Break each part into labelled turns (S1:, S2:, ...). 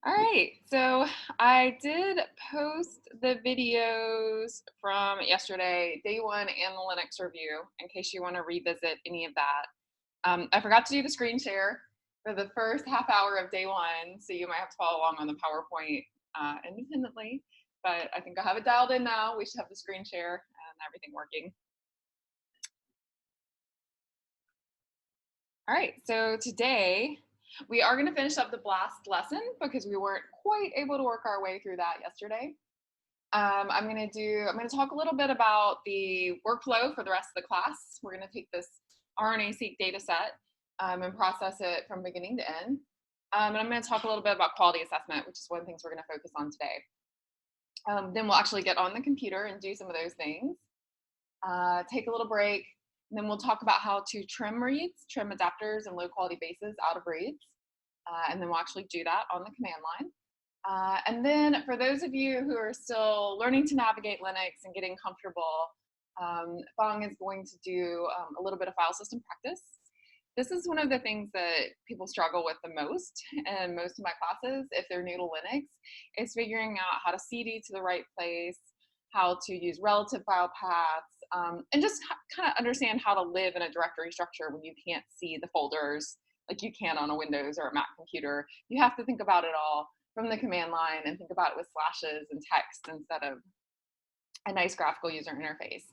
S1: All right, so I did post the videos from yesterday, day one, and the Linux review, in case you want to revisit any of that. I forgot to do the screen share for the first half hour of day one, so you might have to follow along on the PowerPoint independently, but I think I have it dialed in now. We should have the screen share and everything working. All right, so today we are going to finish up the BLAST lesson because we weren't quite able to work our way through that yesterday. I'm going to talk a little bit about the workflow for the rest of the class. We're going to take this RNA-seq data set and process it from beginning to end. And I'm going to talk a little bit about quality assessment, which is one of the things we're going to focus on today. Then we'll actually get on the computer and do some of those things. Take a little break, and then we'll talk about how to trim reads, trim adapters and low quality bases out of reads. And then we'll actually do that on the command line. And then for those of you who are still learning to navigate Linux and getting comfortable, Fong is going to do a little bit of file system practice. This is one of the things that people struggle with the most in most of my classes, if they're new to Linux, is figuring out how to cd to the right place, how to use relative file paths, and just kind of understand how to live in a directory structure when you can't see the folders like you can on a Windows or a Mac computer. You have to think about it all from the command line and think about it with slashes and text instead of a nice graphical user interface.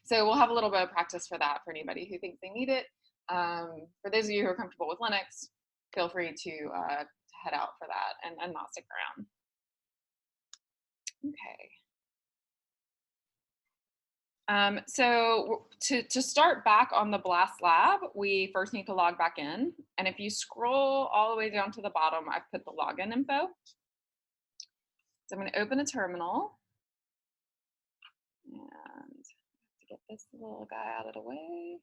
S1: So we'll have a little bit of practice for that for anybody who thinks they need it. For those of you who are comfortable with Linux, feel free to head out for that and not stick around. Okay. So to start back on the BLAST lab, we first need to log back in. And if you scroll all the way down to the bottom, I've put the login info. So I'm going to open a terminal. And to get this little guy out of the way.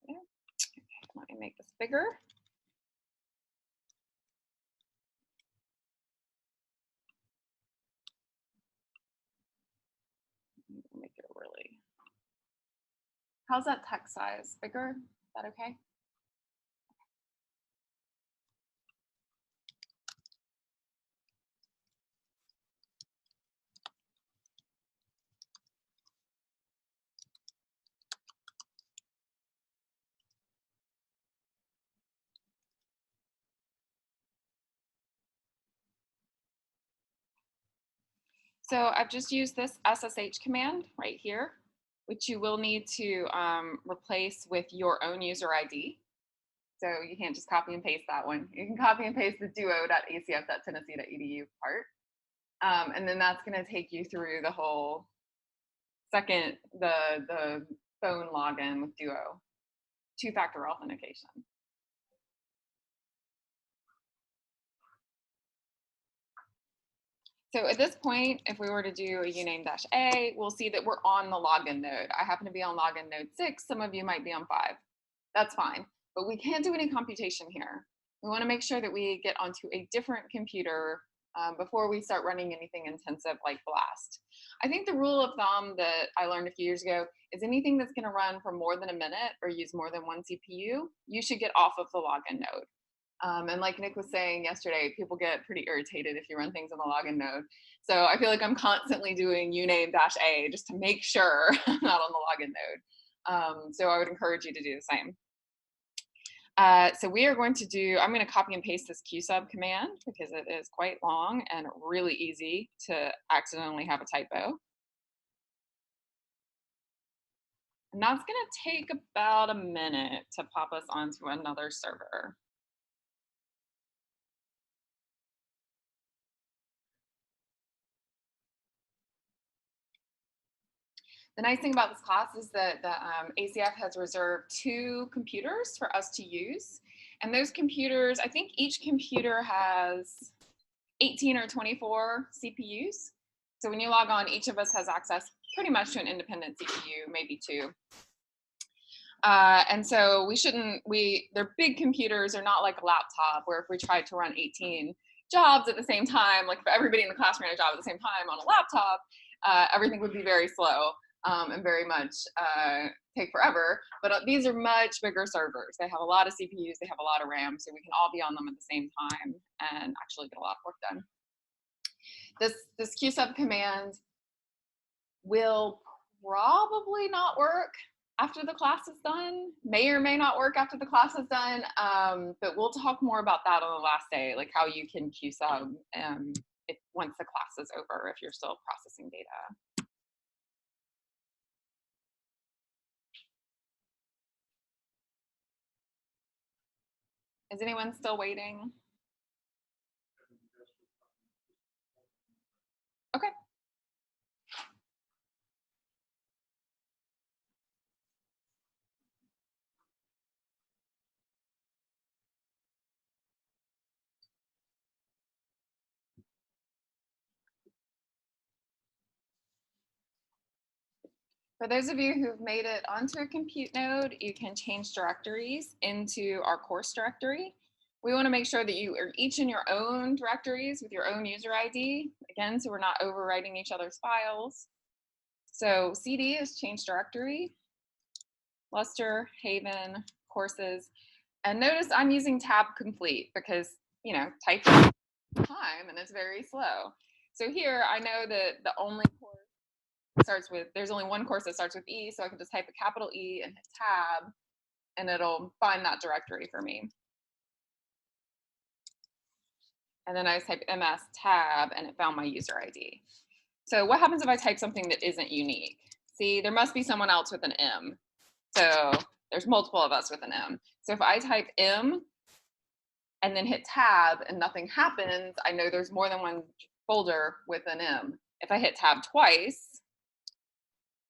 S1: There. Okay, let me make this bigger. Make it really. How's that text size? Bigger? Is that okay? So I've just used this SSH command right here, which you will need to replace with your own user ID. So you can't just copy and paste that one. You can copy and paste the duo.acf.tennessee.edu part. And then that's going to take you through the whole second, the phone login with Duo, two-factor authentication. So at this point, if we were to do a uname-a, we'll see that we're on the login node. I happen to be on login node 6. Some of you might be on 5. That's fine. But we can't do any computation here. We want to make sure that we get onto a different computer before we start running anything intensive like BLAST. I think the rule of thumb that I learned a few years ago is anything that's going to run for more than a minute or use more than one CPU, you should get off of the login node. And like Nick was saying yesterday, people get pretty irritated if you run things on the login node. So I feel like I'm constantly doing uname-a just to make sure I'm not on the login node. So I would encourage you to do the same. So we are going to do, I'm going to copy and paste this qsub command because it is quite long and really easy to accidentally have a typo. And that's going to take about a minute to pop us onto another server. The nice thing about this class is that the ACF has reserved 2 computers for us to use. And those computers, I think each computer has 18 or 24 CPUs. So when you log on, each of us has access pretty much to an independent CPU, maybe 2. And so they're big computers. They're not like a laptop where if we tried to run 18 jobs at the same time, like if everybody in the class ran a job at the same time on a laptop, everything would be very slow. And very much take forever, but these are much bigger servers. They have a lot of CPUs, they have a lot of RAM, so we can all be on them at the same time and actually get a lot of work done. This qsub command will probably not work after the class is done, may or may not work after the class is done, but we'll talk more about that on the last day, like how you can qsub once the class is over if you're still processing data. Is anyone still waiting? Okay. For those of you who've made it onto a compute node, you can change directories into our course directory. We want to make sure that you are each in your own directories with your own user ID, again, so we're not overwriting each other's files. So CD is change directory, Luster, Haven, courses, and notice I'm using tab complete because, you know, type time and it's very slow. So here I know that the only course starts with, there's only one course that starts with E, so I can just type a capital E and hit tab, and it'll find that directory for me. And then I just type ms tab, and it found my user ID. So what happens if I type something that isn't unique? See, there must be someone else with an M. So there's multiple of us with an M. So if I type M and then hit tab and nothing happens, I know there's more than one folder with an M. If I hit tab twice,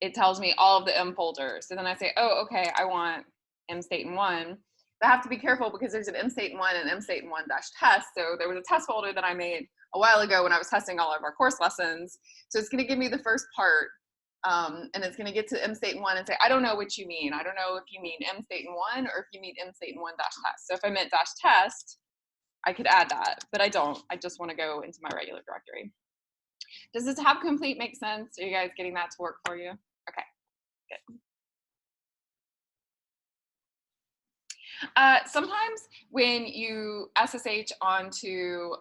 S1: it tells me all of the M folders. So then I say, oh, okay, I want M state in 1. But I have to be careful because there's an M state in 1 and M state in 1-test. So there was a test folder that I made a while ago when I was testing all of our course lessons. So it's going to give me the first part, and it's going to get to M state in 1 and say, I don't know what you mean. I don't know if you mean M state in 1 or if you mean M state in 1-test. So if I meant -test, I could add that, but I don't. I just want to go into my regular directory. Does this tab complete make sense? Are you guys getting that to work for you? Okay, good. Sometimes when you SSH onto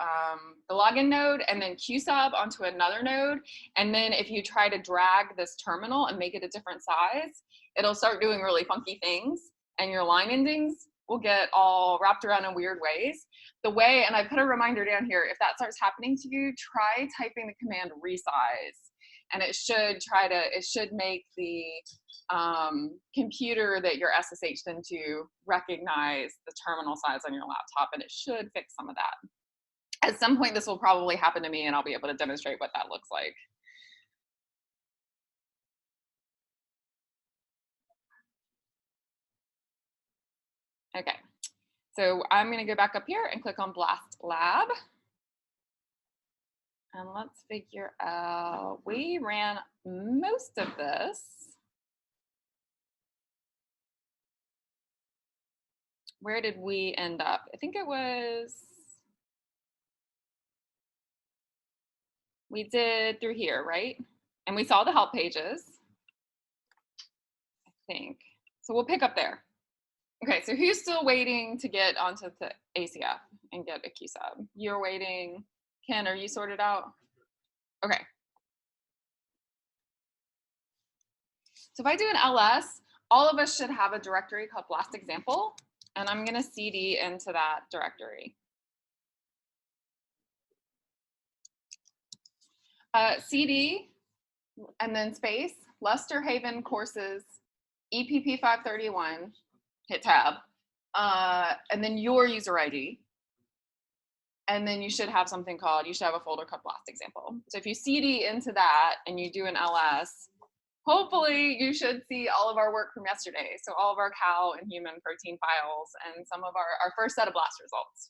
S1: the login node and then qsub onto another node, and then if you try to drag this terminal and make it a different size, it'll start doing really funky things, and your line endings will get all wrapped around in weird ways. The way, and I put a reminder down here, if that starts happening to you, try typing the command resize, and it should make the computer that you're SSH'd into recognize the terminal size on your laptop, and it should fix some of that. At some point, this will probably happen to me, and I'll be able to demonstrate what that looks like. Okay, so I'm going to go back up here and click on Blast Lab. And let's figure out, we ran most of this. Where did we end up? I think it was, we did through here, right? And we saw the help pages, I think. So we'll pick up there. Okay, so who's still waiting to get onto the ACF and get a qsub? You're waiting. Ken, are you sorted out? Okay. So if I do an ls, all of us should have a directory called blast example, and I'm going to cd into that directory. CD and then space, Luster Haven courses, EPP 531, hit tab, and then your user ID. And then you should have something called, you should have a folder called blast example. So if you CD into that and you do an ls, hopefully you should see all of our work from yesterday. So all of our cow and human protein files and some of our first set of blast results.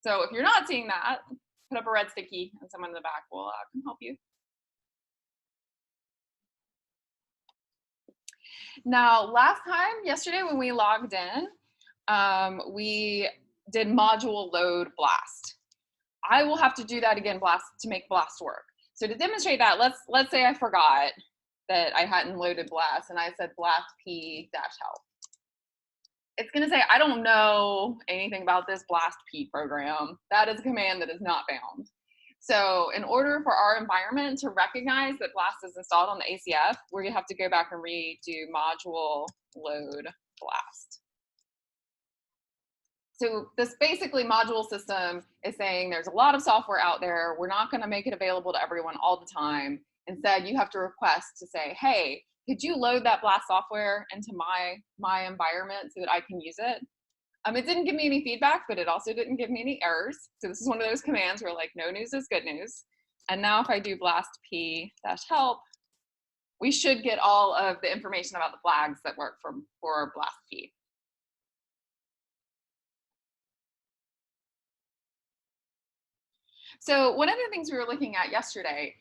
S1: So if you're not seeing that, put up a red sticky and someone in the back will can help you. Now, last time, yesterday when we logged in, we did module load blast. I will have to do that again blast to make blast work. So to demonstrate that, let's say I forgot that I hadn't loaded blast, and I said blast p dash help. It's going to say, I don't know anything about this blast p program. That is a command that is not found. So in order for our environment to recognize that blast is installed on the ACF, we're going to have to go back and redo module load blast. So this basically module system is saying there's a lot of software out there. We're not going to make it available to everyone all the time. Instead, you have to request to say, hey, could you load that blast software into my environment so that I can use it? It didn't give me any feedback, but it also didn't give me any errors. So this is one of those commands where like no news is good news. And now if I do blast p dash help, we should get all of the information about the flags that work for blast p. So one of the things we were looking at yesterday,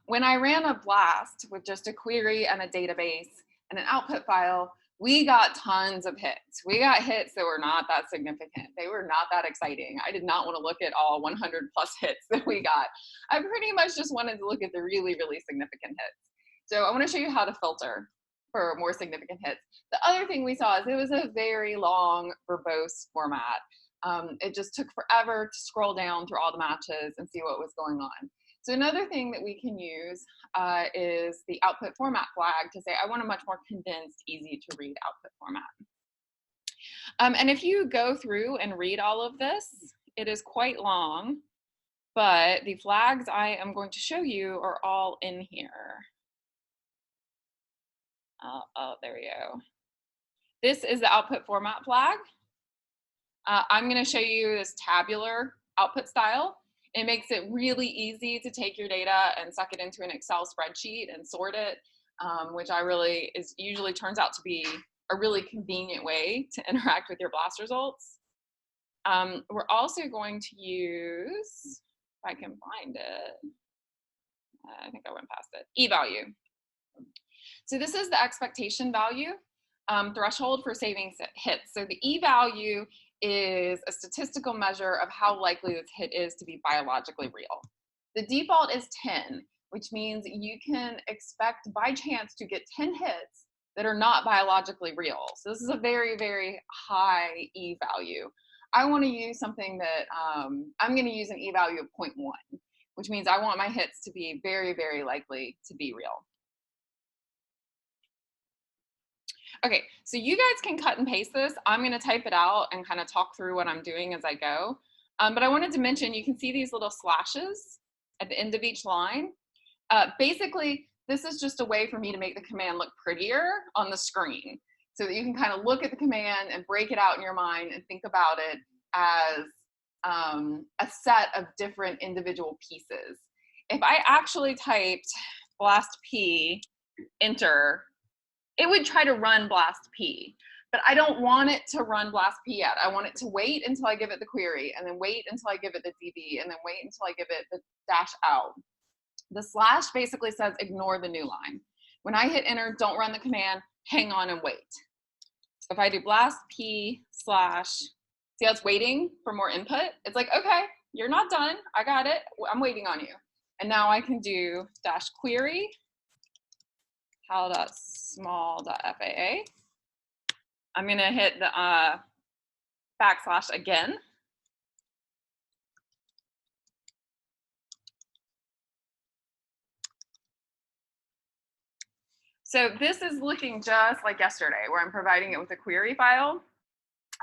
S1: when I ran a blast with just a query and a database and an output file, we got tons of hits. We got hits that were not that significant. They were not that exciting. I did not want to look at all 100 plus hits that we got. I pretty much just wanted to look at the really, really significant hits. So I want to show you how to filter for more significant hits. The other thing we saw is it was a very long, verbose format. It just took forever to scroll down through all the matches and see what was going on. So another thing that we can use is the output format flag to say, I want a much more condensed, easy to read output format. And if you go through and read all of this, it is quite long, but the flags I am going to show you are all in here. Oh, there we go. This is the output format flag. I'm going to show you this tabular output style. It makes it really easy to take your data and suck it into an Excel spreadsheet and sort it, which usually turns out to be a really convenient way to interact with your blast results. We're also going to use, if I can find it, I think I went past it, e-value. So this is the expectation value threshold for saving hits. So the e-value is a statistical measure of how likely this hit is to be biologically real. The default is 10, which means you can expect by chance to get 10 hits that are not biologically real. So this is a very, very high e-value. I want to use something that, I'm going to use an e-value of 0.1, which means I want my hits to be very, very likely to be real. Okay, so you guys can cut and paste this. I'm going to type it out and kind of talk through what I'm doing as I go. But I wanted to mention, you can see these little slashes at the end of each line. Basically, this is just a way for me to make the command look prettier on the screen so that you can kind of look at the command and break it out in your mind and think about it as a set of different individual pieces. If I actually typed blast p, enter, it would try to run blast p, but I don't want it to run blast p yet. I want it to wait until I give it the query, and then wait until I give it the DB, and then wait until I give it the dash out. The slash basically says ignore the new line. When I hit enter, don't run the command, hang on and wait. So if I do blast p slash, see how it's waiting for more input? It's like, okay, you're not done. I got it. I'm waiting on you. And now I can do dash query cal.small.faa. I'm going to hit the backslash again. So this is looking just like yesterday, where I'm providing it with a query file.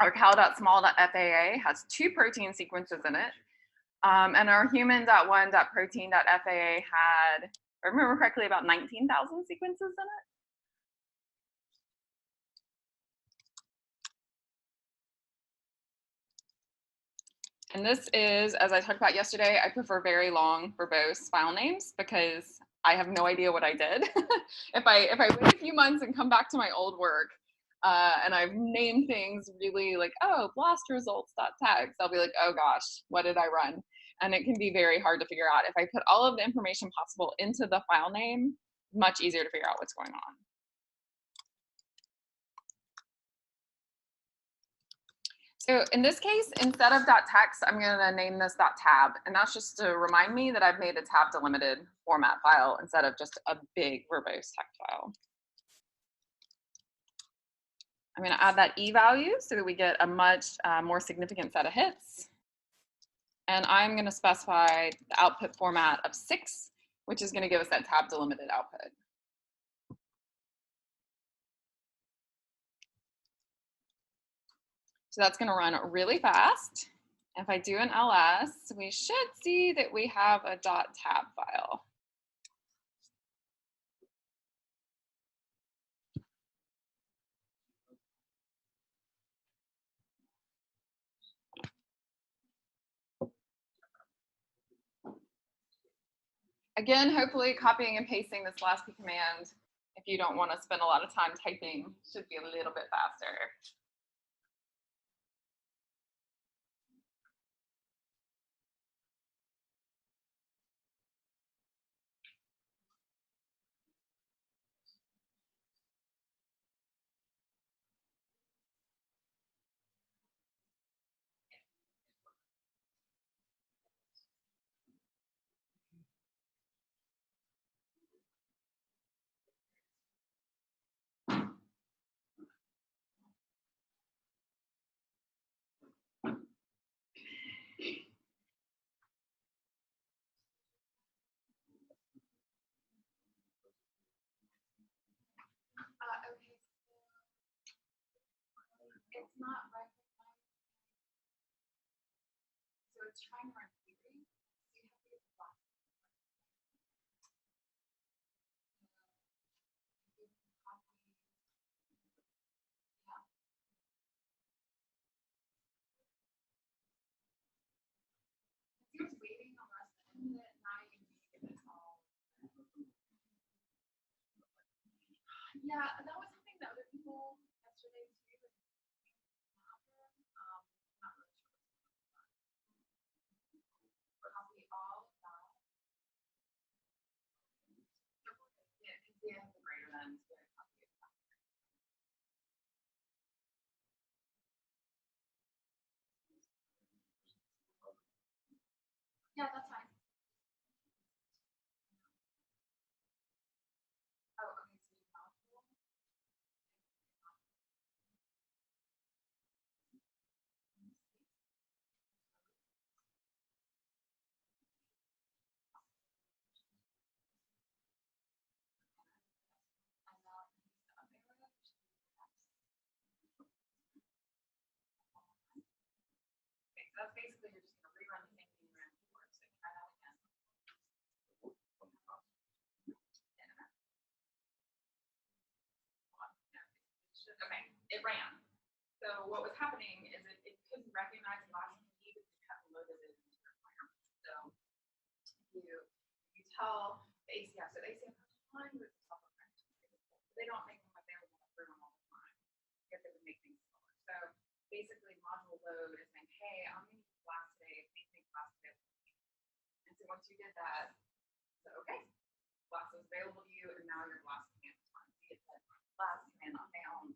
S1: Our cal.small.faa has 2 protein sequences in it. And our human.1.protein.faa had, if I remember correctly, about 19,000 sequences in it. And this is, as I talked about yesterday, I prefer very long, verbose file names because I have no idea what I did. If I wait a few months and come back to my old work and I've named things really like, oh, blast results.tags, I'll be like, oh gosh, what did I run? And it can be very hard to figure out. If I put all of the information possible into the file name, much easier to figure out what's going on. So in this case, instead of .text, I'm going to name this .tab, and that's just to remind me that I've made a tab delimited format file instead of just a big verbose text file. I'm going to add that E value so that we get a much more significant set of hits. And I'm going to specify the output format of 6, which is going to give us that tab delimited output. So that's going to run really fast. If I do an ls, we should see that we have a .tab file. Again, hopefully copying and pasting this last P command, if you don't want to spend a lot of time typing, should be a little bit faster. Okay, it's not recognized. So it's trying to run query. So you have to get the box. It was waiting on us, and now you need to get this all. Yeah, that was something that other people yesterday too. Not really sure. Copy all of that. Yeah, because the end is greater than. So copy it. Yeah, that's fine. Oh, okay. So you module. Okay, so that's basically you're just going to rerun the same thing you ran before. So try that again. Okay, it ran. So what was happening is it couldn't recognize the last key because it hadn't loaded it into your plan. So you tell the ACF, so the ACF has time with the software package. They don't make them available to everyone all the time because it would make things slower. So basically module load is saying, hey, I'm going to use blast today, please make blast today. And so once you did that, so okay, blast is available to you, and now your blast command is fine. See, it said blast command not found.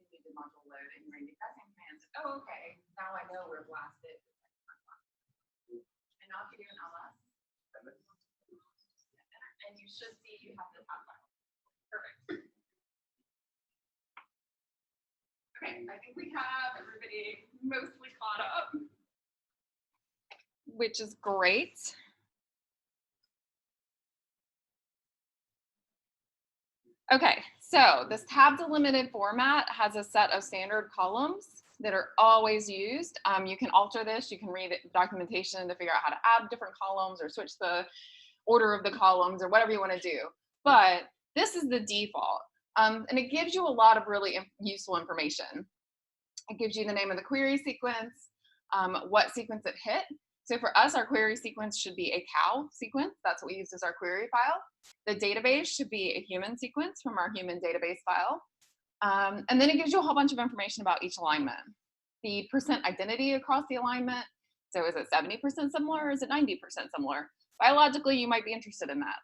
S1: You did module load and you ran the exact same commands. Oh, okay. Now I know where blast is. And now if you do an ls, and you should see you have the tab file. Perfect. Okay, I think we have everybody mostly caught up, which is great. Okay, so this tab delimited format has a set of standard columns that are always used. You can alter this. You can read documentation to figure out how to add different columns or switch the order of the columns or whatever you want to do. But this is the default. And it gives you a lot of really useful information. It gives you the name of the query sequence, what sequence it hit. So for us, our query sequence should be a cow sequence. That's what we used as our query file. The database should be a human sequence from our human database file. And then it gives you a whole bunch of information about each alignment. The percent identity across the alignment. So is it 70% similar or is it 90% similar? Biologically, you might be interested in that.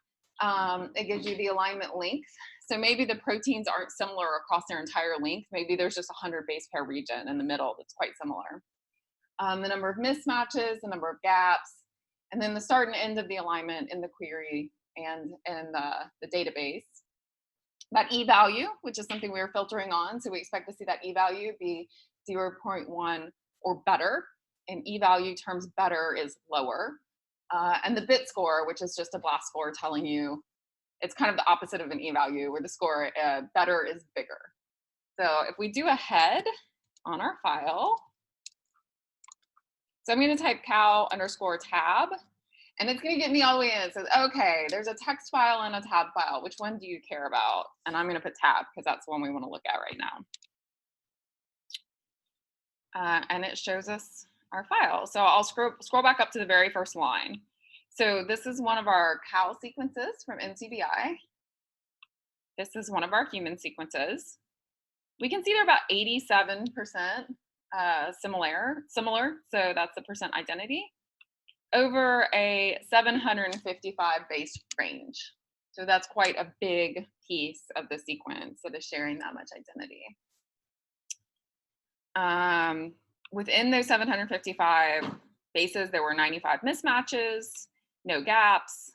S1: It gives you the alignment length. So maybe the proteins aren't similar across their entire length. Maybe there's just 100 base pair region in the middle that's quite similar. The number of mismatches, the number of gaps, and then the start and end of the alignment in the query and the database. That e-value, which is something we were filtering on, so we expect to see that e-value be 0.1 or better. In e-value terms, better is lower. And the bit score, which is just a blast score telling you, it's kind of the opposite of an e-value, where the score better is bigger. So if we do a head on our file, so I'm going to type cow_tab, and it's going to get me all the way in. It says, okay, there's a text file and a tab file. Which one do you care about? And I'm going to put tab because that's the one we want to look at right now. And it shows us our file. So I'll scroll back up to the very first line. So this is one of our cow sequences from NCBI. This is one of our human sequences. We can see they're about 87% similar, so that's the percent identity, over a 755 base range. So that's quite a big piece of the sequence that is sharing that much identity. Within those 755 bases, there were 95 mismatches, no gaps.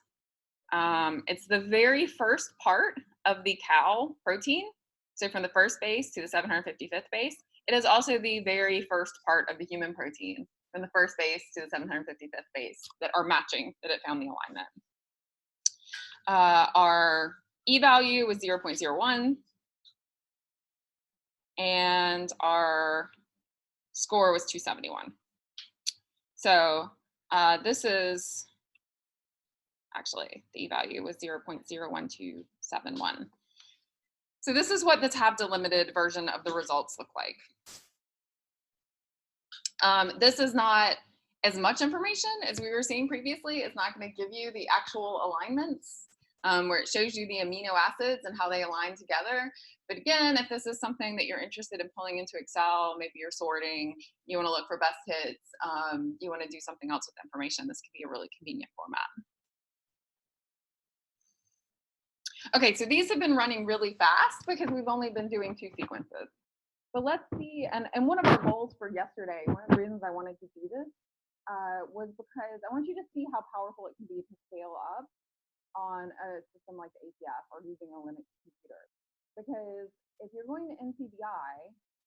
S1: It's the very first part of the cow protein. So from the first base to the 755th base. It is also the very first part of the human protein, from the first base to the 755th base, that are matching, that it found the alignment. Our e-value was 0.01, and our score was 271. So this is, actually, the e-value was 0.01271. So this is what the tab delimited version of the results look like. This is not as much information as we were seeing previously. It's not going to give you the actual alignments where it shows you the amino acids and how they align together. But again, if this is something that you're interested in pulling into Excel, maybe you're sorting, you want to look for best hits, you want to do something else with the information, this could be a really convenient format. Okay, so these have been running really fast because we've only been doing 2 sequences. But let's see, and one of our goals for yesterday, one of the reasons I wanted to do this was because I want you to see how powerful it can be to scale up on a system like the ATF or using a Linux computer. Because if you're going to NCBI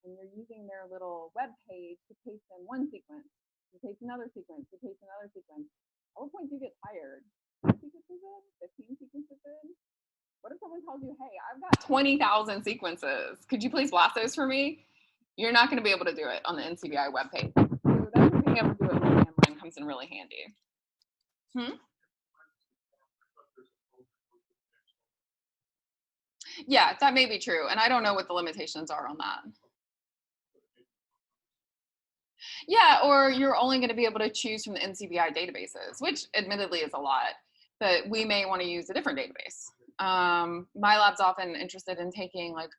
S1: and you're using their little web page to paste in one sequence, you paste another sequence, you paste another sequence, at what point do you get tired? 10 sequences in? 15 sequences in? What if someone tells you, hey, I've got 20,000 sequences. Could you please blast those for me? You're not going to be able to do it on the NCBI webpage. So that's being able to do it with a command line comes in really handy. Yeah, that may be true. And I don't know what the limitations are on that. Yeah, or you're only going to be able to choose from the NCBI databases, which admittedly is a lot, but we may want to use a different database. My lab's often interested in taking like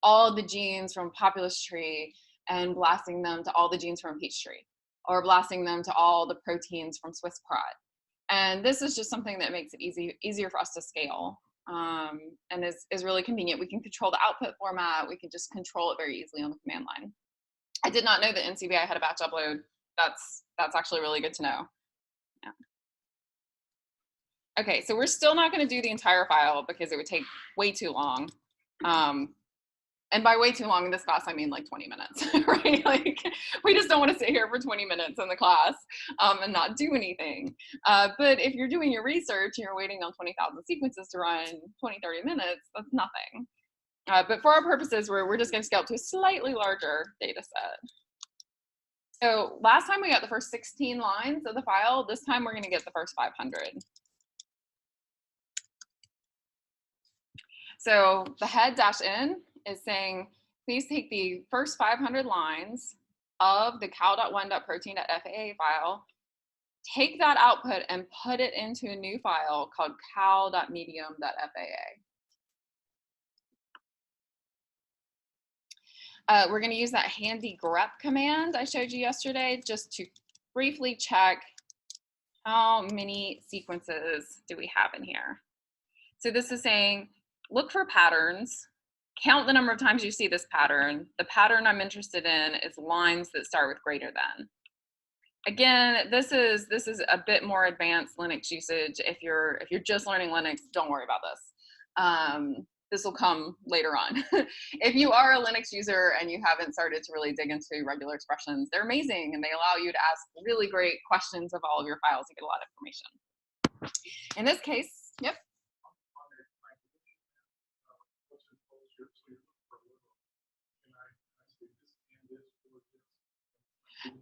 S1: all the genes from populus tree and blasting them to all the genes from peach tree, or blasting them to all the proteins from Swiss prot. And this is just something that makes it easier for us to scale, and is really convenient. We can control the output format. We can just control it very easily on the command line. I did not know that NCBI had a batch upload. That's actually really good to know. Yeah. Okay, so we're still not going to do the entire file because it would take way too long. And by way too long in this class, I mean like 20 minutes, right? Like we just don't want to sit here for 20 minutes in the class and not do anything. But if you're doing your research and you're waiting on 20,000 sequences to run 20, 30 minutes, that's nothing. But for our purposes, we're just going to scale up to a slightly larger data set. So last time we got the first 16 lines of the file. This time we're going to get the first 500. So the head-in is saying, please take the first 500 lines of the cow.1.protein.faa file, take that output and put it into a new file called cow.medium.faa. We're going to use that handy grep command I showed you yesterday just to briefly check how many sequences do we have in here. So this is saying look for patterns, count the number of times you see this pattern. The pattern I'm interested in is lines that start with greater than. Again, this is a bit more advanced Linux usage. If you're just learning Linux, don't worry about this. This will come later on. If you are a Linux user and you haven't started to really dig into regular expressions, they're amazing and they allow you to ask really great questions of all of your files and get a lot of information. In this case, yep.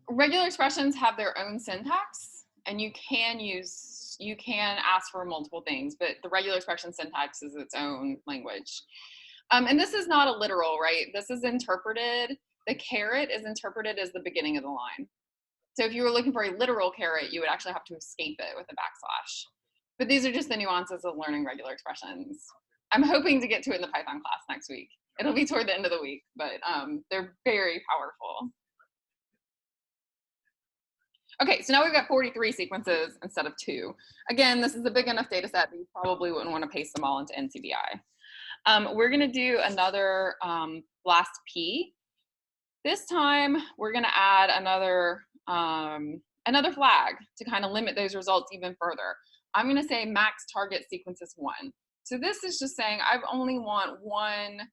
S1: Regular expressions have their own syntax, and you can ask for multiple things, but the regular expression syntax is its own language. And this is not a literal, right? This is interpreted. The caret is interpreted as the beginning of the line. So if you were looking for a literal caret, you would actually have to escape it with a backslash. But these are just the nuances of learning regular expressions. I'm hoping to get to it in the Python class next week. It'll be toward the end of the week, but they're very powerful. Okay, so now we've got 43 sequences instead of 2. Again, this is a big enough data set that you probably wouldn't want to paste them all into NCBI. We're going to do another BLAST P. This time, we're going to add another flag to kind of limit those results even further. I'm going to say max target sequences 1. So this is just saying I only want one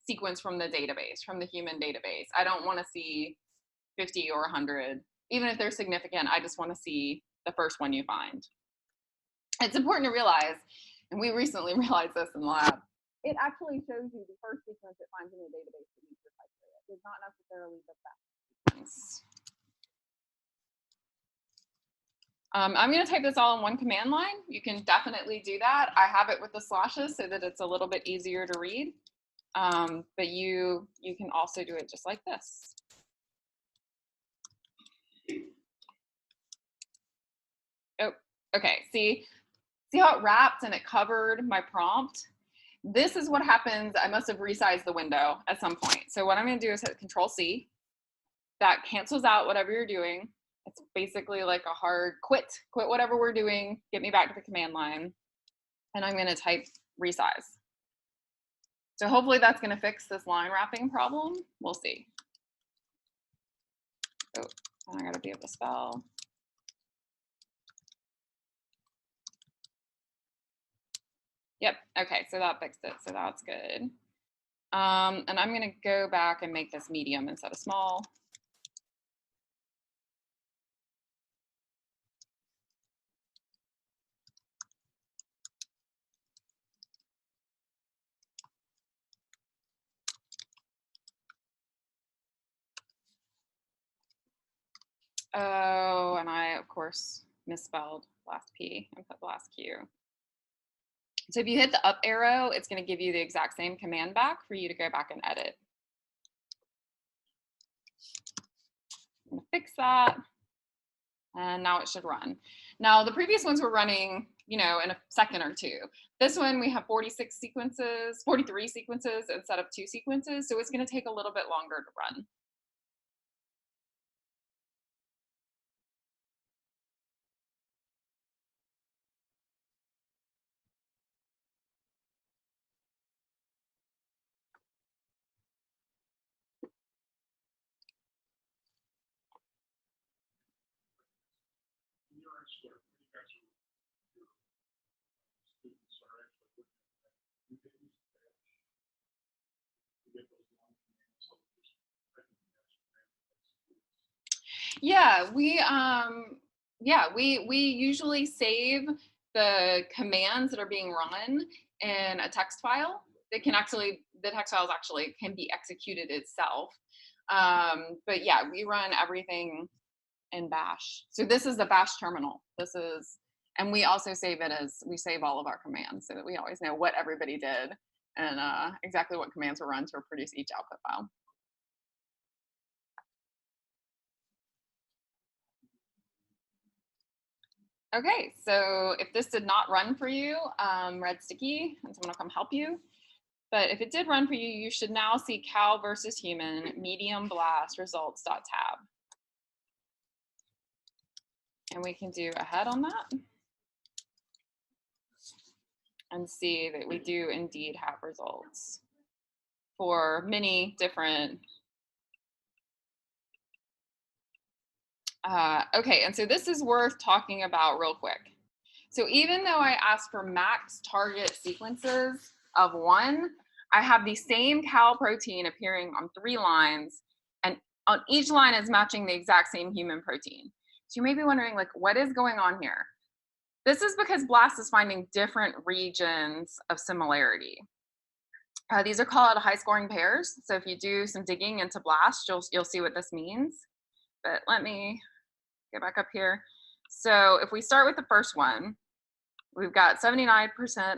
S1: sequence from the database, from the human database. I don't want to see 50 or 100. Even if they're significant, I just want to see the first one you find. It's important to realize, and we recently realized this in the lab, it actually shows you the first sequence it finds in the database that meets your criteria. It does not necessarily the best sequence. I'm going to type this all in one command line. You can definitely do that. I have it with the slashes so that it's a little bit easier to read. But you can also do it just like this. Oh, okay. See how it wrapped and it covered my prompt? This is what happens. I must have resized the window at some point. So what I'm going to do is hit Control-C. That cancels out whatever you're doing. It's basically like a hard quit whatever we're doing, get me back to the command line. And I'm going to type resize. So hopefully that's going to fix this line wrapping problem. We'll see. Oh, I got to be able to spell. Yep, okay, so that fixed it, so that's good. And I'm gonna go back and make this medium instead of small. Oh, and I, of course, misspelled last P and put last Q. So if you hit the up arrow, it's going to give you the exact same command back for you to go back and edit. I'm going to fix that. And now it should run. Now, the previous ones were running, in a second or two. This one, we have 43 sequences instead of 2 sequences. So it's going to take a little bit longer to run. Yeah, we usually save the commands that are being run in a text file. The text files actually can be executed itself. But yeah, we run everything in bash. So this is the bash terminal. And we also save all of our commands so that we always know what everybody did and exactly what commands were run to produce each output file. Okay, so if this did not run for you, red sticky, and someone will come help you. But if it did run for you, you should now see cow versus human, medium blast results.tab. And we can do a head on that. and see that we do indeed have results for many different. Okay, and so this is worth talking about real quick. So even though I asked for max target sequences of 1, I have the same cow protein appearing on 3 lines, and on each line is matching the exact same human protein. So you may be wondering, like, what is going on here? This is because BLAST is finding different regions of similarity. These are called high scoring pairs. So if you do some digging into BLAST, you'll see what this means. But let me get back up here. So if we start with the first one, we've got 79%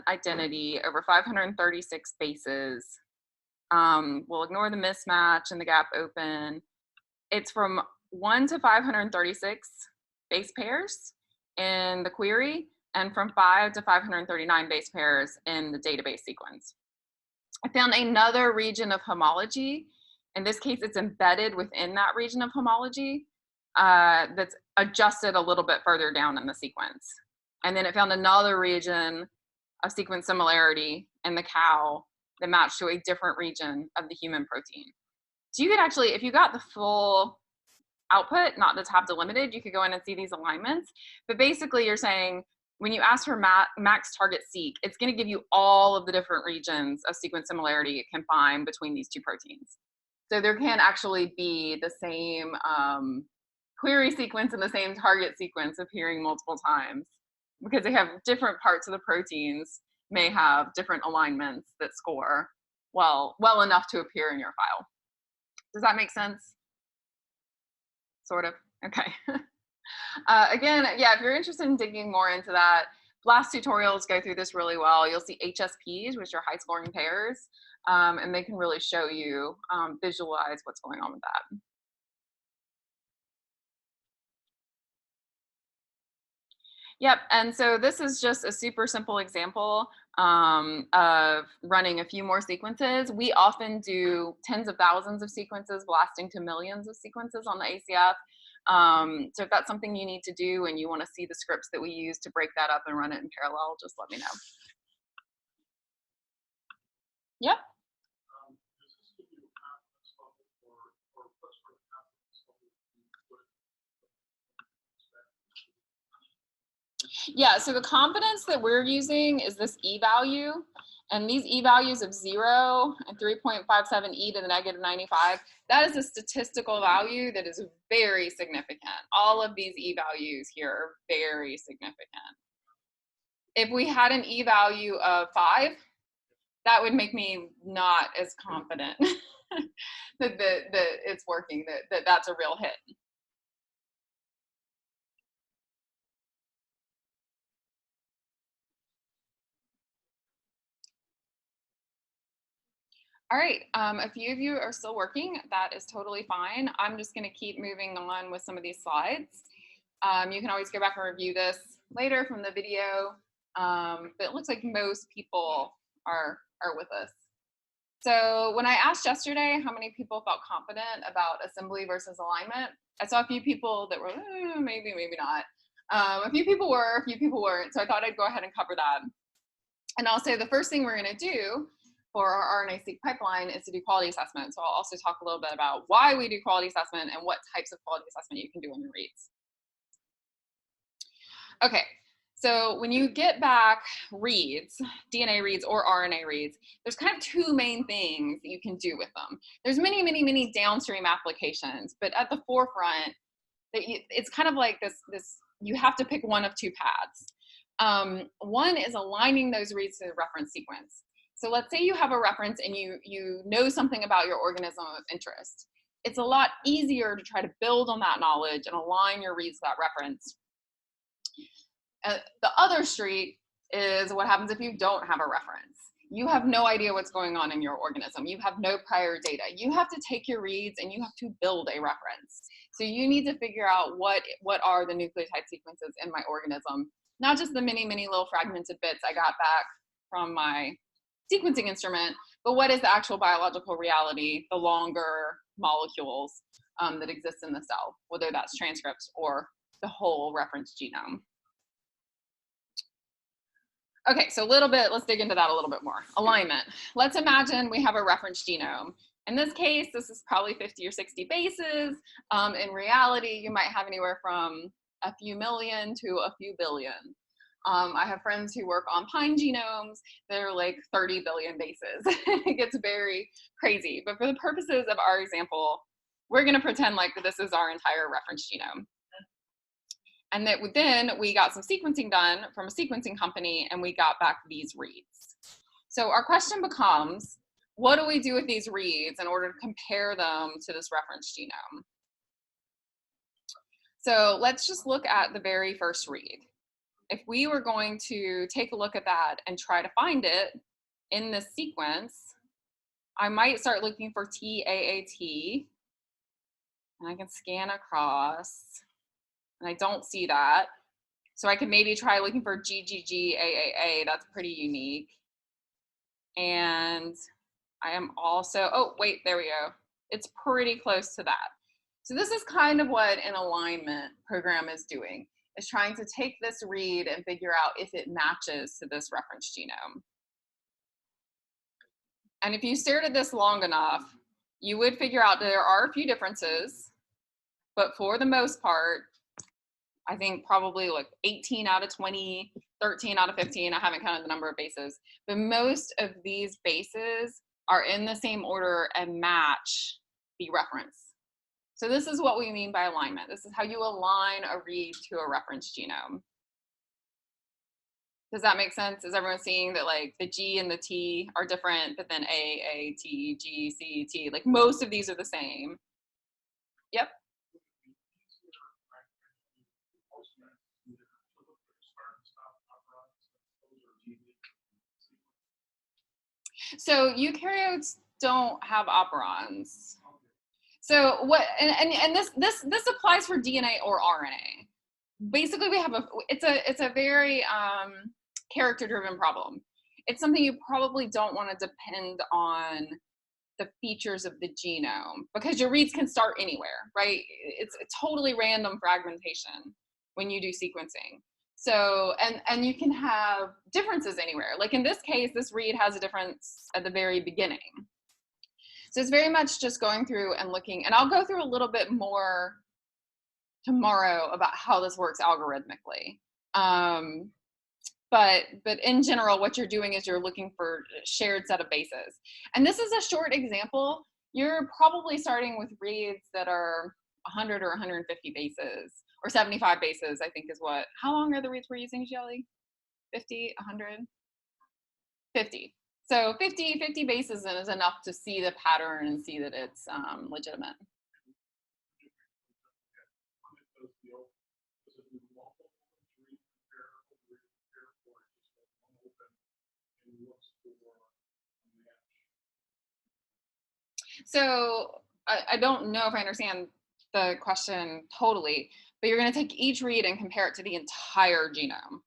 S1: identity over 536 bases. We'll ignore the mismatch and the gap open. It's from 1 to 536 base pairs in the query, and from 5 to 539 base pairs in the database sequence. I found another region of homology. In this case, it's embedded within that region of homology that's adjusted a little bit further down in the sequence. And then it found another region of sequence similarity in the cow that matched to a different region of the human protein. So you could actually, if you got the full output, not the tab delimited, you could go in and see these alignments. But basically you're saying, when you ask for max target seq, it's going to give you all of the different regions of sequence similarity it can find between these 2 proteins. So there can actually be the same query sequence and the same target sequence appearing multiple times, because they have different parts of the proteins may have different alignments that score well enough to appear in your file. Does that make sense? Sort of. Okay. Again, yeah, if you're interested in digging more into that, BLAST tutorials go through this really well. You'll see HSPs, which are high scoring pairs, and they can really show you, visualize what's going on with that. Yep, and so this is just a super simple example of running a few more sequences. We often do tens of thousands of sequences, blasting to millions of sequences on the ACF. So if that's something you need to do and you want to see the scripts that we use to break that up and run it in parallel, just let me know. Yep. Yeah, so the confidence that we're using is this e-value, and these e-values of 0 and 3.57 e to the negative 95, that is a statistical value that is very significant. All of these e-values here are very significant. If we had an e-value of 5, that would make me not as confident that it's working, that that's a real hit. All right, a few of you are still working. That is totally fine. I'm just going to keep moving on with some of these slides. You can always go back and review this later from the video, but it looks like most people are with us. So when I asked yesterday how many people felt confident about assembly versus alignment, I saw a few people that were maybe, maybe not. A few people were, a few people weren't. So I thought I'd go ahead and cover that. And I'll say the first thing we're going to do for our RNA-seq pipeline is to do quality assessment. So I'll also talk a little bit about why we do quality assessment and what types of quality assessment you can do on your reads. Okay, so when you get back reads, DNA reads or RNA reads, there's kind of 2 main things that you can do with them. There's many, many, many downstream applications, but at the forefront, it's kind of like this, you have to pick one of 2 paths. One is aligning those reads to the reference sequence. So let's say you have a reference and you know something about your organism of interest. It's a lot easier to try to build on that knowledge and align your reads to that reference. The other street is what happens if you don't have a reference. You have no idea what's going on in your organism. You have no prior data. You have to take your reads and you have to build a reference. So you need to figure out what are the nucleotide sequences in my organism, not just the many, many little fragmented bits I got back from my sequencing instrument, but what is the actual biological reality, the longer molecules that exist in the cell, whether that's transcripts or the whole reference genome. Okay, so let's dig into that a little bit more. Alignment. Let's imagine we have a reference genome. In this case, this is probably 50 or 60 bases. In reality, you might have anywhere from a few million to a few billion. I have friends who work on pine genomes. They're like 30 billion bases. It gets very crazy. But for the purposes of our example, we're going to pretend like this is our entire reference genome. And that then we got some sequencing done from a sequencing company, and we got back these reads. So our question becomes, what do we do with these reads in order to compare them to this reference genome? So let's just look at the very first read. If we were going to take a look at that and try to find it in this sequence, I might start looking for TAAT, and I can scan across, and I don't see that. So I could maybe try looking for GGGAAA. That's pretty unique. And I am also, oh, wait, there we go. It's pretty close to that. So this is kind of what an alignment program is doing, is trying to take this read and figure out if it matches to this reference genome. And if you stared at this long enough, you would figure out there are a few differences, but for the most part, I think probably like 18 out of 20, 13 out of 15, I haven't counted the number of bases, but most of these bases are in the same order and match the reference. So this is what we mean by alignment. This is how you align a read to a reference genome. Does that make sense? Is everyone seeing that like the G and the T are different, but then A, T, G, C, T, like most of these are the same? Yep. So eukaryotes don't have operons. So what, and this applies for DNA or RNA. Basically, we have it's a very character-driven problem. It's something you probably don't want to depend on the features of the genome, because your reads can start anywhere, right? It's a totally random fragmentation when you do sequencing. So, and you can have differences anywhere. Like in this case, this read has a difference at the very beginning. So it's very much just going through and looking, and I'll go through a little bit more tomorrow about how this works algorithmically. But in general, what you're doing is you're looking for a shared set of bases. And this is a short example. You're probably starting with reads that are 100 or 150 bases, or 75 bases, I think is what. How long are the reads we're using, Shelly? 50, 100? 50. So 50 bases is enough to see the pattern and see that it's legitimate. So I don't know if I understand the question totally, but you're going to take each read and compare it to the entire genome.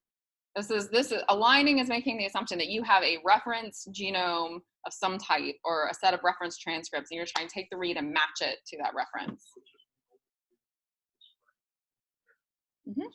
S1: This is aligning is making the assumption that you have a reference genome of some type or a set of reference transcripts, and you're trying to take the read and match it to that reference. Mm-hmm.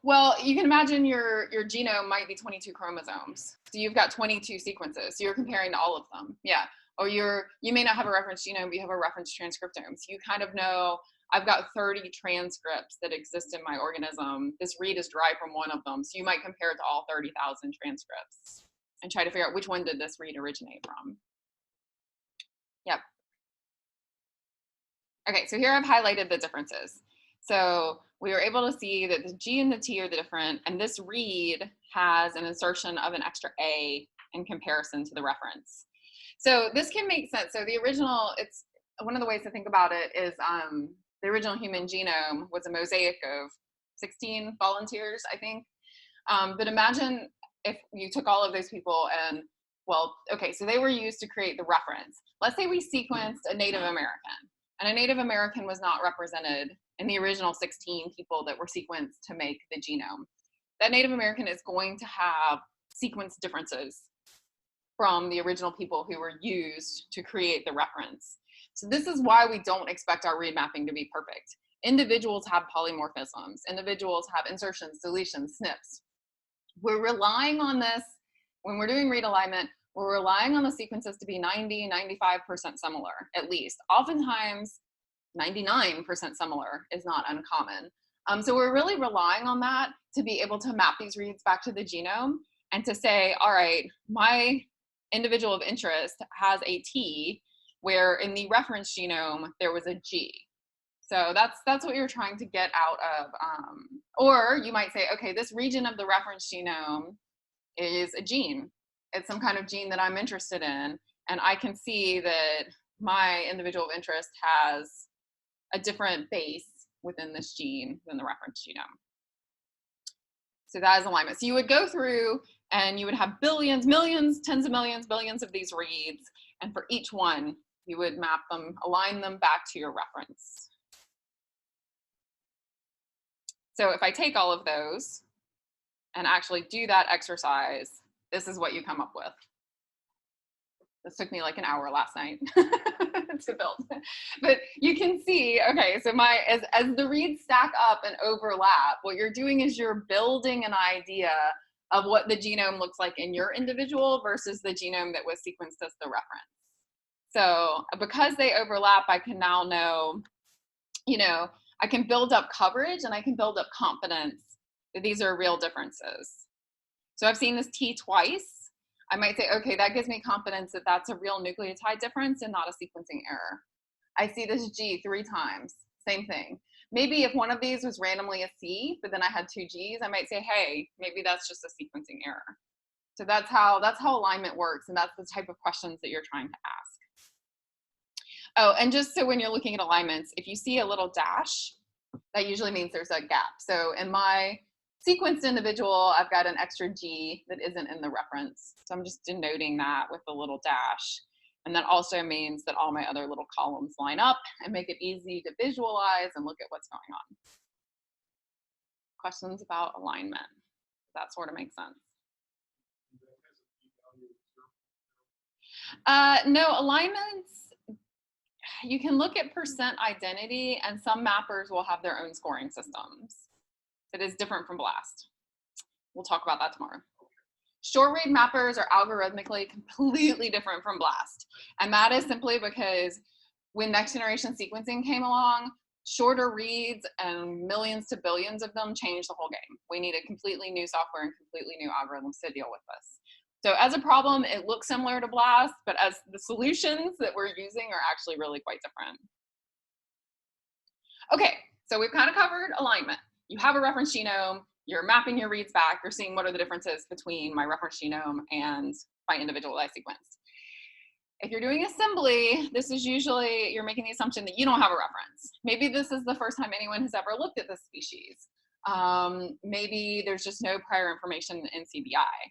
S1: Well, you can imagine your genome might be 22 chromosomes. So you've got 22 sequences. So you're comparing to all of them. Yeah. Or you may not have a reference genome, but you have a reference transcriptome. So you kind of know, I've got 30 transcripts that exist in my organism. This read is derived from one of them. So you might compare it to all 30,000 transcripts and try to figure out which one did this read originate from. Yep. Okay, so here I've highlighted the differences. So we were able to see that the G and the T are the different, and this read has an insertion of an extra A in comparison to the reference. So this can make sense. So the original, it's one of the ways to think about it is the original human genome was a mosaic of 16 volunteers, I think. But imagine if you took all of those people and, well, okay, so they were used to create the reference. Let's say we sequenced a Native American, and a Native American was not represented in the original 16 people that were sequenced to make the genome. That Native American is going to have sequence differences from the original people who were used to create the reference. So this is why we don't expect our read mapping to be perfect, Individuals have polymorphisms. Individuals have insertions, deletions, SNPs. We're relying on this, when we're doing read alignment, we're relying on the sequences to be 90, 95% similar, at least. Oftentimes, 99% similar is not uncommon. So we're really relying on that to be able to map these reads back to the genome and to say, all right, my individual of interest has a T, where in the reference genome, there was a G. So that's what you're trying to get out of. Or you might say, okay, this region of the reference genome is a gene. It's some kind of gene that I'm interested in. And I can see that my individual of interest has a different base within this gene than the reference genome. So that is alignment. So you would go through and you would have billions, millions, tens of millions, billions of these reads. And for each one, you would map them, align them back to your reference. So if I take all of those and actually do that exercise, this is what you come up with. This took me like an hour last night to build. But you can see, okay, so as the reads stack up and overlap, what you're doing is you're building an idea of what the genome looks like in your individual versus the genome that was sequenced as the reference. So because they overlap, I can now know, I can build up coverage and I can build up confidence that these are real differences. So I've seen this T twice. I might say, okay, that gives me confidence that that's a real nucleotide difference and not a sequencing error. I see this G 3 times, same thing. Maybe if one of these was randomly a C, but then I had 2 Gs, I might say, hey, maybe that's just a sequencing error. So that's how alignment works, and that's the type of questions that you're trying to ask. Oh, and just so when you're looking at alignments, if you see a little dash, that usually means there's a gap. So in my sequenced individual, I've got an extra G that isn't in the reference. So I'm just denoting that with a little dash. And that also means that all my other little columns line up and make it easy to visualize and look at what's going on. Questions about alignment? That sort of makes sense. No, alignments, you can look at percent identity, and some mappers will have their own scoring systems. It is different from BLAST. We'll talk about that tomorrow. Short read mappers are algorithmically completely different from BLAST. And that is simply because when next generation sequencing came along, shorter reads and millions to billions of them changed the whole game. We needed completely new software and completely new algorithms to deal with this. So as a problem, it looks similar to BLAST, but as the solutions that we're using are actually really quite different. Okay, so we've kind of covered alignment. You have a reference genome, you're mapping your reads back, you're seeing what are the differences between my reference genome and my individualized sequence. If you're doing assembly, this is usually, you're making the assumption that you don't have a reference. Maybe this is the first time anyone has ever looked at this species. Maybe there's just no prior information in CBI.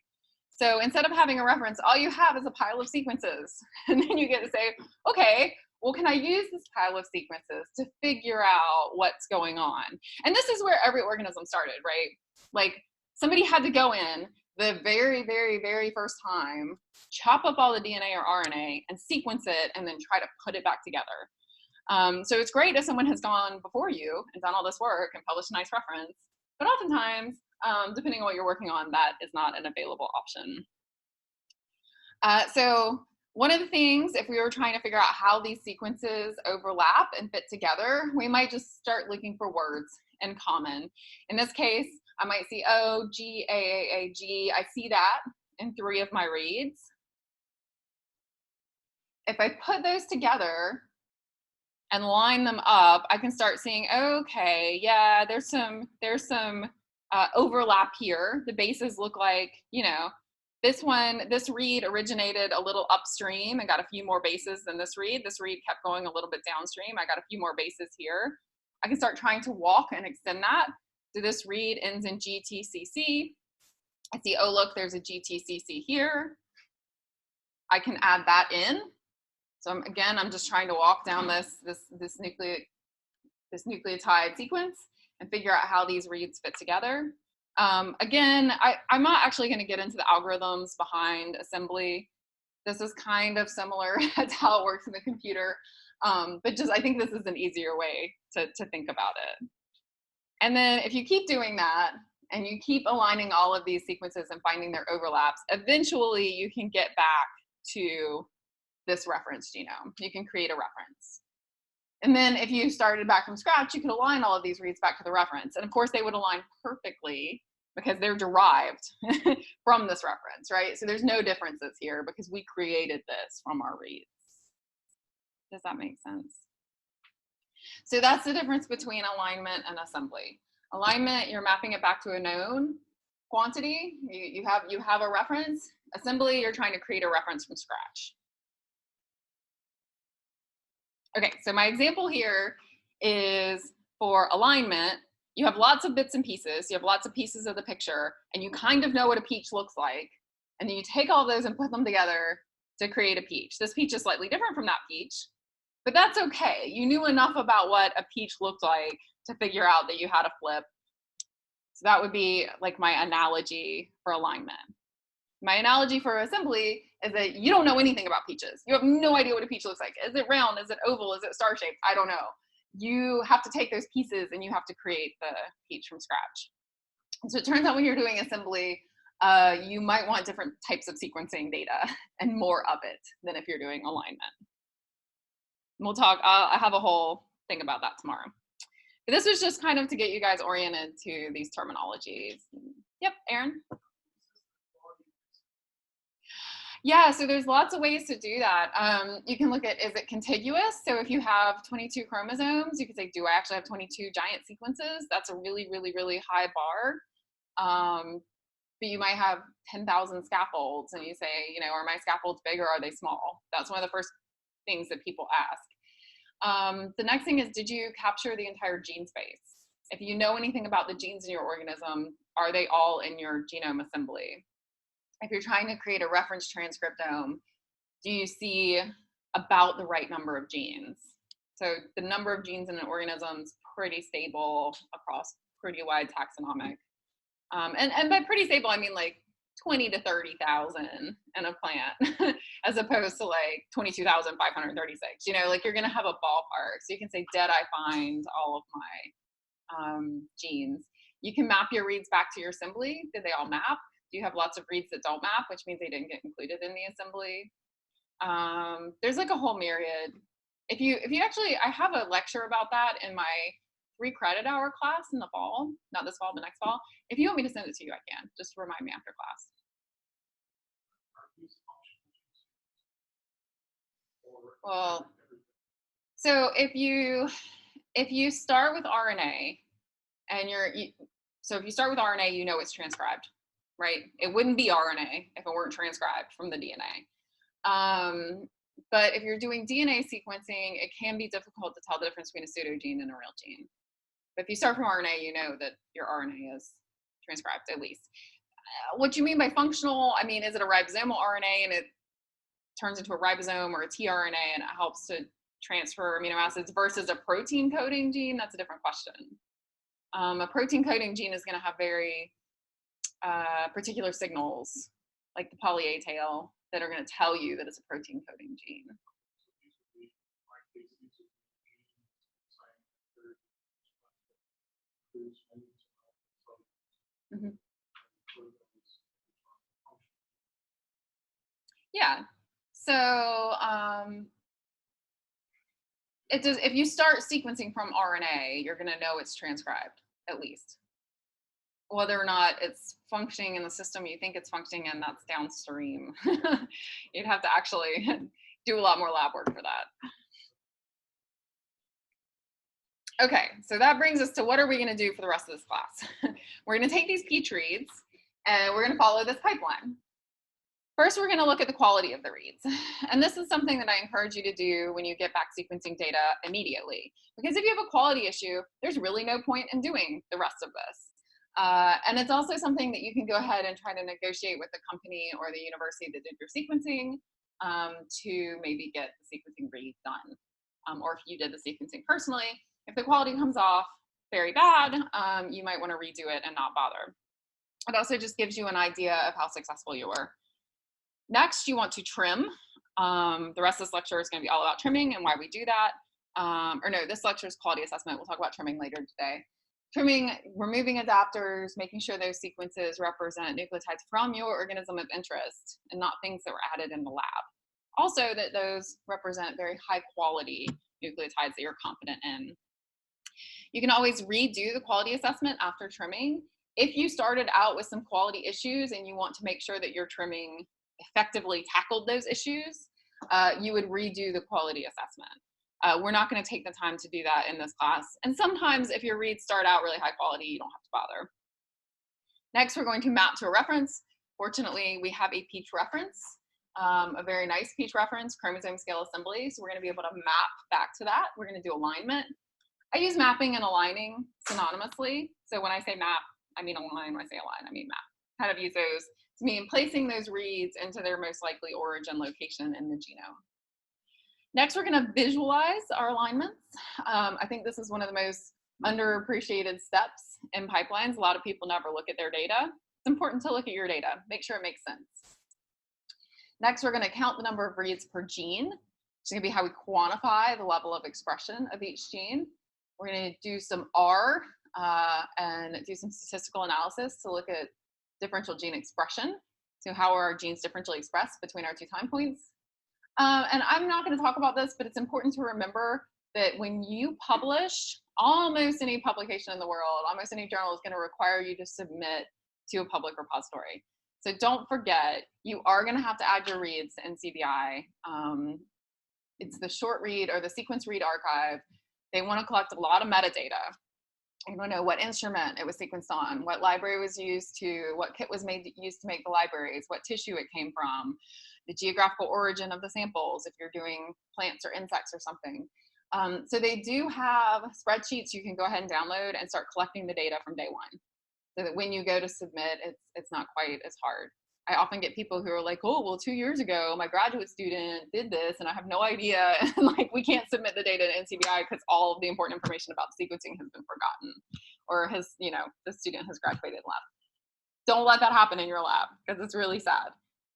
S1: So instead of having a reference, all you have is a pile of sequences. And then you get to say, okay, well, can I use this pile of sequences to figure out what's going on? And this is where every organism started, right? Like somebody had to go in the very, very, very first time, chop up all the DNA or RNA and sequence it and then try to put it back together. So it's great if someone has gone before you and done all this work and published a nice reference, but oftentimes, depending on what you're working on, that is not an available option. So one of the things, if we were trying to figure out how these sequences overlap and fit together, we might just start looking for words in common. In this case, I might see O, G, A, G. I see that in 3 of my reads. If I put those together and line them up, I can start seeing, okay, yeah, there's some overlap here. The bases look like, this read originated a little upstream and got a few more bases than this read. This read kept going a little bit downstream. I got a few more bases here. I can start trying to walk and extend that. So this read ends in GTCC. I see, oh, look, there's a GTCC here. I can add that in. So I'm just trying to walk down this nucleotide sequence and figure out how these reads fit together. Again, I'm not actually going to get into the algorithms behind assembly. This is kind of similar to how it works in the computer. But just, I think this is an easier way to think about it. And then if you keep doing that, and you keep aligning all of these sequences and finding their overlaps, eventually you can get back to this reference genome. You can create a reference. And then if you started back from scratch, you could align all of these reads back to the reference. And of course they would align perfectly because they're derived from this reference, right? So there's no differences here because we created this from our reads. Does that make sense? So that's the difference between alignment and assembly. Alignment, you're mapping it back to a known quantity. You have a reference. Assembly, you're trying to create a reference from scratch. Okay, so my example here is for alignment. You have lots of bits and pieces. You have lots of pieces of the picture, and you kind of know what a peach looks like. And then you take all those and put them together to create a peach. This peach is slightly different from that peach, but that's okay. You knew enough about what a peach looked like to figure out that you had a flip. So that would be like my analogy for alignment. My analogy for assembly is that you don't know anything about peaches. You have no idea what a peach looks like. Is it round? Is it oval? Is it star-shaped? I don't know. You have to take those pieces and you have to create the peach from scratch. And so it turns out when you're doing assembly, you might want different types of sequencing data and more of it than if you're doing alignment. And we'll talk, I have a whole thing about that tomorrow. But this was just kind of to get you guys oriented to these terminologies. Yep, Aaron? Yeah, so there's lots of ways to do that. You can look at, is it contiguous? So if you have 22 chromosomes, you could say, do I actually have 22 giant sequences? That's a really, really, really high bar. But you might have 10,000 scaffolds and you say, you know, are my scaffolds big or are they small? That's one of the first things that people ask. The next thing is, did you capture the entire gene space? If you know anything about the genes in your organism, are they all in your genome assembly? If you're trying to create a reference transcriptome, do you see about the right number of genes? So the number of genes in an organism is pretty stable across pretty wide taxonomic. And by pretty stable, I mean like 20 to 30,000 in a plant, as opposed to like 22,536. You know, like you're gonna have a ballpark. So you can say, did I find all of my genes? You can map your reads back to your assembly. Did they all map? Do you have lots of reads that don't map, which means they didn't get included in the assembly? There's like a whole myriad. If you actually, I have a lecture about that in my 3 credit hour class in the fall, not this fall, the next fall. If you want me to send it to you, I can. Just remind me after class. Well, so if you start with RNA and so if you start with RNA, you know it's transcribed, right? It wouldn't be RNA if it weren't transcribed from the DNA. But if you're doing DNA sequencing, it can be difficult to tell the difference between a pseudogene and a real gene. But if you start from RNA, you know that your RNA is transcribed, at least. What you mean by functional, I mean, is it a ribosomal RNA and it turns into a ribosome, or a tRNA and it helps to transfer amino acids, versus a protein coding gene? That's a different question. A protein coding gene is going to have very particular signals, like the poly-A tail, that are going to tell you that it's a protein coding gene. Mm-hmm. Yeah. So it does. If you start sequencing from RNA, you're going to know it's transcribed, at least. Whether or not it's functioning in the system you think it's functioning in, that's downstream. You'd have to actually do a lot more lab work for that. Okay, so that brings us to, what are we going to do for the rest of this class? We're going to take these peach reads and we're going to follow this pipeline. First, we're going to look at the quality of the reads. And this is something that I encourage you to do when you get back sequencing data immediately. Because if you have a quality issue, there's really no point in doing the rest of this. And it's also something that you can go ahead and try to negotiate with the company or the university that did your sequencing to maybe get the sequencing read done. Or if you did the sequencing personally, if the quality comes off very bad, you might want to redo it and not bother. It also just gives you an idea of how successful you were. Next, you want to trim. The rest of this lecture is going to be all about trimming and why we do that. Or no, this lecture is quality assessment. We'll talk about trimming later today. Trimming, removing adapters, making sure those sequences represent nucleotides from your organism of interest and not things that were added in the lab. Also that those represent very high quality nucleotides that you're confident in. You can always redo the quality assessment after trimming. If you started out with some quality issues and you want to make sure that your trimming effectively tackled those issues, you would redo the quality assessment. We're not going to take the time to do that in this class. And sometimes if your reads start out really high quality, you don't have to bother. Next, we're going to map to a reference. Fortunately, we have a peach reference, a very nice peach reference, chromosome scale assembly. So we're going to be able to map back to that. We're going to do alignment. I use mapping and aligning synonymously. So when I say map, I mean align. When I say align, I mean map. Kind of use those to mean placing those reads into their most likely origin location in the genome. Next, we're going to visualize our alignments. I think this is one of the most underappreciated steps in pipelines. A lot of people never look at their data. It's important to look at your data. Make sure it makes sense. Next, we're going to count the number of reads per gene. It's going to be how we quantify the level of expression of each gene. We're going to do some R and do some statistical analysis to look at differential gene expression. So how are our genes differentially expressed between our two time points? And I'm not going to talk about this, but it's important to remember that when you publish, almost any publication in the world, almost any journal is going to require you to submit to a public repository. So don't forget, you are going to have to add your reads to NCBI. It's the short read or the sequence read archive. They want to collect a lot of metadata. You want to know what instrument it was sequenced on, what library was used to, what kit was used to make the libraries, what tissue it came from, the geographical origin of the samples, if you're doing plants or insects or something. So they do have spreadsheets you can go ahead and download and start collecting the data from day one, so that when you go to submit, it's not quite as hard. I often get people who are like, oh, well, 2 years ago, my graduate student did this and I have no idea. And like, we can't submit the data to NCBI because all of the important information about sequencing has been forgotten, or has, you know, the student has graduated and left. Don't let that happen in your lab because it's really sad.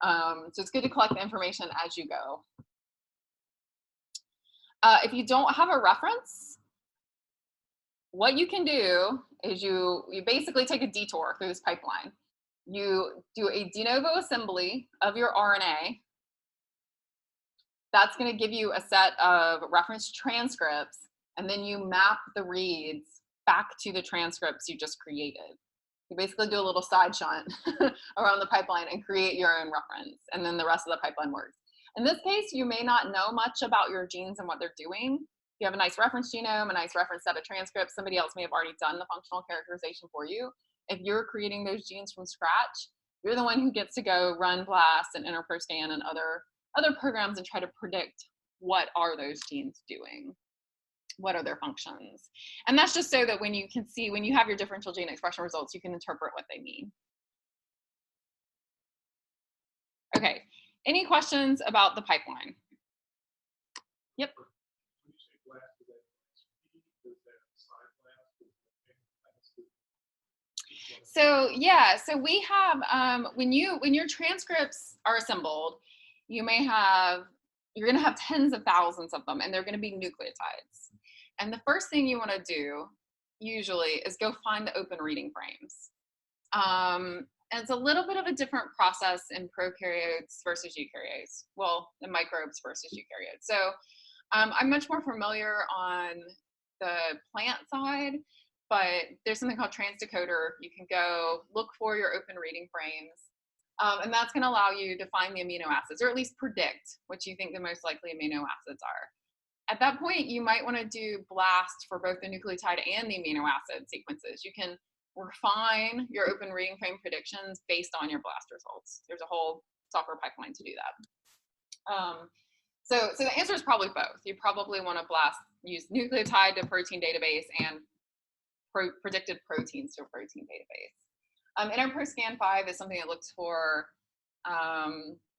S1: So it's good to collect the information as you go. If you don't have a reference, what you can do is you basically take a detour through this pipeline. You do a de novo assembly of your RNA. That's going to give you a set of reference transcripts, and then you map the reads back to the transcripts you just created. You basically do a little side shunt around the pipeline and create your own reference, and then the rest of the pipeline works. In this case, you may not know much about your genes and what they're doing. If you have a nice reference genome, a nice reference set of transcripts, somebody else may have already done the functional characterization for you. If you're creating those genes from scratch, you're the one who gets to go run BLAST and InterProScan and other programs and try to predict what are those genes doing, what are their functions. And that's just so that when you can see, when you have your differential gene expression results, you can interpret what they mean. Okay, any questions about the pipeline? Yep. So yeah, so we have, when your transcripts are assembled, you're gonna have tens of thousands of them, and they're gonna be nucleotides. And the first thing you wanna do, usually, is go find the open reading frames. And it's a little bit of a different process in prokaryotes versus eukaryotes. Well, in microbes versus eukaryotes. So I'm much more familiar on the plant side, but there's something called transdecoder. You can go look for your open reading frames, and that's going to allow you to find the amino acids, or at least predict what you think the most likely amino acids are. At that point, you might want to do BLAST for both the nucleotide and the amino acid sequences. You can refine your open reading frame predictions based on your BLAST results. There's a whole software pipeline to do that. So the answer is probably both. You probably want to use nucleotide to protein database and predicted proteins to a protein database. InterProScan 5 is something that looks for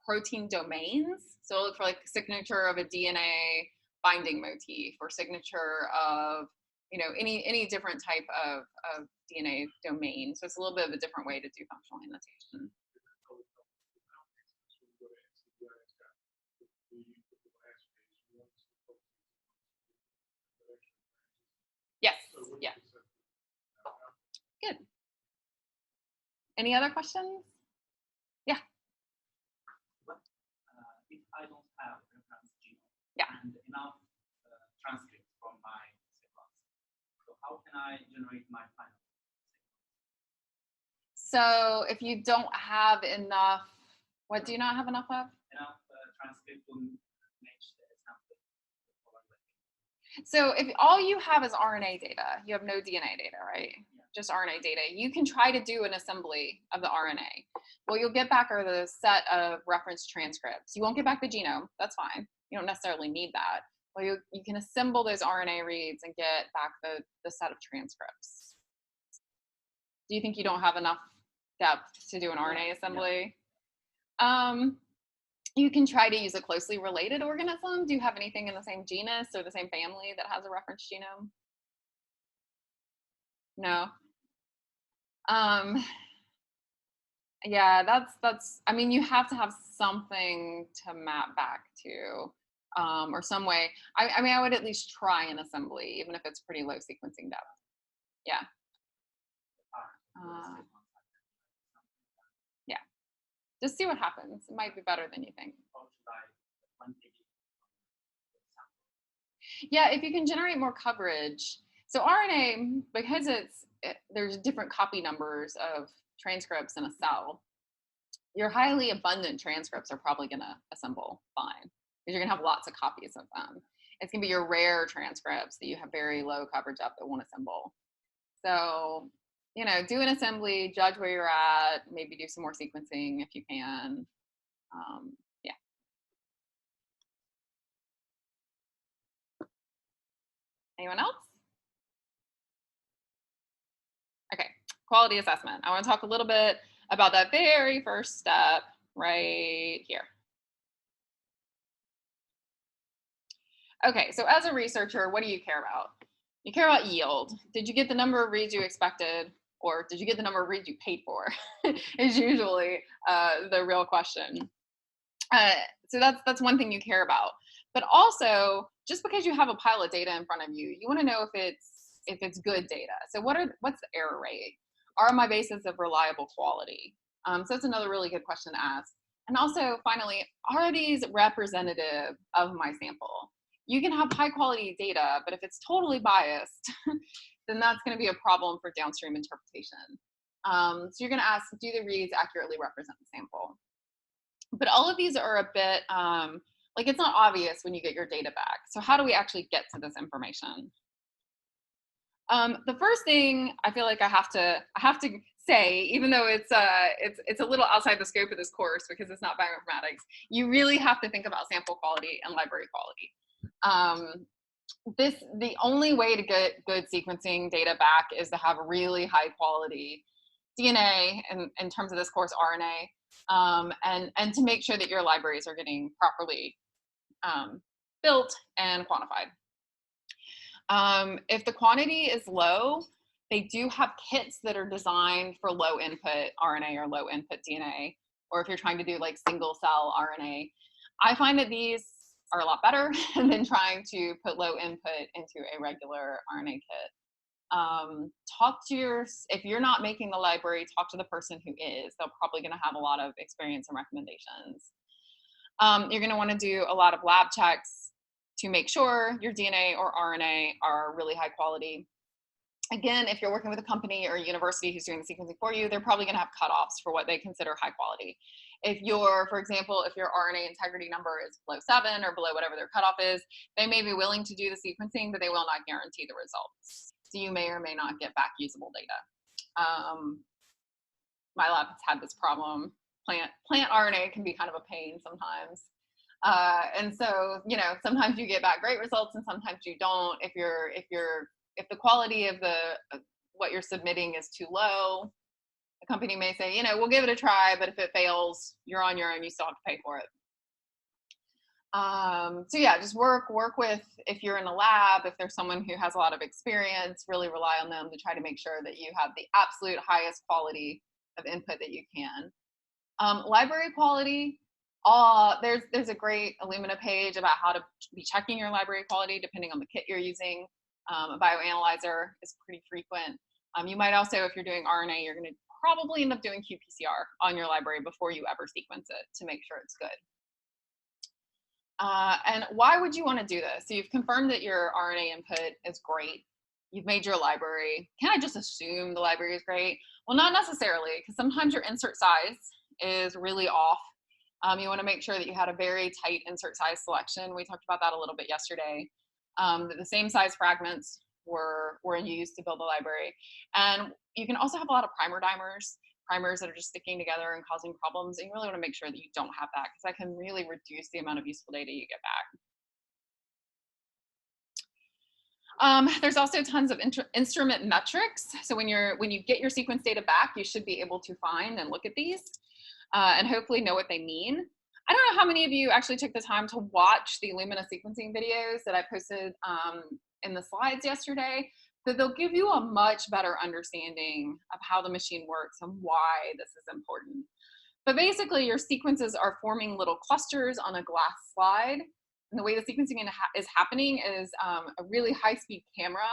S1: protein domains. So it'll look for like signature of a DNA binding motif, or signature of, you know, any different type of DNA domain. So it's a little bit of a different way to do functional annotation. Any other questions? Yeah.
S2: What if I don't have reference genome
S1: Yeah.
S2: and enough transcripts from my sequence? So how can I generate my final sequence?
S1: So if you don't have enough, what do you not have enough of?
S2: Enough transcript to match the sample.
S1: So if all you have is RNA data, you have no DNA data, right?
S2: Yeah.
S1: Just RNA data. You can try to do an assembly of the RNA. What you'll get back are the set of reference transcripts. You won't get back the genome. That's fine. You don't necessarily need that. Well, you can assemble those RNA reads and get back the set of transcripts. Do you think you don't have enough depth to do an RNA assembly? Yeah. You can try to use a closely related organism. Do you have anything in the same genus or the same family that has a reference genome? No. Yeah, that's. I mean, you have to have something to map back to, or some way. I mean, I would at least try an assembly, even if it's pretty low sequencing depth. Yeah. Yeah. Just see what happens. It might be better than you think. Yeah, if you can generate more coverage. So RNA, because there's different copy numbers of transcripts in a cell, your highly abundant transcripts are probably going to assemble fine because you're going to have lots of copies of them. It's going to be your rare transcripts that you have very low coverage of that won't assemble. So, do an assembly, judge where you're at, maybe do some more sequencing if you can. Yeah. Anyone else? Okay, quality assessment. I want to talk a little bit about that very first step right here. Okay, so as a researcher, what do you care about? You care about yield. Did you get the number of reads you expected, or did you get the number of reads you paid for? Is usually the real question. So that's one thing you care about. But also, just because you have a pile of data in front of you, you want to know if it's good data. So what's the error rate? Are my bases of reliable quality? So that's another really good question to ask. And also, finally, are these representative of my sample? You can have high quality data, but if it's totally biased, then that's going to be a problem for downstream interpretation. So you're going to ask, do the reads accurately represent the sample? But all of these are a bit like it's not obvious when you get your data back. So how do we actually get to this information? The first thing I feel like I have to say, even though it's a little outside the scope of this course because it's not bioinformatics, you really have to think about sample quality and library quality. The only way to get good sequencing data back is to have really high quality DNA, in terms of this course, RNA, and to make sure that your libraries are getting properly built and quantified. If the quantity is low, they do have kits that are designed for low input RNA or low input DNA, or if you're trying to do like single cell RNA. I find that these are a lot better than trying to put low input into a regular RNA kit. If you're not making the library, talk to the person who is. They're probably going to have a lot of experience and recommendations. You're going to want to do a lot of lab checks to make sure your DNA or RNA are really high quality. Again, if you're working with a company or a university who's doing the sequencing for you, they're probably going to have cutoffs for what they consider high quality. For example, if your RNA integrity number is below 7 or below whatever their cutoff is, they may be willing to do the sequencing, but they will not guarantee the results. So you may or may not get back usable data. My lab has had this problem. Plant RNA can be kind of a pain sometimes. And so, sometimes you get back great results and sometimes you don't. If the quality of what you're submitting is too low, the company may say, we'll give it a try, but if it fails, you're on your own, you still have to pay for it. So yeah, just work with, if you're in a lab, if there's someone who has a lot of experience, really rely on them to try to make sure that you have the absolute highest quality of input that you can. Library quality, there's a great Illumina page about how to be checking your library quality depending on the kit you're using. A bioanalyzer is pretty frequent. You might also, if you're doing RNA, you're going to probably end up doing qPCR on your library before you ever sequence it to make sure it's good. And why would you want to do this? So you've confirmed that your RNA input is great. You've made your library. Can I just assume the library is great? Well, not necessarily, because sometimes your insert size is really off. You want to make sure that you had a very tight insert size selection. We talked about that a little bit yesterday. That the same size fragments were used to build the library. And you can also have a lot of primers that are just sticking together and causing problems. And you really want to make sure that you don't have that, because that can really reduce the amount of useful data you get back. There's also tons of instrument metrics. So when you get your sequence data back, you should be able to find and look at these and hopefully know what they mean. I don't know how many of you actually took the time to watch the Illumina sequencing videos that I posted in the slides yesterday. So they'll give you a much better understanding of how the machine works and why this is important. But basically, your sequences are forming little clusters on a glass slide. And the way the sequencing is happening is a really high-speed camera,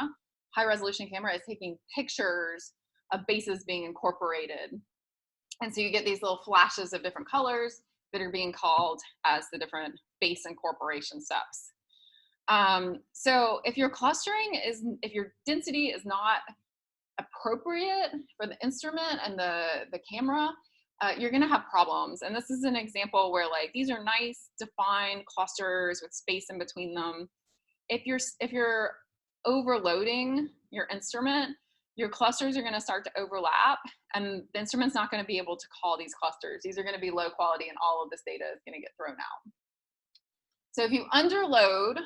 S1: high-resolution camera, is taking pictures of bases being incorporated. And so you get these little flashes of different colors that are being called as the different base incorporation steps. So if your density is not appropriate for the instrument and the camera, you're gonna have problems. And this is an example where like these are nice defined clusters with space in between them. If you're overloading your instrument, your clusters are gonna start to overlap and the instrument's not gonna be able to call these clusters. These are gonna be low quality and all of this data is gonna get thrown out. So if you underload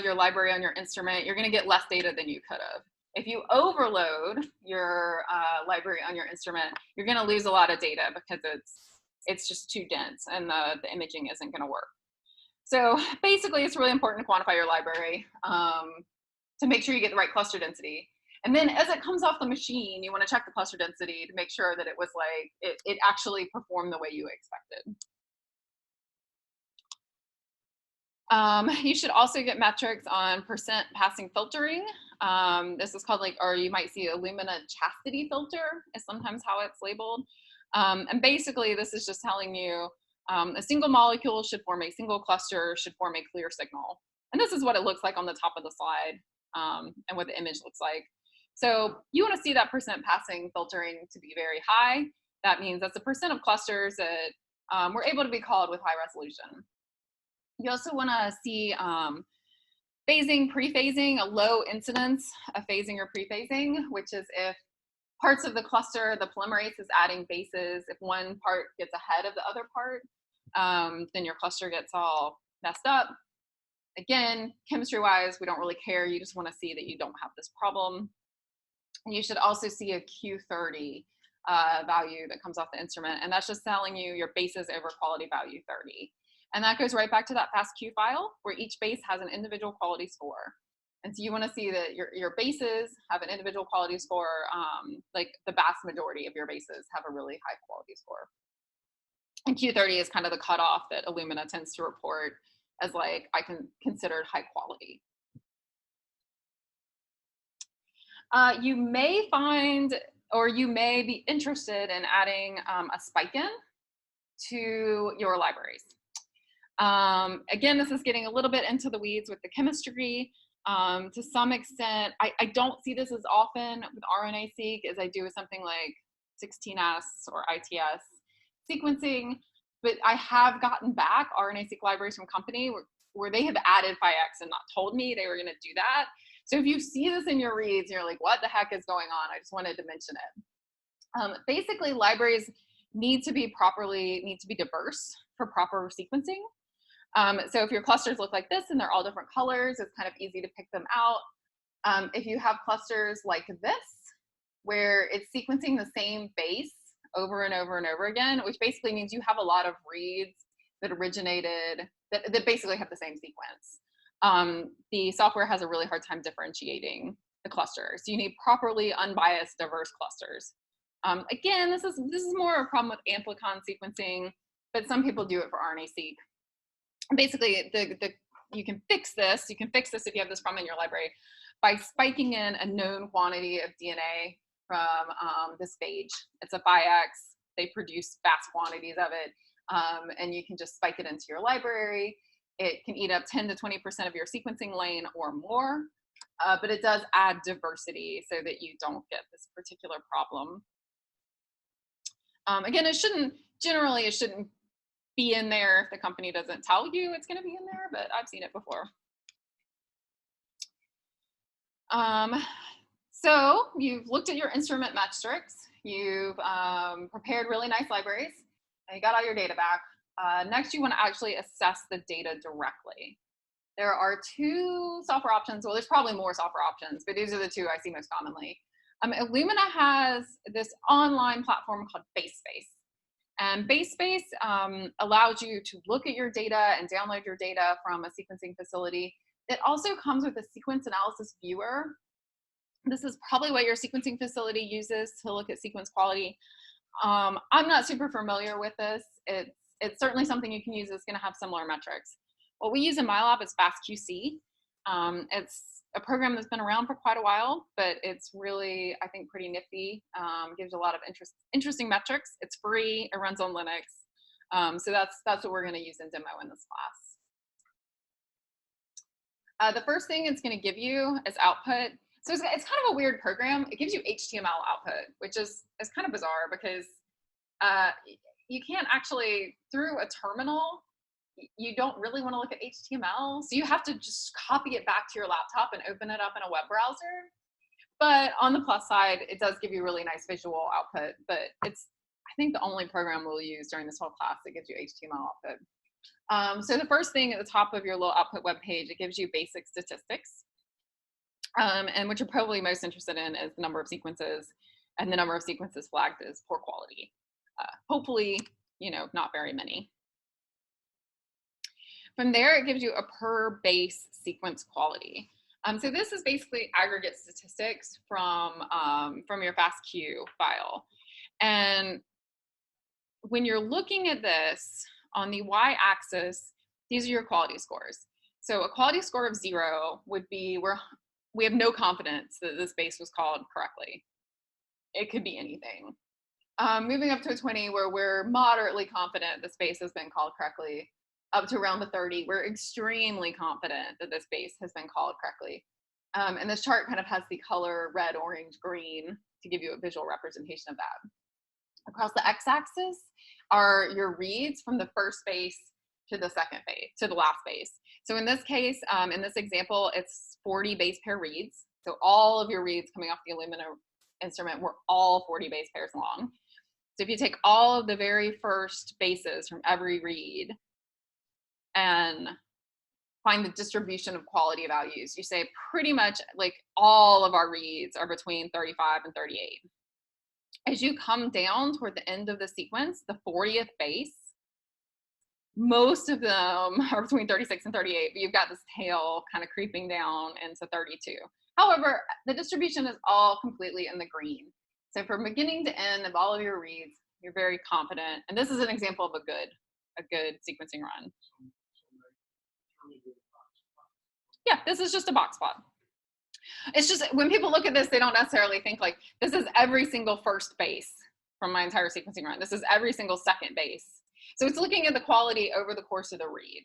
S1: your library on your instrument, you're going to get less data than you could have. If you overload your library on your instrument, you're going to lose a lot of data because it's just too dense and the imaging isn't going to work. So basically, it's really important to quantify your library to make sure you get the right cluster density. And then as it comes off the machine, you want to check the cluster density to make sure that it was like, it actually performed the way you expected. You should also get metrics on percent passing filtering. This is called or you might see Illumina chastity filter is sometimes how it's labeled. And basically this is just telling you a single molecule should form a single cluster, should form a clear signal. And this is what it looks like on the top of the slide and what the image looks like. So you want to see that percent passing filtering to be very high. That means that's the percent of clusters that were able to be called with high resolution. You also want to see phasing, pre-phasing, a low incidence of phasing or pre-phasing, which is if parts of the cluster, the polymerase is adding bases. If one part gets ahead of the other part, then your cluster gets all messed up. Again, chemistry-wise, we don't really care. You just want to see that you don't have this problem. And you should also see a Q30 value that comes off the instrument, and that's just telling you your bases over quality value 30. And that goes right back to that FASTQ file where each base has an individual quality score. And so you want to see that your bases have an individual quality score, like the vast majority of your bases have a really high quality score. And Q30 is kind of the cutoff that Illumina tends to report as like, considered high quality. You may find, or you may be interested in adding a spike in to your libraries. Again, this is getting a little bit into the weeds with the chemistry. To some extent, I don't see this as often with RNA-seq as I do with something like 16S or ITS sequencing, but I have gotten back RNA-seq libraries from company where they have added Phi-X and not told me they were going to do that. So if you see this in your reads and you're like, what the heck is going on? I just wanted to mention it. Basically, libraries need to be diverse for proper sequencing. So if your clusters look like this and they're all different colors, it's kind of easy to pick them out. If you have clusters like this, where it's sequencing the same base over and over and over again, which basically means you have a lot of reads that originated, that basically have the same sequence. The software has a really hard time differentiating the clusters. So you need properly unbiased, diverse clusters. Again, this is more a problem with amplicon sequencing, but some people do it for RNA-seq. Basically, you can fix this. You can fix this if you have this problem in your library by spiking in a known quantity of DNA from this phage. It's a 5X. They produce vast quantities of it, and you can just spike it into your library. It can eat up 10 to 20% of your sequencing lane or more, but it does add diversity so that you don't get this particular problem. Again, it shouldn't be in there if the company doesn't tell you it's going to be in there, but I've seen it before. So you've looked at your instrument metrics, you've prepared really nice libraries, and you got all your data back. Next, you want to actually assess the data directly. There are two software options. Well, there's probably more software options, but these are the two I see most commonly. Illumina has this online platform called BaseSpace. And BaseSpace allows you to look at your data and download your data from a sequencing facility. It also comes with a sequence analysis viewer. This is probably what your sequencing facility uses to look at sequence quality. I'm not super familiar with this. It's certainly something you can use that's going to have similar metrics. What we use in my lab is FastQC. It's a program that's been around for quite a while, but it's really, I think, pretty nifty. Gives a lot of interesting metrics. It's free. It runs on Linux. So that's what we're going to use in demo in this class. The first thing it's going to give you is output. So it's kind of a weird program. It gives you HTML output, which is kind of bizarre because you can't actually, through a terminal, you don't really want to look at HTML. So you have to just copy it back to your laptop and open it up in a web browser. But on the plus side, it does give you really nice visual output. But it's, I think, the only program we'll use during this whole class that gives you HTML output. So the first thing at the top of your little output web page, it gives you basic statistics. And what you're probably most interested in is the number of sequences and the number of sequences flagged as poor quality. Hopefully, not very many. From there, it gives you a per base sequence quality. So this is basically aggregate statistics from your FASTQ file. And when you're looking at this, on the y-axis, these are your quality scores. So a quality score of 0 would be where we have no confidence that this base was called correctly. It could be anything. Moving up to a 20, where we're moderately confident this base has been called correctly. Up to around the 30, we're extremely confident that this base has been called correctly. And this chart kind of has the color red, orange, green to give you a visual representation of that. Across the x-axis are your reads from the first base to the second base, to the last base. So in this case, in this example, it's 40 base pair reads. So all of your reads coming off the Illumina instrument were all 40 base pairs long. So if you take all of the very first bases from every read and find the distribution of quality values, you say pretty much like all of our reads are between 35 and 38. As you come down toward the end of the sequence, the 40th base, most of them are between 36 and 38, but you've got this tail kind of creeping down into 32. However, the distribution is all completely in the green. So from beginning to end of all of your reads, you're very confident. And this is an example of a good sequencing run. Yeah, this is just a box plot. It's just, when people look at this, they don't necessarily think like, this is every single first base from my entire sequencing run. This is every single second base. So it's looking at the quality over the course of the read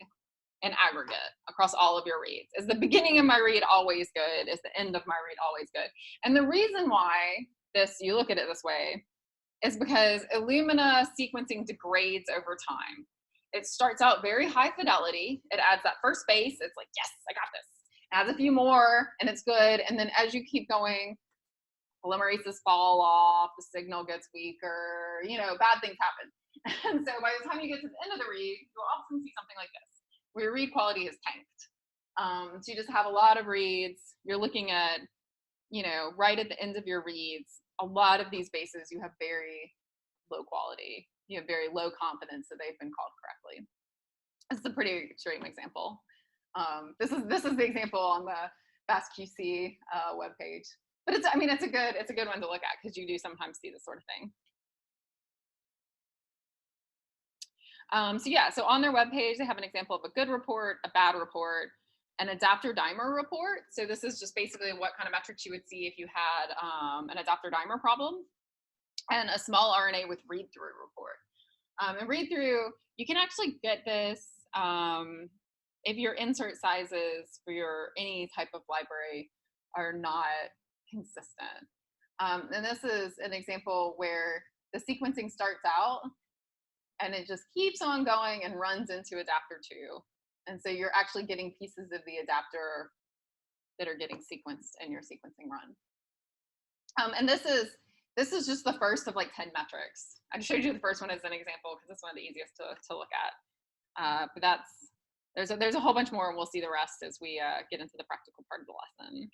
S1: in aggregate across all of your reads. Is the beginning of my read always good? Is the end of my read always good? And the reason why you look at it this way is because Illumina sequencing degrades over time. It starts out very high fidelity. It adds that first base. It's like, yes, I got this. It adds a few more and it's good. And then as you keep going, polymerases fall off, the signal gets weaker, bad things happen. And so by the time you get to the end of the read, you'll often see something like this, where your read quality is tanked. So you just have a lot of reads. You're looking at, right at the end of your reads, a lot of these bases, you have very low quality. You have very low confidence that they've been called correctly. This is a pretty extreme example. This is the example on the FastQC webpage. But it's a good one to look at because you do sometimes see this sort of thing. So on their webpage, they have an example of a good report, a bad report, an adapter dimer report. So this is just basically what kind of metrics you would see if you had an adapter dimer problem, and a small RNA with read-through report. And read-through, you can actually get this if your insert sizes for any type of library are not consistent. And this is an example where the sequencing starts out and it just keeps on going and runs into adapter 2. And so you're actually getting pieces of the adapter that are getting sequenced in your sequencing run. And this is just the first of like 10 metrics. I showed you the first one as an example because it's one of the easiest to look at. But there's a whole bunch more, and we'll see the rest as we get into the practical part of the lesson.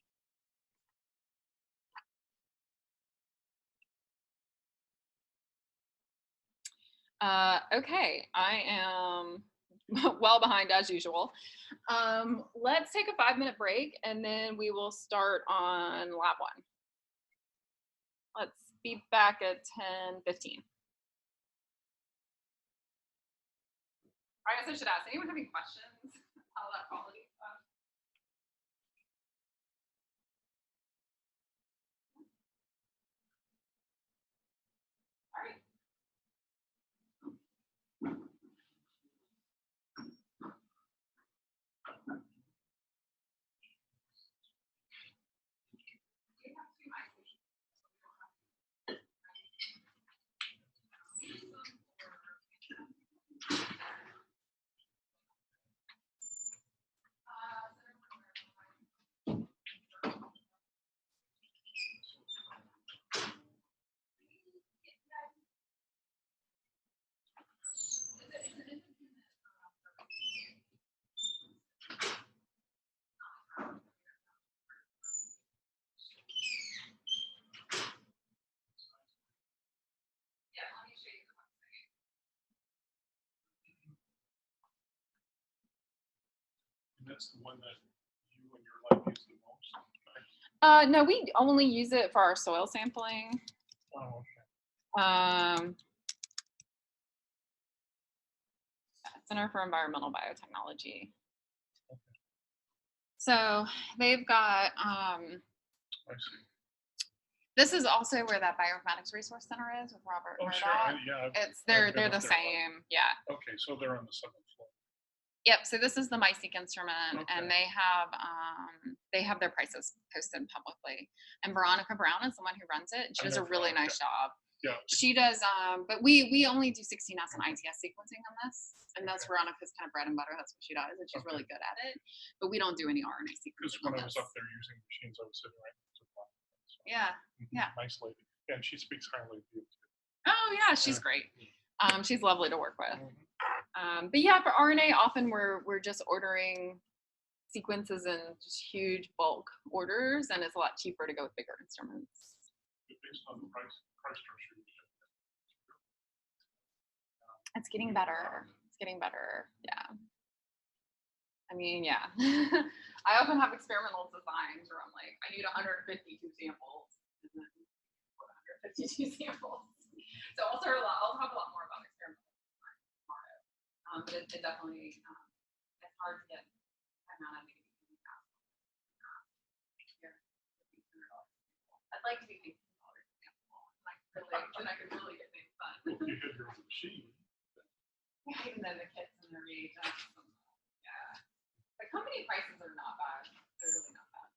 S1: Okay, I am well behind as usual. Let's take a 5-minute break and then we will start on lab 1. Let's be back at 10:15. I guess I should ask, anyone have any questions about that quality stuff? All right.
S3: That's the one that you and your lab use the most?
S1: No, we only use it for our soil sampling.
S3: Oh, okay.
S1: Center for Environmental Biotechnology.
S3: Okay.
S1: So they've got,
S3: I see.
S1: this is also where that Bioinformatics Resource Center is with Robert
S3: Oh,
S1: Murdoch.
S3: sure. Yeah.
S1: They're the same, yeah.
S3: Okay, so they're on the 7th floor.
S1: Yep. So this is the MySeq instrument, and
S3: Okay.
S1: they have their prices posted publicly. And Veronica Brown is the one who runs it. And she
S3: I
S1: does a
S3: know
S1: really
S3: Veronica.
S1: nice job.
S3: Yeah.
S1: She does, but we only do 16S and ITS sequencing on this, and that's
S3: Okay.
S1: Veronica's kind of bread and butter. That's what she does, and she's
S3: Okay.
S1: really good at it. But we don't do any RNA
S3: Because
S1: sequencing
S3: when
S1: on
S3: I was
S1: this.
S3: up there using machines, I was sitting right next to Veronica. So,
S1: Yeah. Yeah.
S3: Nice lady. And she speaks highly of you too.
S1: Oh yeah, she's
S3: Yeah.
S1: great. She's lovely to work with.
S3: Mhm.
S1: But yeah, for RNA, often we're just ordering sequences in just huge bulk orders, and it's a lot cheaper to go with bigger instruments.
S3: Based on the price structure.
S1: It's getting better. It's getting better. Yeah. I mean, yeah. I often have experimental designs where I'm like, I need 152 samples, and then 152 samples. So I'll talk a lot more about experimental design tomorrow. But it definitely it's hard to get amount of I'd like to be thinking about it, and I could really get things done.
S3: Well, if you had your own machine.
S1: Yeah, even then the kits and the reagents. Yeah. The company prices are not bad. They're really not bad.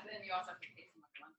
S1: And then you also have to pay some money.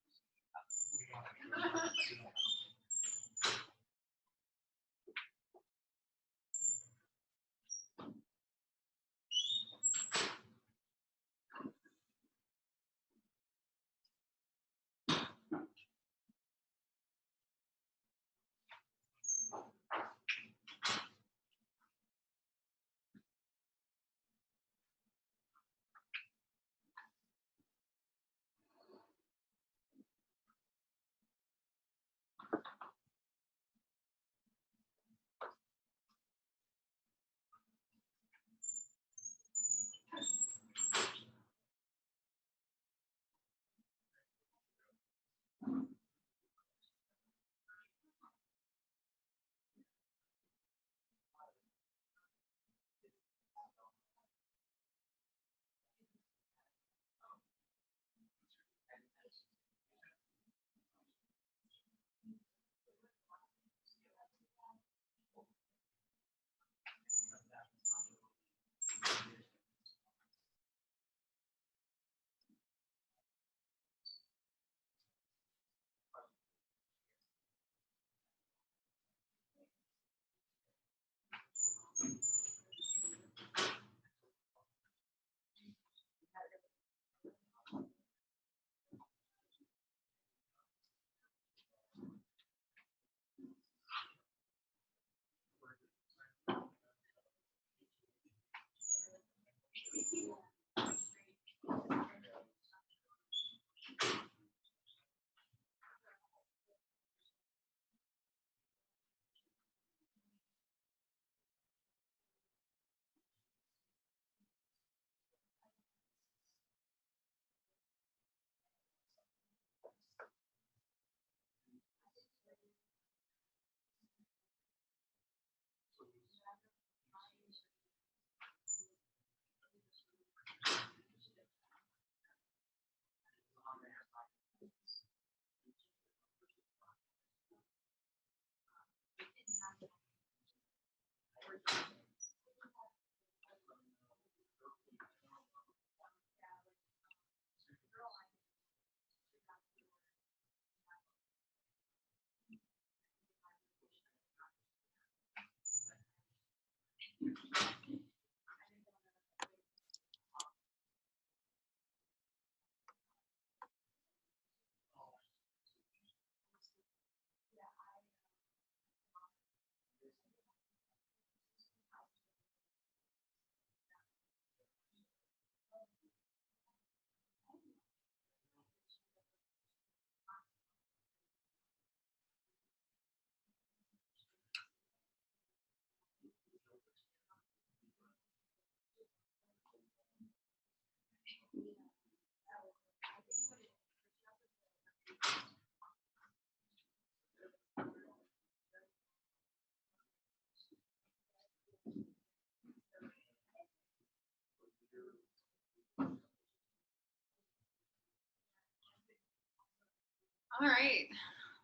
S1: All right,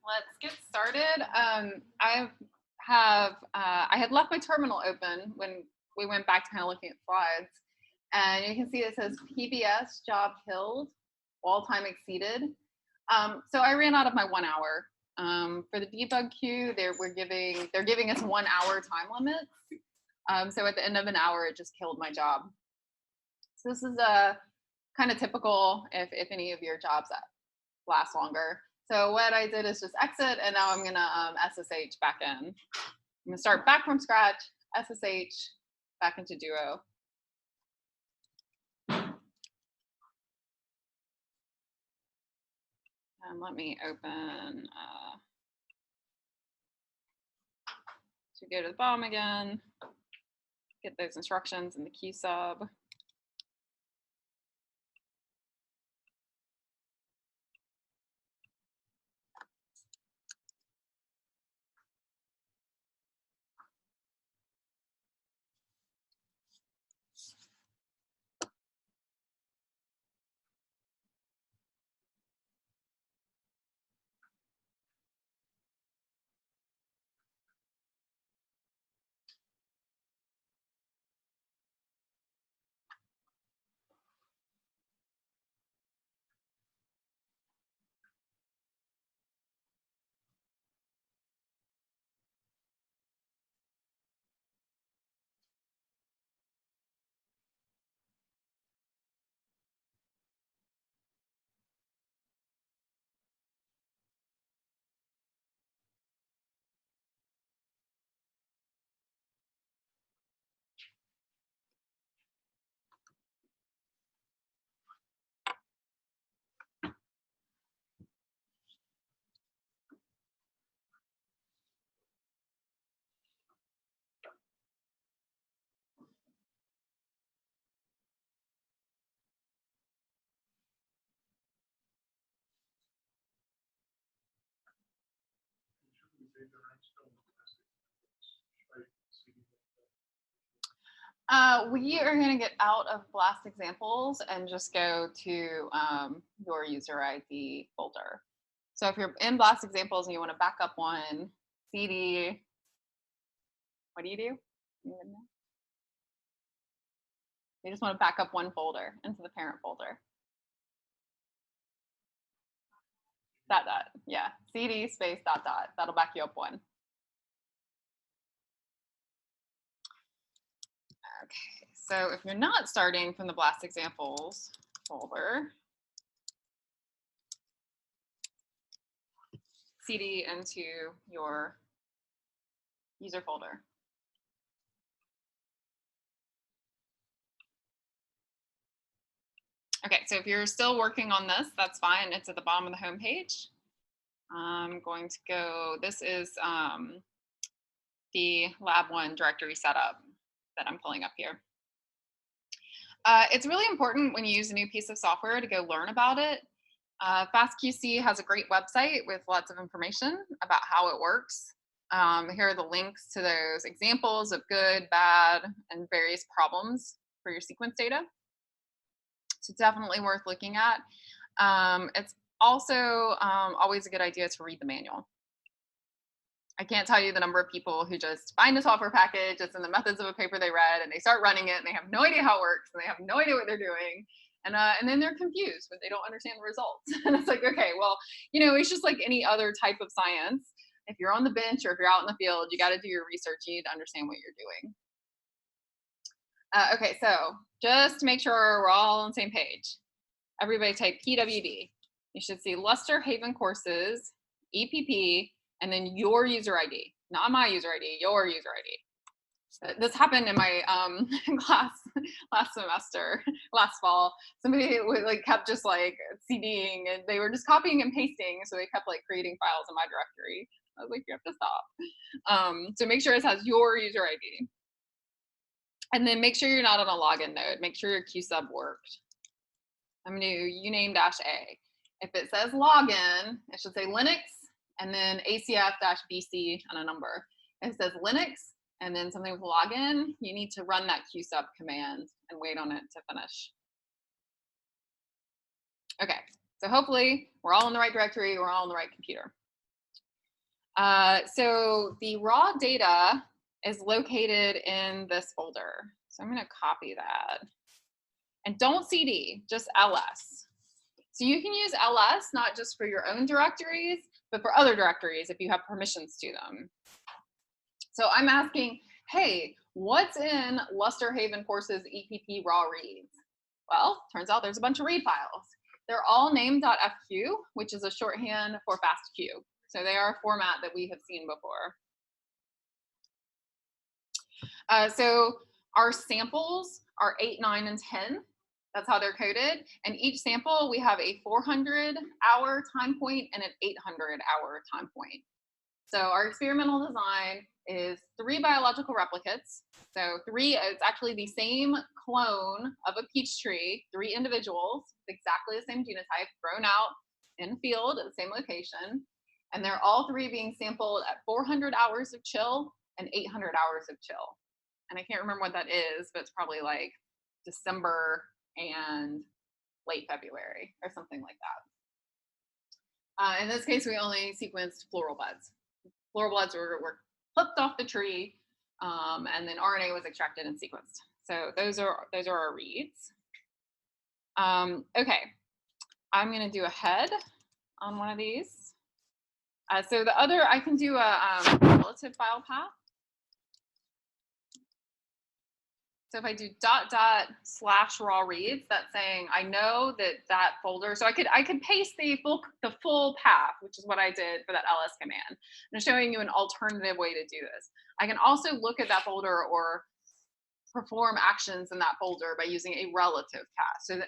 S1: let's get started. I had left my terminal open when we went back to kind of looking at slides, and you can see it says PBS job killed, wall time exceeded. So I ran out of my 1 hour. For the debug queue, they're giving us 1 hour time limits. So at the end of an hour, it just killed my job. So this is a kind of typical if any of your jobs last longer. So what I did is just exit, and now I'm gonna SSH back in. I'm gonna start back from scratch, SSH back into Duo. And let me open, so go to the bottom again, get those instructions in the Q sub. We are going to get out of blast examples and just go to your user ID folder. So if you're in blast examples and you want to back up one, CD, what do? You just want to back up one folder into the parent folder. Dot, yeah, CD space dot, dot. That'll back you up one. Okay, so if you're not starting from the blast examples folder, CD into your user folder. Okay, so if you're still working on this, that's fine. It's at the bottom of the home page. I'm going to go, this is the Lab 1 directory setup that I'm pulling up here. It's really important when you use a new piece of software to go learn about it. FastQC has a great website with lots of information about how it works. Here are the links to those examples of good, bad, and various problems for your sequence data. So it's definitely worth looking at. It's also always a good idea to read the manual. I can't tell you the number of people who just find a software package, it's in the methods of a paper they read, and they start running it, and they have no idea how it works, and they have no idea what they're doing. And then they're confused when they don't understand the results. And it's like, okay, well, you know, it's just like any other type of science. If you're on the bench or if you're out in the field, you got to do your research. You need to understand what you're doing. Okay, so just to make sure we're all on the same page, everybody type PWD. You should see Luster Haven Courses, EPP, and then your user ID, not my user ID, your user ID. This happened in my class last semester, last fall. Somebody like kept just like CDing, and they were just copying and pasting, so they kept like creating files in my directory. I was like, you have to stop. So make sure it has your user ID. And then make sure you're not on a login node. Make sure your Q sub worked. I'm gonna do uname-a. If it says login, it should say Linux and then ACF-BC and a number. If it says Linux and then something with login, you need to run that Q sub command and wait on it to finish. Okay, So hopefully we're all in the right directory, we're all in the right computer. So the raw data is located in this folder. So I'm going to copy that. And don't CD, just ls. So you can use ls not just for your own directories, but for other directories if you have permissions to them. So I'm asking, hey, what's in Luster Haven Courses EPP raw reads? Well, turns out there's a bunch of read files. They're all named.fq, which is a shorthand for fastq. So they are a format that we have seen before. So our samples are 8, 9, and 10. That's how they're coded. And each sample, we have a 400-hour time point and an 800-hour time point. So our experimental design is 3 biological replicates. So 3, it's actually the same clone of a peach tree, 3 individuals, exactly the same genotype, thrown out in a field at the same location. And they're all 3 being sampled at 400 hours of chill and 800 hours of chill. And I can't remember what that is, but it's probably like December and late February or something like that. In this case, we only sequenced floral buds. Floral buds were clipped off the tree, and then RNA was extracted and sequenced. So those are our reads. Okay, I'm going to do a head on one of these. So the other, I can do a relative file path. So if I do .. /raw reads, that's saying I know that folder. So I could paste the full path, which is what I did for that ls command. I'm showing you an alternative way to do this. I can also look at that folder or perform actions in that folder by using a relative path. So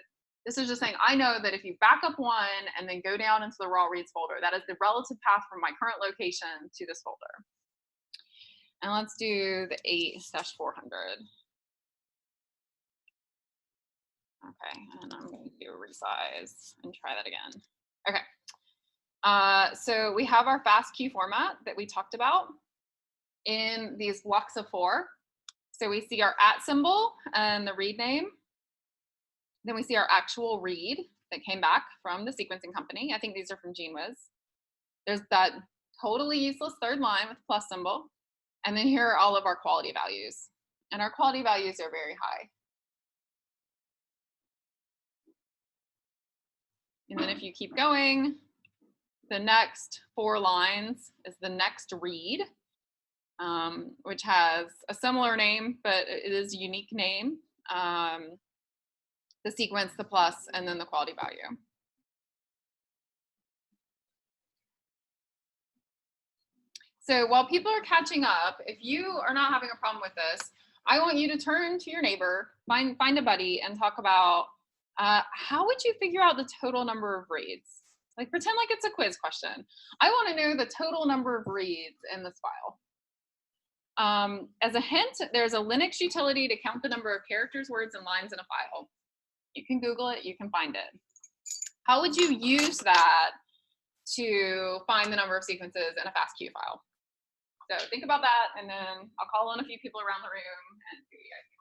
S1: this is just saying I know that if you back up one and then go down into the raw reads folder, that is the relative path from my current location to this folder. And let's do the 8-400. Okay, and I'm going to do a resize and try that again. Okay, so we have our FASTQ format that we talked about in these blocks of 4. So we see our @ symbol and the read name. Then we see our actual read that came back from the sequencing company. I think these are from GeneWiz. There's that totally useless third line with plus symbol. And then here are all of our quality values. And our quality values are very high. And then if you keep going, the next 4 lines is the next read, which has a similar name, but it is a unique name. The sequence, the plus, and then the quality value. So while people are catching up, if you are not having a problem with this, I want you to turn to your neighbor, find a buddy, and talk about how would you figure out the total number of reads? Like pretend like it's a quiz question. I want to know the total number of reads in this file. As a hint, there's a Linux utility to count the number of characters, words, and lines in a file. You can Google it, you can find it. How would you use that to find the number of sequences in a FASTQ file? So think about that, and then I'll call on a few people around the room and see what you guys think.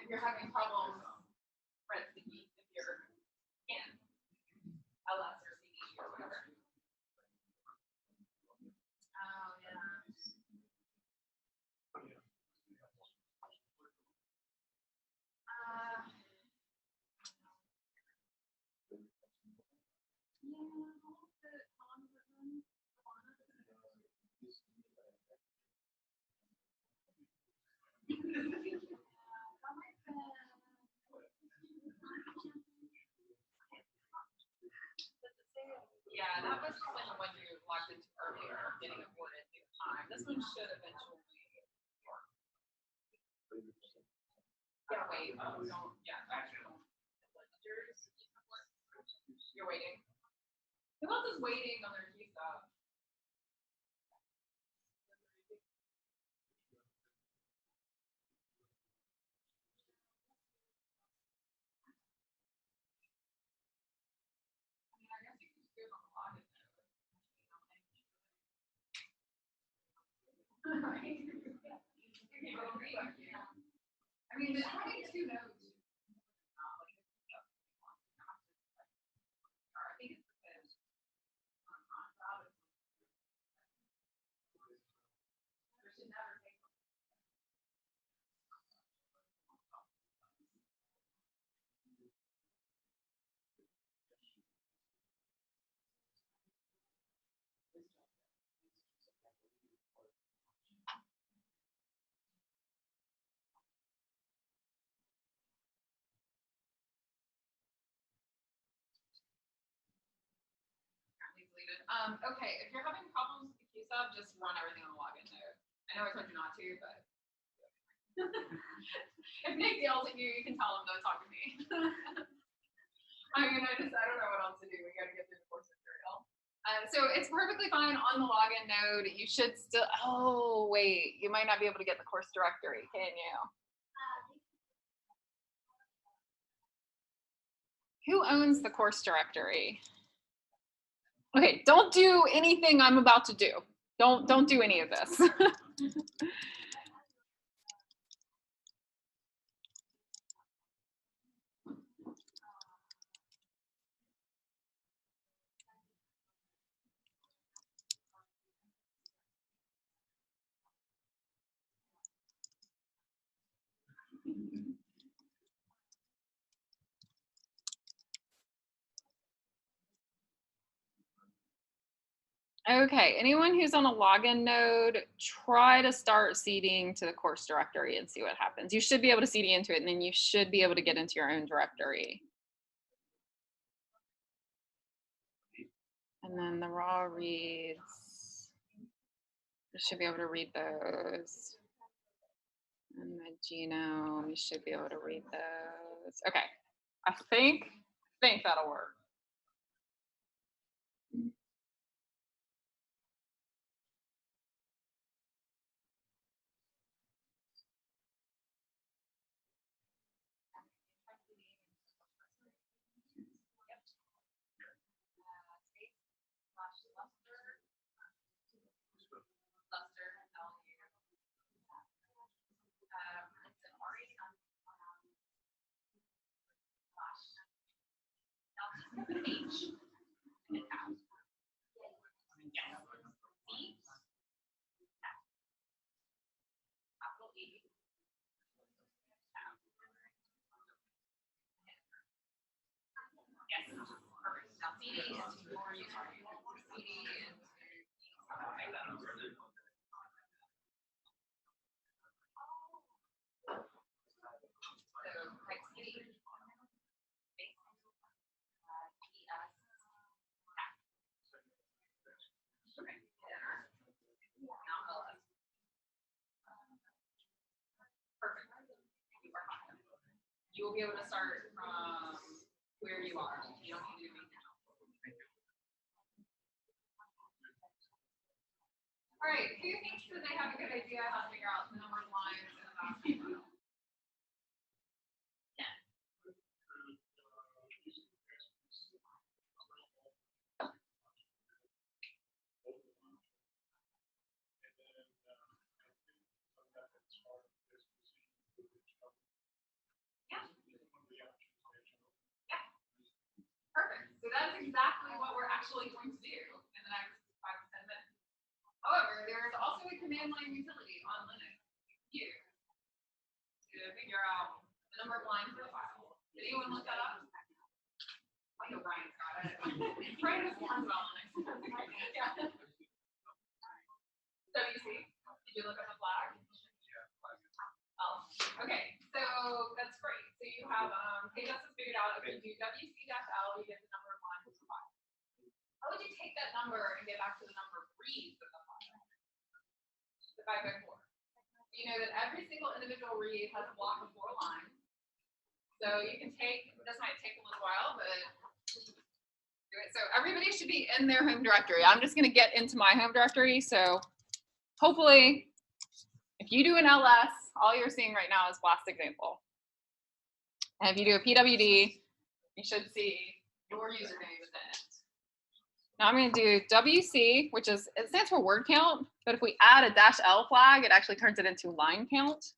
S1: If you're having problems, press the key if you're in ls or cd or whatever. Oh, yeah. Yeah, that was probably the one you logged into earlier, getting aborted through time. This one should eventually work. Yeah, wait. Don't, yeah, actually don't. You're waiting. Who else is waiting on their key stuff? it'll be like, yeah. I mean, having two nodes. I think it's because there should never take. Okay, if you're having problems with the Q sub, just run everything on the login node. I know I told you not to, but if Nick yells at you, you can tell him don't talk to me. I mean, I don't know what else to do. We got to get through the course material. So it's perfectly fine on the login node. You should still, oh, wait, you might not be able to get the course directory, can you? Who owns the course directory? Okay, don't do anything I'm about to do. Don't do any of this. Okay, anyone who's on a login node, try to start seeding to the course directory and see what happens. You should be able to CD into it, and then you should be able to get into your own directory. And then the raw reads, you should be able to read those. And the genome, you should be able to read those. Okay, I think that'll work. You will be able to start from where you are. You don't need to do anything else. All right, who thinks that they have a good idea how to figure out the number of lines in the FASTA file? Perfect. So that's exactly what we're actually going to do in the next 5 to 10 minutes. However, there is also a command line utility on Linux to figure out the number of lines in the file. Did anyone look that up? I know Brian's got it. Brian is warned about Linux. Yeah. WC, did you look up the flag? Oh, okay. So that's great. So you have KDS has figured out if you do WC-L, you get the number of lines in the file. How would you take that number and get back to the number of reads in the file? Divide by 4. You know that every single individual read has a block of 4 lines. So you can take, this might take a little while, but do it. So everybody should be in their home directory. I'm just going to get into my home directory. So hopefully, if you do an LS, all you're seeing right now is blast example. And if you do a PWD, you should see your username within it. Now I'm going to do WC, which is, it stands for word count, but if we add a -L flag, it actually turns it into line count.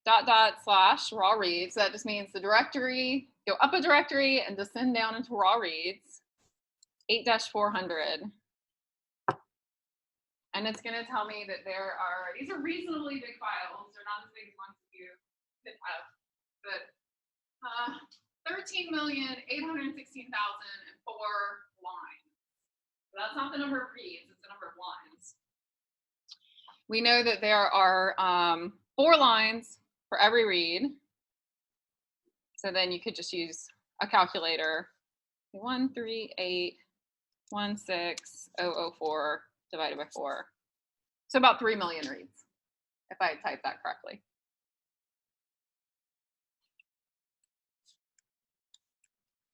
S1: // raw reads. So that just means the directory, go up a directory and descend down into raw reads, 8-400. And it's going to tell me that there are, these are reasonably big files. They're not as big as ones that you could have, but 13,816,004 lines. So that's not the number of reads, it's the number of lines. We know that there are 4 lines for every read. So then you could just use a calculator. 138,16004 divided by 4. So about 3 million reads, if I type that correctly.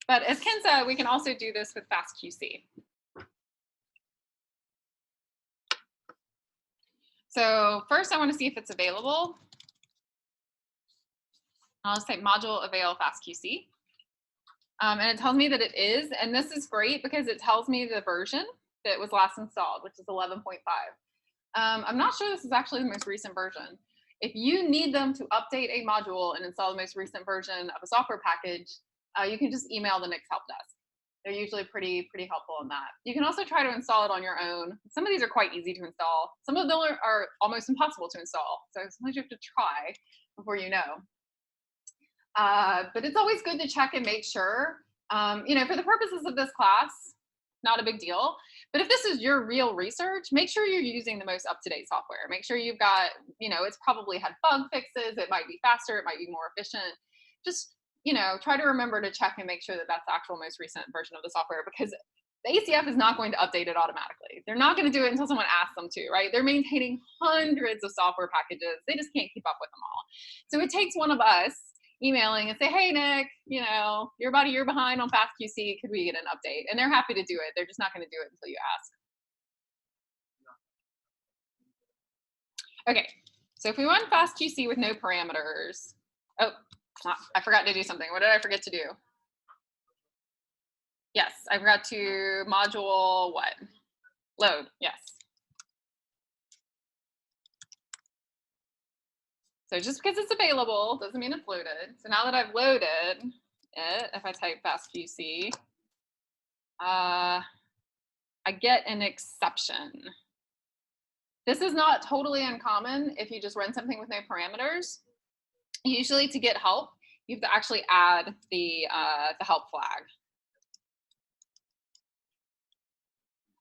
S1: But as Ken said, we can also do this with FastQC. So first I want to see if it's available. I'll just type module avail FastQC. And it tells me that it is, and this is great because it tells me the version that was last installed, which is 11.5. I'm not sure this is actually the most recent version. If you need them to update a module and install the most recent version of a software package, you can just email the Nix help desk. They're usually pretty helpful in that. You can also try to install it on your own. Some of these are quite easy to install. Some of them are almost impossible to install. So sometimes you have to try before you know. But it's always good to check and make sure. You know, for the purposes of this class, not a big deal. But if this is your real research, make sure you're using the most up-to-date software. Make sure you've got, you know, it's probably had bug fixes. It might be faster. It might be more efficient. Just, you know, try to remember to check and make sure that that's the actual most recent version of the software, because the ACF is not going to update it automatically. They're not going to do it until someone asks them to, right? They're maintaining hundreds of software packages. They just can't keep up with them all. So it takes one of us emailing and say, hey, Nick, you know, you're about a year behind on FastQC. Could we get an update? And they're happy to do it. They're just not going to do it until you ask. Okay, so if we run FastQC with no parameters, oh, I forgot to do something. What did I forget to do? Yes, I forgot to module what? Load, yes. So just because it's available doesn't mean it's loaded. So now that I've loaded it, if I type FastQC, I get an exception. This is not totally uncommon if you just run something with no parameters. Usually to get help, you have to actually add the help flag.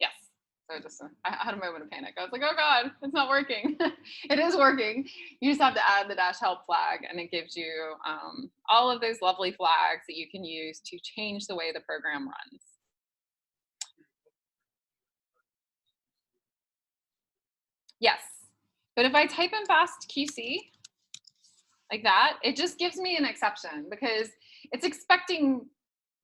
S1: Yes, so just, I had a moment of panic. I was like, oh God, it's not working. It is working. You just have to add the -help flag, and it gives you all of those lovely flags that you can use to change the way the program runs. Yes, but if I type in FastQC like that, it just gives me an exception because it's expecting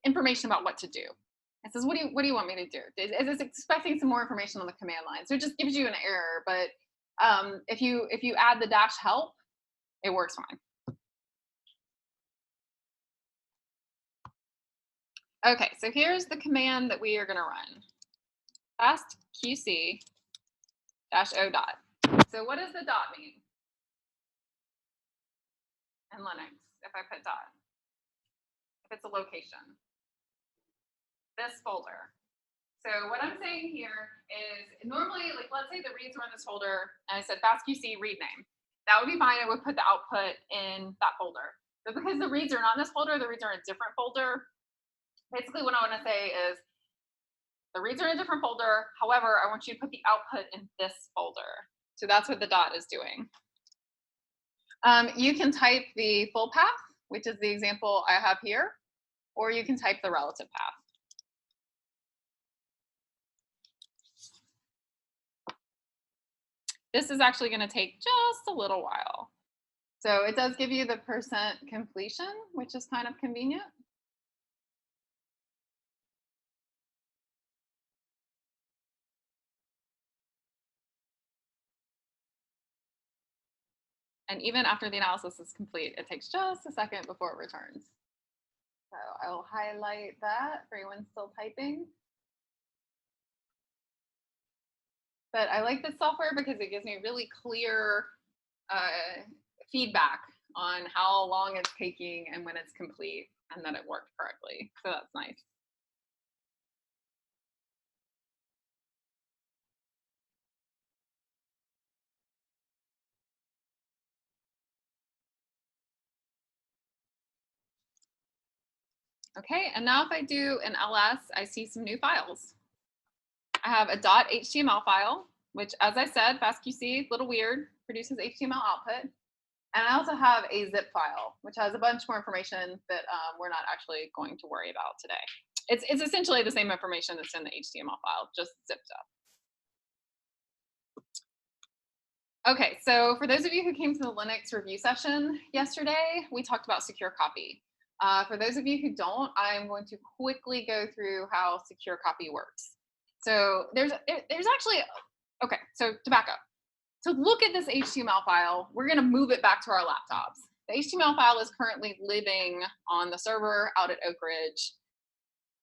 S1: information about what to do. It says, what do you want me to do? It's expecting some more information on the command line. So it just gives you an error, but if you add the -help, it works fine. Okay, so here's the command that we are going to run. FastQC -o dot. So what does the dot mean in Linux if I put dot? If it's a location. This folder. So what I'm saying here is normally, like, let's say the reads were in this folder and I said FastQC read name. That would be fine. I would put the output in that folder. But because the reads are not in this folder, the reads are in a different folder. Basically what I want to say is the reads are in a different folder. However, I want you to put the output in this folder. So that's what the dot is doing. You can type the full path, which is the example I have here, or you can type the relative path. This is actually going to take just a little while. So it does give you the percent completion, which is kind of convenient. And even after the analysis is complete, it takes just a second before it returns. So I will highlight that for anyone still typing. But I like this software because it gives me really clear feedback on how long it's taking and when it's complete and that it worked correctly. So that's nice. Okay, and now if I do an ls, I see some new files. I have a .html file, which, as I said, FastQC, a little weird, produces HTML output. And I also have a zip file, which has a bunch more information that we're not actually going to worry about today. It's essentially the same information that's in the HTML file, just zipped up. Okay, so for those of you who came to the Linux review session yesterday, we talked about secure copy. For those of you who don't, I'm going to quickly go through how secure copy works. So there's actually, okay, so to back up. To look at this HTML file, we're going to move it back to our laptops. The HTML file is currently living on the server out at Oak Ridge.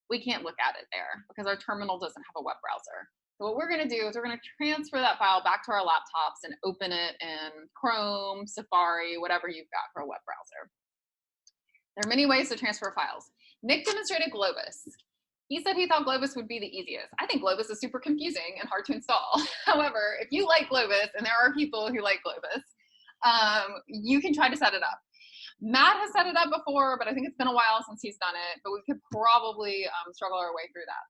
S1: We can't look at it there because our terminal doesn't have a web browser. So what we're going to do is we're going to transfer that file back to our laptops and open it in Chrome, Safari, whatever you've got for a web browser. There are many ways to transfer files. Nick demonstrated Globus. He said he thought Globus would be the easiest. I think Globus is super confusing and hard to install. However, if you like Globus, and there are people who like Globus, you can try to set it up. Matt has set it up before, but I think it's been a while since he's done it, but we could probably struggle our way through that.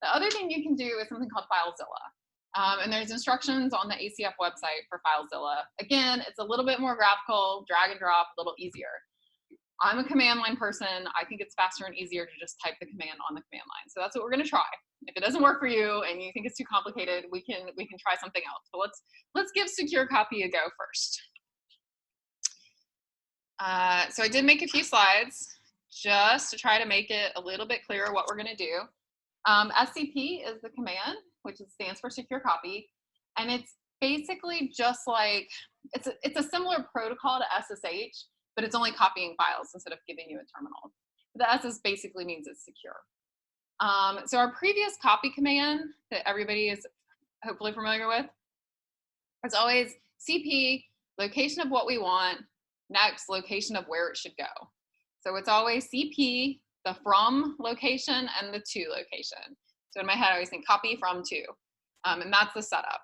S1: The other thing you can do is something called FileZilla. And there's instructions on the ACF website for FileZilla. Again, it's a little bit more graphical, drag and drop, a little easier. I'm a command line person. I think it's faster and easier to just type the command on the command line. So that's what we're going to try. If it doesn't work for you and you think it's too complicated, we can try something else. But let's give secure copy a go first. So I did make a few slides just to try to make it a little bit clearer what we're going to do. SCP is the command, which stands for secure copy, and it's basically just like it's a similar protocol to SSH. But it's only copying files instead of giving you a terminal. The SS basically means it's secure. So our previous copy command that everybody is hopefully familiar with is always CP, location of what we want, next location of where it should go. So it's always CP, the from location, and the to location. So in my head, I always think copy from to, and that's the setup.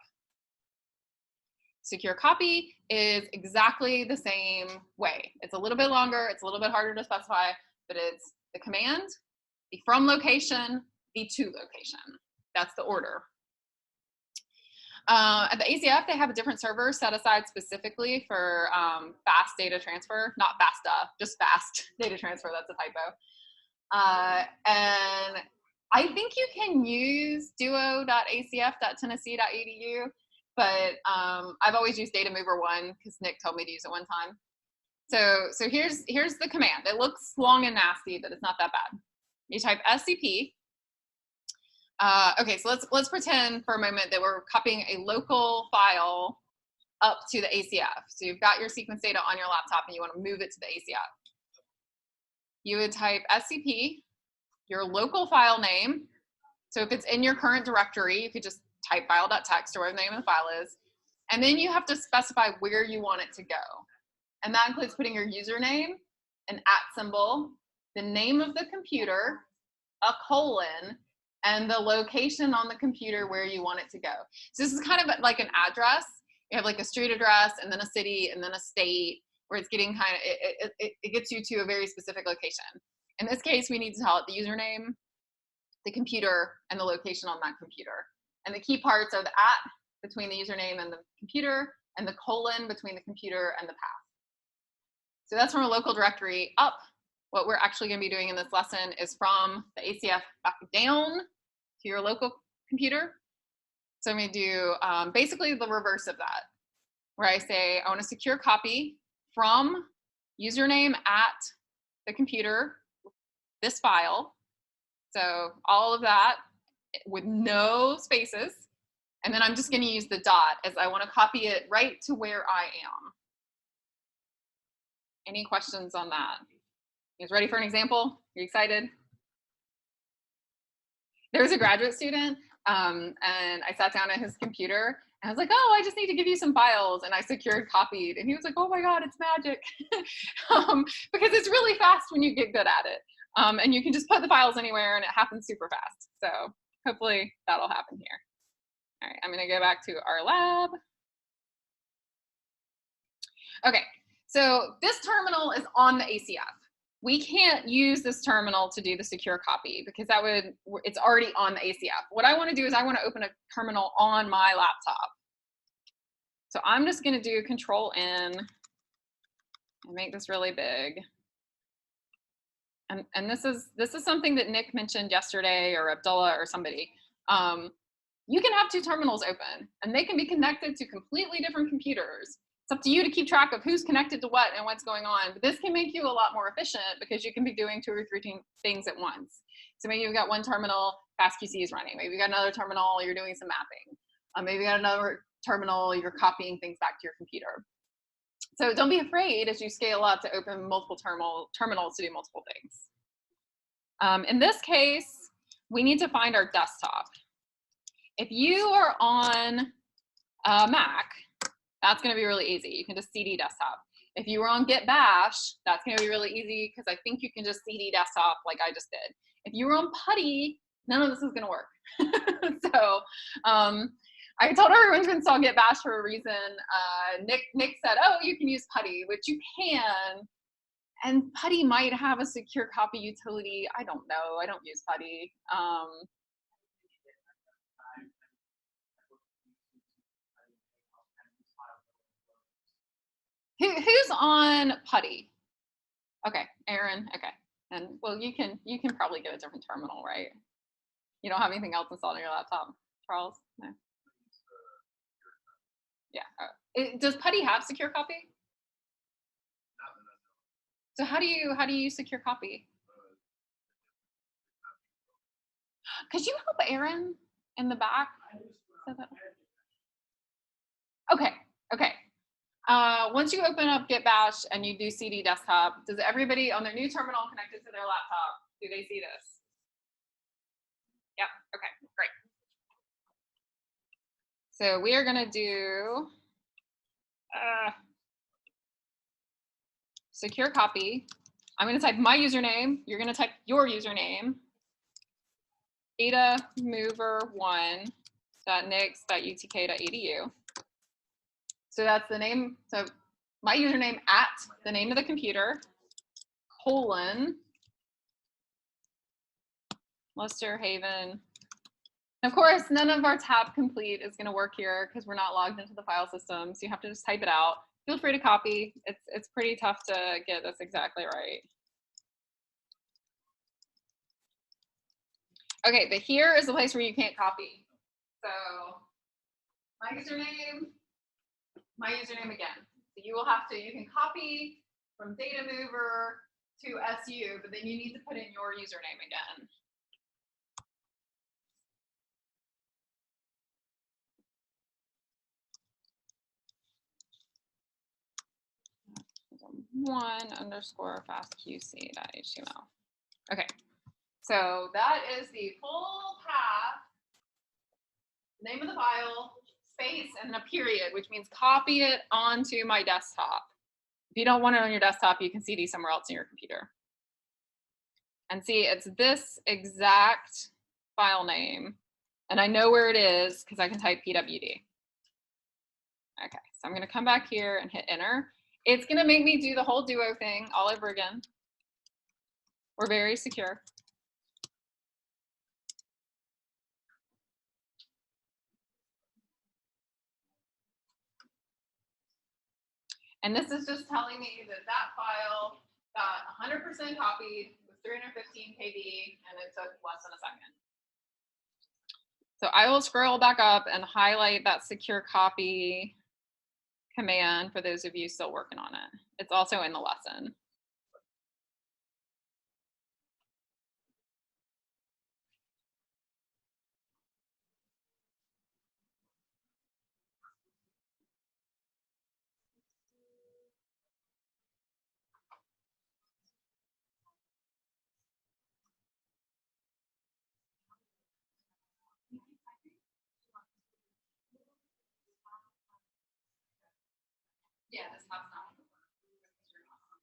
S1: Secure copy is exactly the same way. It's a little bit longer, it's a little bit harder to specify, but it's the command, the from location, the to location. That's the order. At the ACF, they have a different server set aside specifically for fast data transfer, not FASTA, just fast data transfer, that's a typo. And I think you can use duo.acf.tennessee.edu, but I've always used Data Mover 1 because Nick told me to use it one time. So here's the command. It looks long and nasty, but it's not that bad. You type SCP. Okay, so let's pretend for a moment that we're copying a local file up to the ACF. So you've got your sequence data on your laptop and you want to move it to the ACF. You would type SCP, your local file name. So if it's in your current directory, you could just type file.txt or whatever the name of the file is. And then you have to specify where you want it to go. And that includes putting your username, an @ symbol, the name of the computer, a colon, and the location on the computer where you want it to go. So this is kind of like an address. You have like a street address and then a city and then a state where it's getting kind of, it gets you to a very specific location. In this case, we need to tell it the username, the computer, and the location on that computer. And the key parts are the @ between the username and the computer, and the colon between the computer and the path. So that's from a local directory up. What we're actually going to be doing in this lesson is from the ACF back down to your local computer. So I'm going to do basically the reverse of that, where I say I want a secure copy from username @ the computer, this file. So all of that with no spaces. And then I'm just going to use the dot as I want to copy it right to where I am. Any questions on that? You guys ready for an example? Are you excited? There was a graduate student, and I sat down at his computer, and I was like, oh, I just need to give you some files, and I secured copied. And he was like, oh my God, it's magic. Because it's really fast when you get good at it. And you can just put the files anywhere, and it happens super fast. So hopefully that'll happen here. All right, I'm gonna go back to our lab. Okay, so this terminal is on the ACF. We can't use this terminal to do the secure copy because it's already on the ACF. What I want to do is I want to open a terminal on my laptop. So I'm just going to do Control N and make this really big. And this is something that Nick mentioned yesterday, or Abdullah or somebody. You can have two terminals open and they can be connected to completely different computers. It's up to you to keep track of who's connected to what and what's going on. But this can make you a lot more efficient because you can be doing 2 or 3 things at once. So maybe you've got one terminal, FastQC is running. Maybe you've got another terminal, you're doing some mapping. Maybe you got another terminal, you're copying things back to your computer. So don't be afraid as you scale up to open multiple terminals to do multiple things. In this case, we need to find our desktop. If you are on a Mac, that's going to be really easy. You can just CD desktop. If you were on Git Bash, that's going to be really easy because I think you can just CD desktop like I just did. If you were on Putty, none of this is going to work. So I told everyone to install Git Bash for a reason. Nick said, oh, you can use Putty, which you can. And Putty might have a secure copy utility. I don't know. I don't use Putty. Who's on Putty? Okay, Aaron. Okay, and well, you can probably get a different terminal, right? You don't have anything else installed on your laptop, Charles? No. Yeah. Does Putty have secure copy? So how do you secure copy? Could you help Aaron in the back? Okay. Okay. Once you open up Git Bash and you do CD desktop, does everybody on their new terminal connected to their laptop, do they see this? Yep, okay, great. So we are gonna do secure copy. I'm gonna type my username, you're gonna type your username, datamover1.nix.utk.edu. So that's the name, so my username at the name of the computer, colon, Lester Haven. Of course, none of our tab complete is going to work here because we're not logged into the file system. So you have to just type it out. Feel free to copy. It's pretty tough to get this exactly right. Okay, but here is the place where you can't copy. So my username again. So you can copy from data mover to SU, but then you need to put in your username again. one_fastqc.html. Okay, so that is the full path, name of the file, space, and then a period, which means copy it onto my desktop. If you don't want it on your desktop, you can CD somewhere else in your computer. And see, it's this exact file name, and I know where it is because I can type pwd. Okay, so I'm going to come back here and hit enter. It's going to make me do the whole duo thing all over again. We're very secure. And this is just telling me that that file got 100% copied with 315 KB, and it took less than a second. So I will scroll back up and highlight that secure copy command for those of you still working on it. It's also in the lesson. Yeah, this tab's not gonna work because you're not on.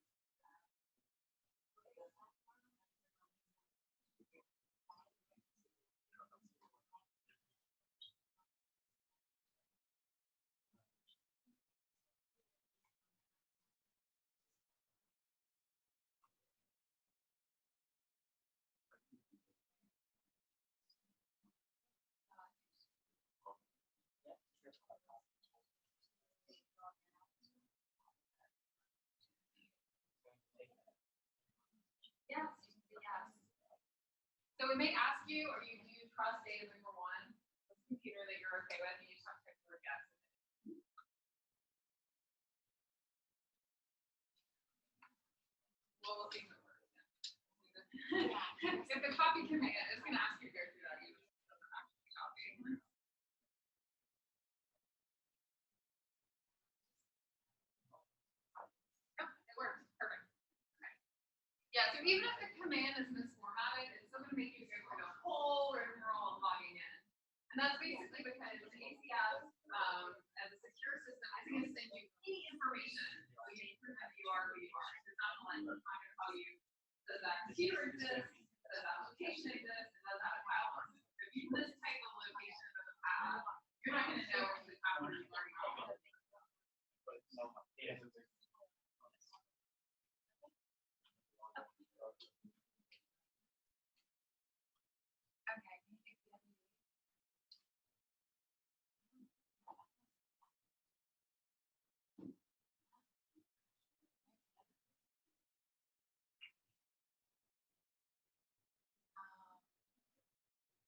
S1: Yes, yes. So we may ask you, do you trust data number one? This computer that you're okay with, and you just have to pick the word yes. Well, we'll see the word. If the copy command is going to ask you to go through that, you just doesn't actually copy. Oh, it works. Perfect. Okay. Yeah, so even if the command is misformatted, it's still going to make you go through the whole rigmarole of logging in. And that's basically because ACS, as a secure system, isn't going to send you any information so you can prove that you are who you are. So it's not going to tell you, does that computer exist? Does that location exist? And does that file on it? So if you this type of location of the path, you're not going to know if the path is already on. Okay.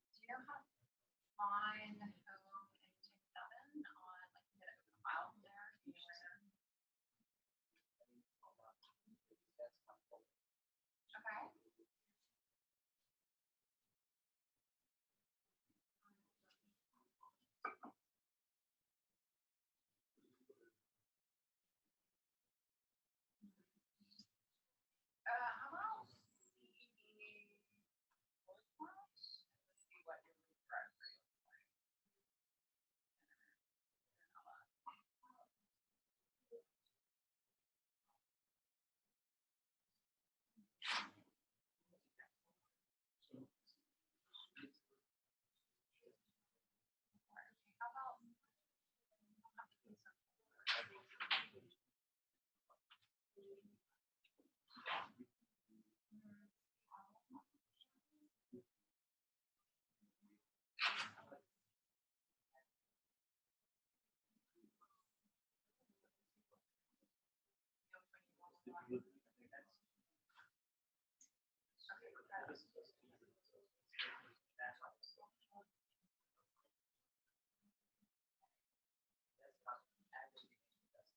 S1: Do you know how to find home and take 7 on like get a file from there? Do you know where? Okay. How about CD format? Let's see what your root directory looks like. How about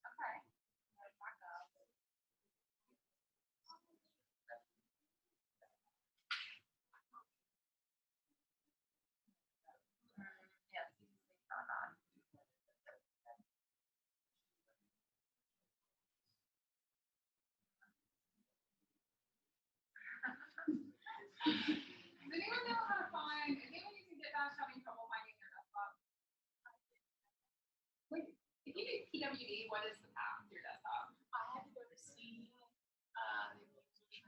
S1: okay. Back up. Yes, you can see on that. Does anyone know how to find? Is anyone using GitBash having trouble finding their desktop? Wait, if you do PWD, what is the path to your desktop?
S4: I had to go to CD, for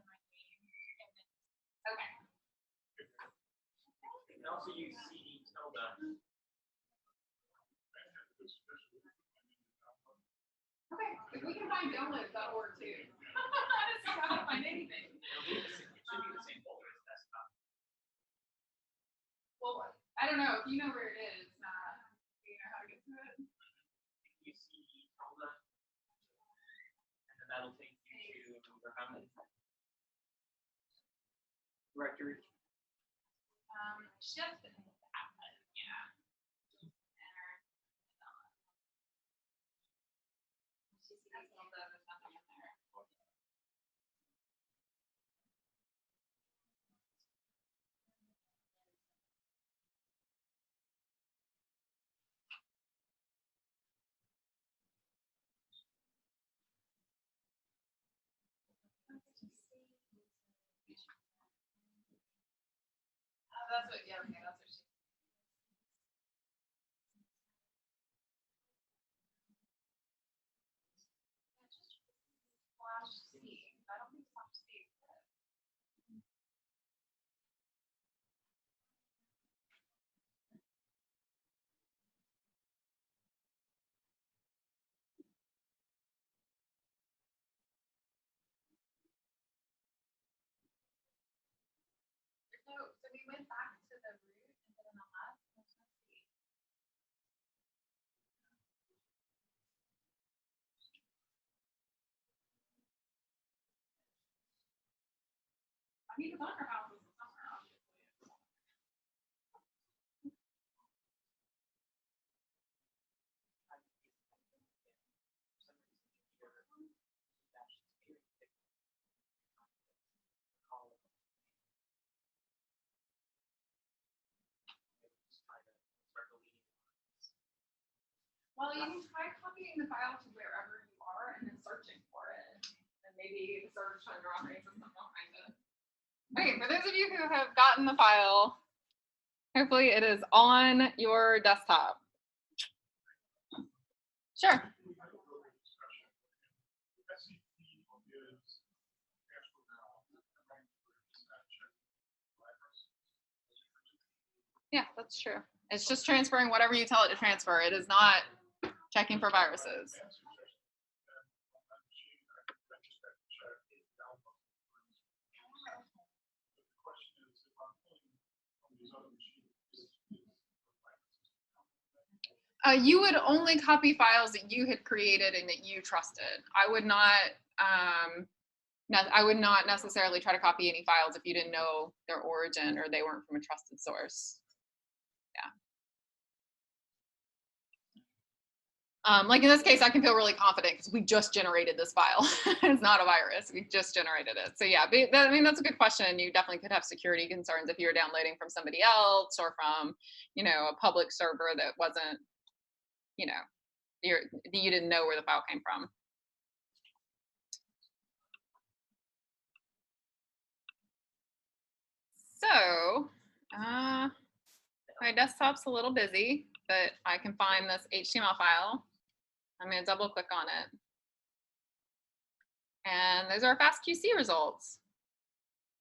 S4: my name, and then
S1: Okay.
S2: You can also use CD tilde.
S1: Okay. If we can find downloads, that'll work too. I just don't know how to find anything.
S2: It should be the same folder as desktop.
S1: Well, I don't know. If you know where it is, do you know how to get to it?
S2: Use CD tilde, and then that'll take you to your home directory.
S1: Shift and yeah. Enter. There's nothing in there. That's what, yeah, okay, that's what she. mean, it's on our house in the summer, obviously. Well, you can try copying the file to wherever you are and then searching for it. And maybe the search on your operating system will find it. Okay, for those of you who have gotten the file, hopefully it is on your desktop. Sure. Yeah, that's true. It's just transferring whatever you tell it to transfer. It is not checking for viruses. You would only copy files that you had created and that you trusted. I would not necessarily try to copy any files if you didn't know their origin or they weren't from a trusted source. Yeah. Like in this case, I can feel really confident because we just generated this file. It's not a virus. We just generated it. So yeah, I mean, that's a good question. You definitely could have security concerns if you're downloading from somebody else or from, a public server that wasn't, you didn't know where the file came from. So my desktop's a little busy, but I can find this HTML file. I'm going to double click on it. And those are our FastQC results.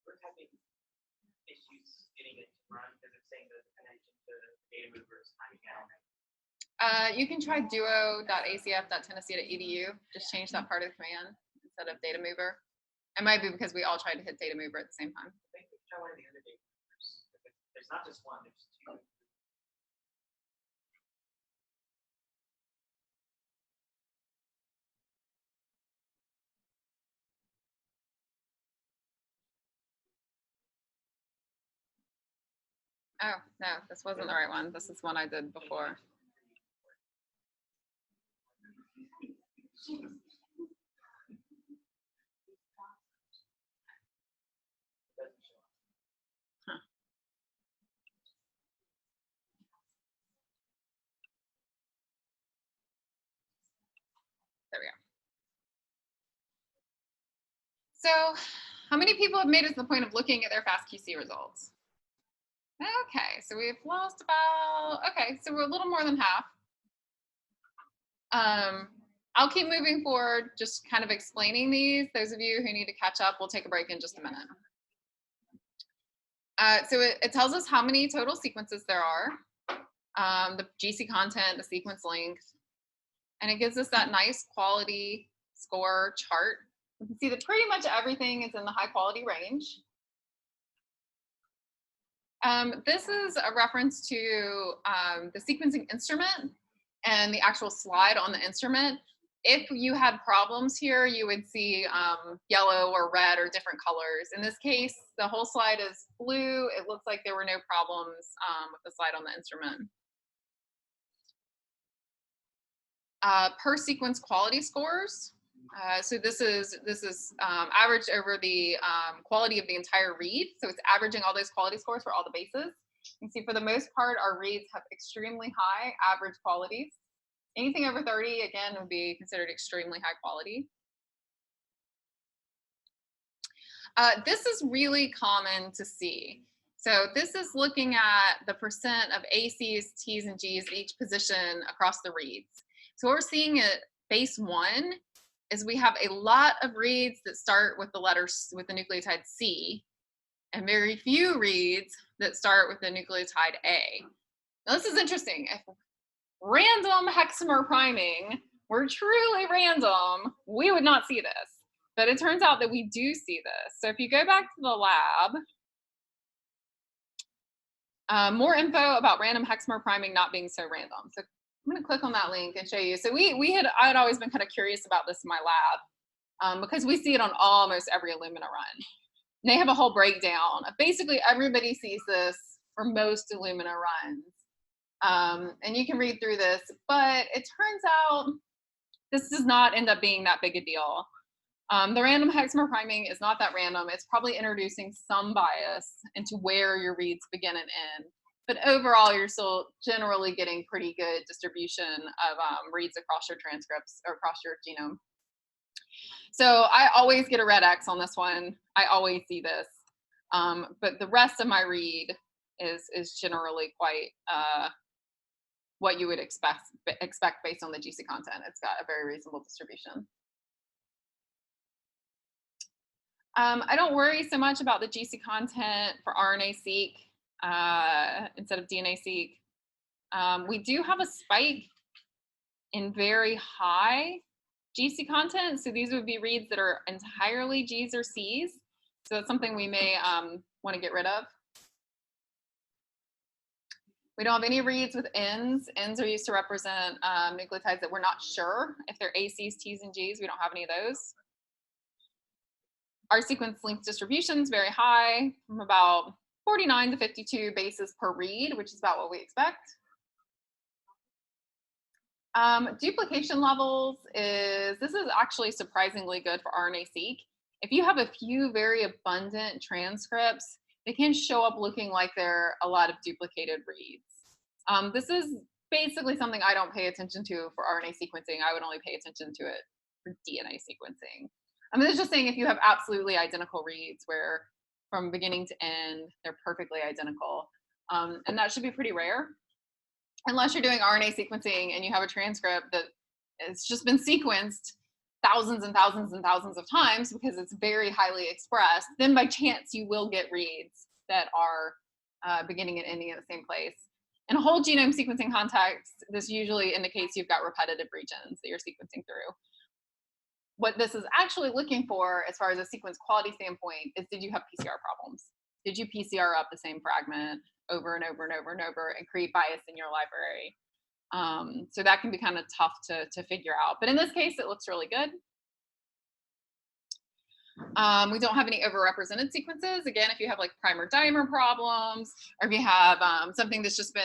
S2: We're having issues getting it to run because it's saying the connection to data mover is timing out.
S1: You can try duo.acf.tennessee.edu. Just change that part of the command instead of data mover. It might be because we all tried to hit data mover at the same time.
S2: I think we can try one of the other data movers. There's not just one, there's two.
S1: Oh, no, this wasn't the right one. This is one I did before. Huh. There we go. So how many people have made it to the point of looking at their FastQC results? Okay, so we've lost about, okay, so we're a little more than half. I'll keep moving forward, just kind of explaining these. Those of you who need to catch up, we'll take a break in just a minute. So it tells us how many total sequences there are, the GC content, the sequence length, and it gives us that nice quality score chart. You can see that pretty much everything is in the high quality range. This is a reference to the sequencing instrument and the actual slide on the instrument. If you had problems here, you would see yellow or red or different colors. In this case, the whole slide is blue. It looks like there were no problems with the slide on the instrument. Per sequence quality scores. So this is averaged over the quality of the entire read. So it's averaging all those quality scores for all the bases. You can see for the most part, our reads have extremely high average qualities. Anything over 30, again, would be considered extremely high quality. This is really common to see. So this is looking at the percent of ACs, Ts, and Gs at each position across the reads. So what we're seeing at base 1 is we have a lot of reads that start with the nucleotide C, and very few reads that start with the nucleotide A. Now this is interesting. If random hexamer priming were truly random, we would not see this. But it turns out that we do see this. So if you go back to the lab, more info about random hexamer priming not being so random. So I'm going to click on that link and show you. So I had always been kind of curious about this in my lab because we see it on almost every Illumina run. They have a whole breakdown. Basically, everybody sees this for most Illumina runs. And you can read through this, but it turns out this does not end up being that big a deal. The random hexamer priming is not that random. It's probably introducing some bias into where your reads begin and end. But overall, you're still generally getting pretty good distribution of reads across your transcripts or across your genome. So I always get a red X on this one. I always see this. But the rest of my read is generally quite what you would expect based on the GC content. It's got a very reasonable distribution. I don't worry so much about the GC content for RNA-seq instead of DNA-seq. We do have a spike in very high GC content. So these would be reads that are entirely Gs or Cs. So that's something we may want to get rid of. We don't have any reads with Ns. Ns are used to represent nucleotides that we're not sure if they're ACs, Ts, and Gs. We don't have any of those. Our sequence length distribution is very high, from about 49 to 52 bases per read, which is about what we expect. Duplication levels this is actually surprisingly good for RNA-seq. If you have a few very abundant transcripts, they can show up looking like they're a lot of duplicated reads. This is basically something I don't pay attention to for RNA sequencing. I would only pay attention to it for DNA sequencing. I mean, it's just saying if you have absolutely identical reads where from beginning to end, they're perfectly identical. And that should be pretty rare. Unless you're doing RNA sequencing and you have a transcript that it's just been sequenced thousands and thousands and thousands of times because it's very highly expressed, then by chance you will get reads that are beginning and ending in the same place. In a whole genome sequencing context, this usually indicates you've got repetitive regions that you're sequencing through. What this is actually looking for, as far as a sequence quality standpoint, is did you have PCR problems? Did you PCR up the same fragment over and over and over and over and create bias in your library? So that can be kind of tough to figure out. But in this case, it looks really good. We don't have any overrepresented sequences. Again, if you have like primer dimer problems, or if you have something that's just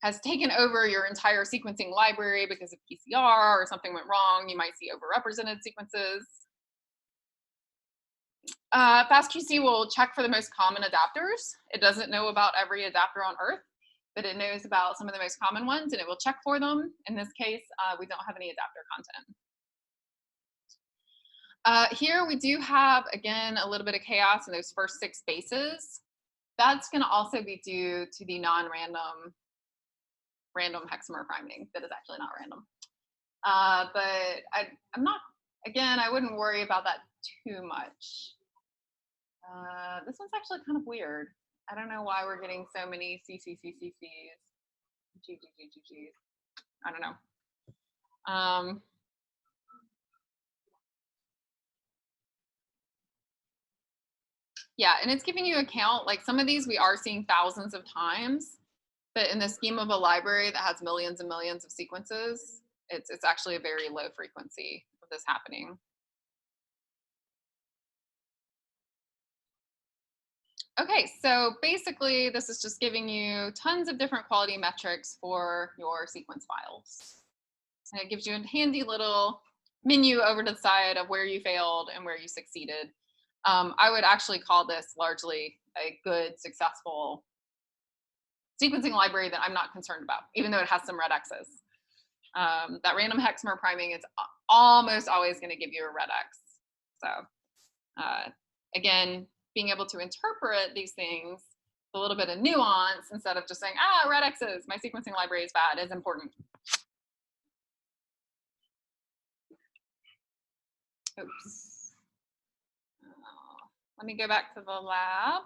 S1: has taken over your entire sequencing library because of PCR or something went wrong, you might see overrepresented sequences. FastQC will check for the most common adapters. It doesn't know about every adapter on Earth, but it knows about some of the most common ones, and it will check for them. In this case, we don't have any adapter content. Here we do have, again, a little bit of chaos in those first 6 bases. That's going to also be due to the non-random random hexamer priming that is actually not random. But I'm not, again, I wouldn't worry about that too much. This one's actually kind of weird. I don't know why we're getting so many CCCCCs, GGGGGs. I don't know. Yeah, and it's giving you a count. Like some of these we are seeing thousands of times, but in the scheme of a library that has millions and millions of sequences, it's actually a very low frequency of this happening. Okay, so basically this is just giving you tons of different quality metrics for your sequence files. And it gives you a handy little menu over to the side of where you failed and where you succeeded. I would actually call this largely a good, successful sequencing library that I'm not concerned about, even though it has some red X's. That random hexamer priming is almost always going to give you a red X. So again, being able to interpret these things with a little bit of nuance instead of just saying, ah, red X's, my sequencing library is bad, is important. Oops. Let me go back to the lab.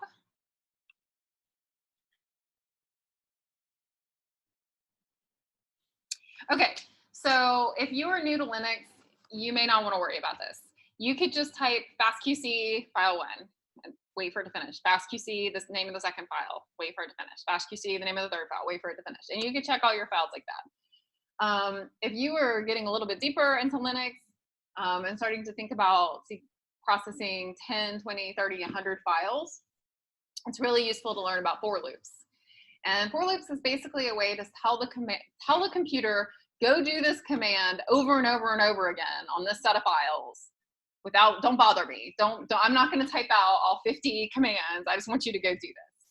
S1: Okay, so if you are new to Linux, you may not want to worry about this. You could just type fastqc file 1 and wait for it to finish. Fastqc, this name of the second file, wait for it to finish. Fastqc, the name of the third file, wait for it to finish. And you could check all your files like that. If you were getting a little bit deeper into Linux and starting to think about processing 10, 20, 30, 100 files, it's really useful to learn about for loops. And for loops is basically a way to tell the computer, go do this command over and over and over again on this set of files. Don't bother me. I'm not going to type out all 50 commands. I just want you to go do this.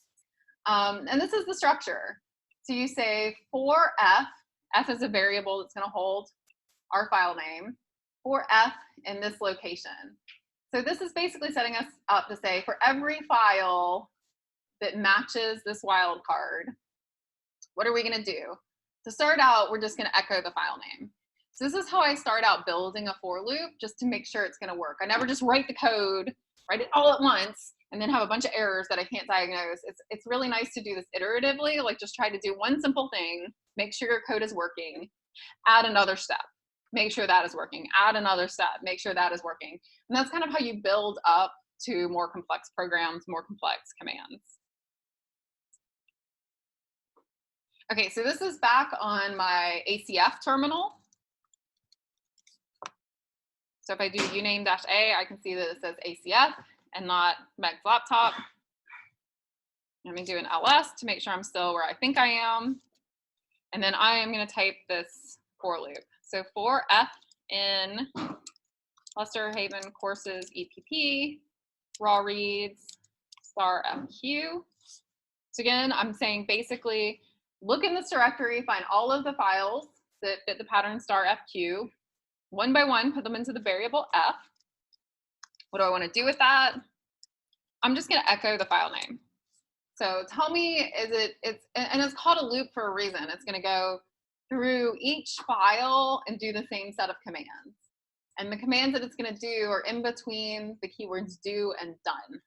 S1: And this is the structure. So you say for f is a variable that's going to hold our file name, for f in this location. So this is basically setting us up to say for every file that matches this wildcard, what are we going to do? To start out, we're just going to echo the file name. So this is how I start out building a for loop, just to make sure it's going to work. I never just write the code, write it all at once, and then have a bunch of errors that I can't diagnose. It's really nice to do this iteratively, like just try to do one simple thing, make sure your code is working, add another step, make sure that is working, add another step, make sure that is working. And that's kind of how you build up to more complex programs, more complex commands. Okay, so this is back on my ACF terminal. So if I do uname-a, I can see that it says ACF and not Meg's laptop. Let me do an ls to make sure I'm still where I think I am. And then I am going to type this for loop. So for f in Lester Haven courses EPP, raw reads, star fq. So again, I'm saying basically, look in this directory, find all of the files that fit the pattern star fq, one by one, put them into the variable f. What do I want to do with that? I'm just going to echo the file name. So tell me, and it's called a loop for a reason. It's going to go through each file and do the same set of commands. And the commands that it's going to do are in between the keywords do and done.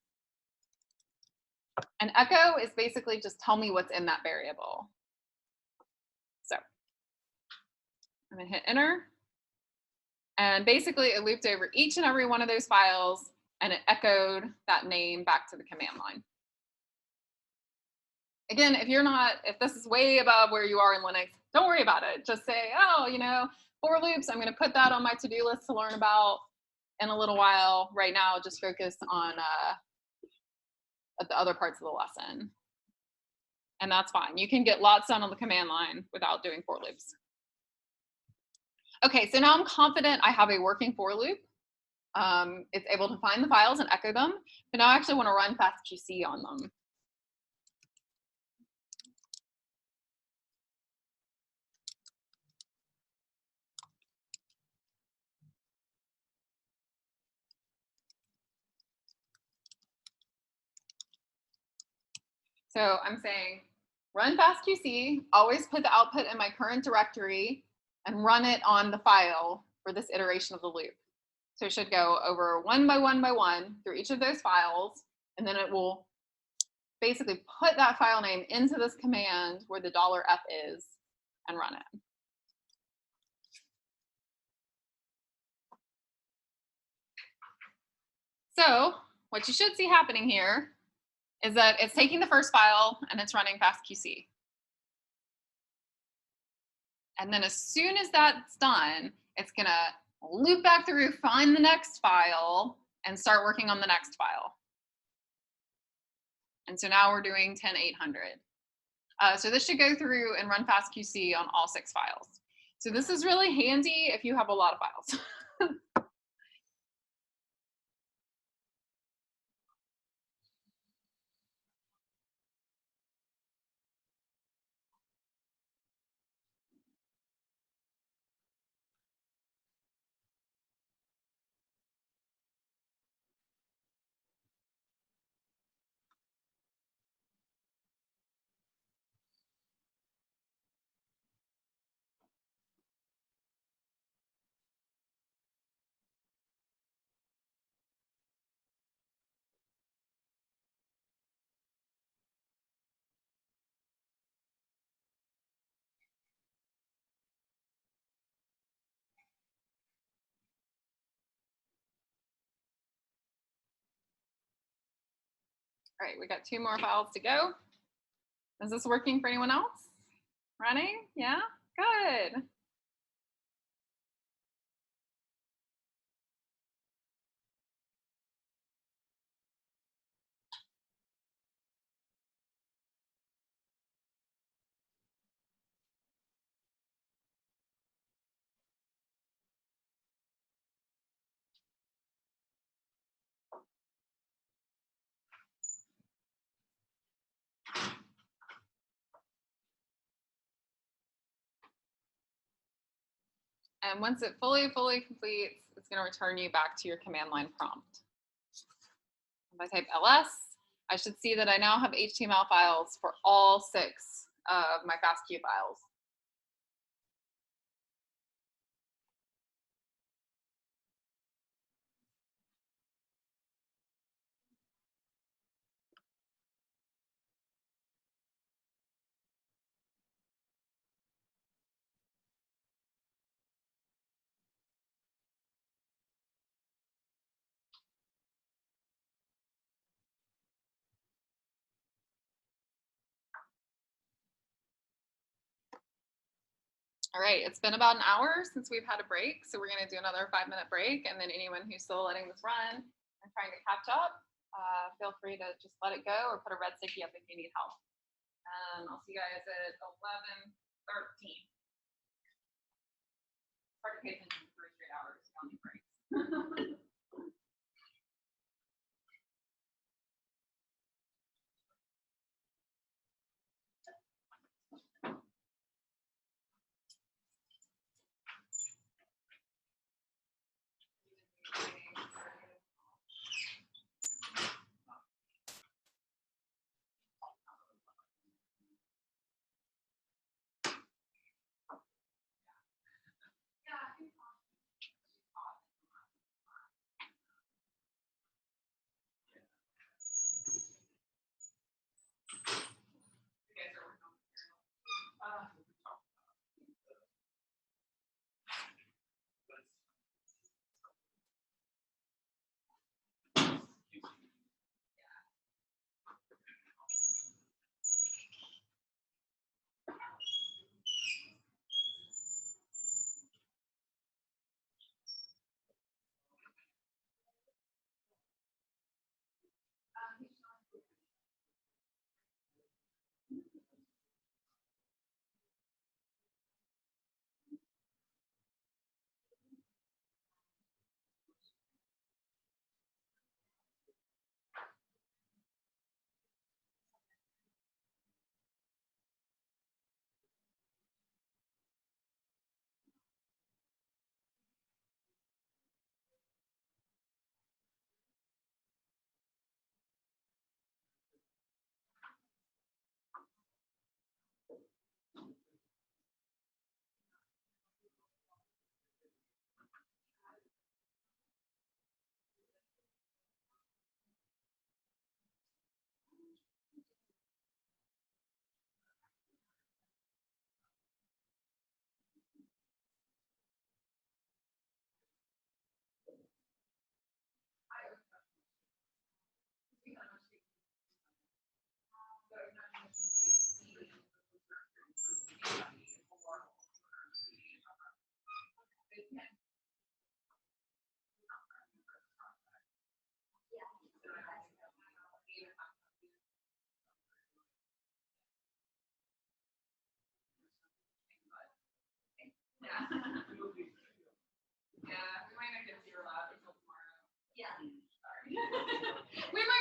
S1: And echo is basically just tell me what's in that variable. So I'm going to hit enter. And basically it looped over each and every one of those files and it echoed that name back to the command line. Again, if this is way above where you are in Linux, don't worry about it. Just say, oh, for loops, I'm going to put that on my to-do list to learn about in a little while. Right now, just focus on the other parts of the lesson. And that's fine. You can get lots done on the command line without doing for loops. Okay, so now I'm confident I have a working for loop. It's able to find the files and echo them, but now I actually want to run fastqc on them. So I'm saying run fastqc, always put the output in my current directory and run it on the file for this iteration of the loop. So it should go over one by one by one through each of those files, and then it will basically put that file name into this command where the $f is and run it. So what you should see happening here is that it's taking the first file and it's running fastqc. And then as soon as that's done, it's going to loop back through, find the next file, and start working on the next file. And so now we're doing 10.800. So this should go through and run fastqc on all 6 files. So this is really handy if you have a lot of files. All right, we got 2 more files to go. Is this working for anyone else? Running? Yeah? Good. And once it fully completes, it's going to return you back to your command line prompt. If I type ls, I should see that I now have HTML files for all 6 of my FASTQ files. All right, it's been about an hour since we've had a break, so we're going to do another 5-minute break, and then anyone who's still letting this run and trying to catch up, feel free to just let it go or put a red sticky up if you need help. I'll see you guys at 11:13. Hard to pay attention for 3 straight hours on these breaks.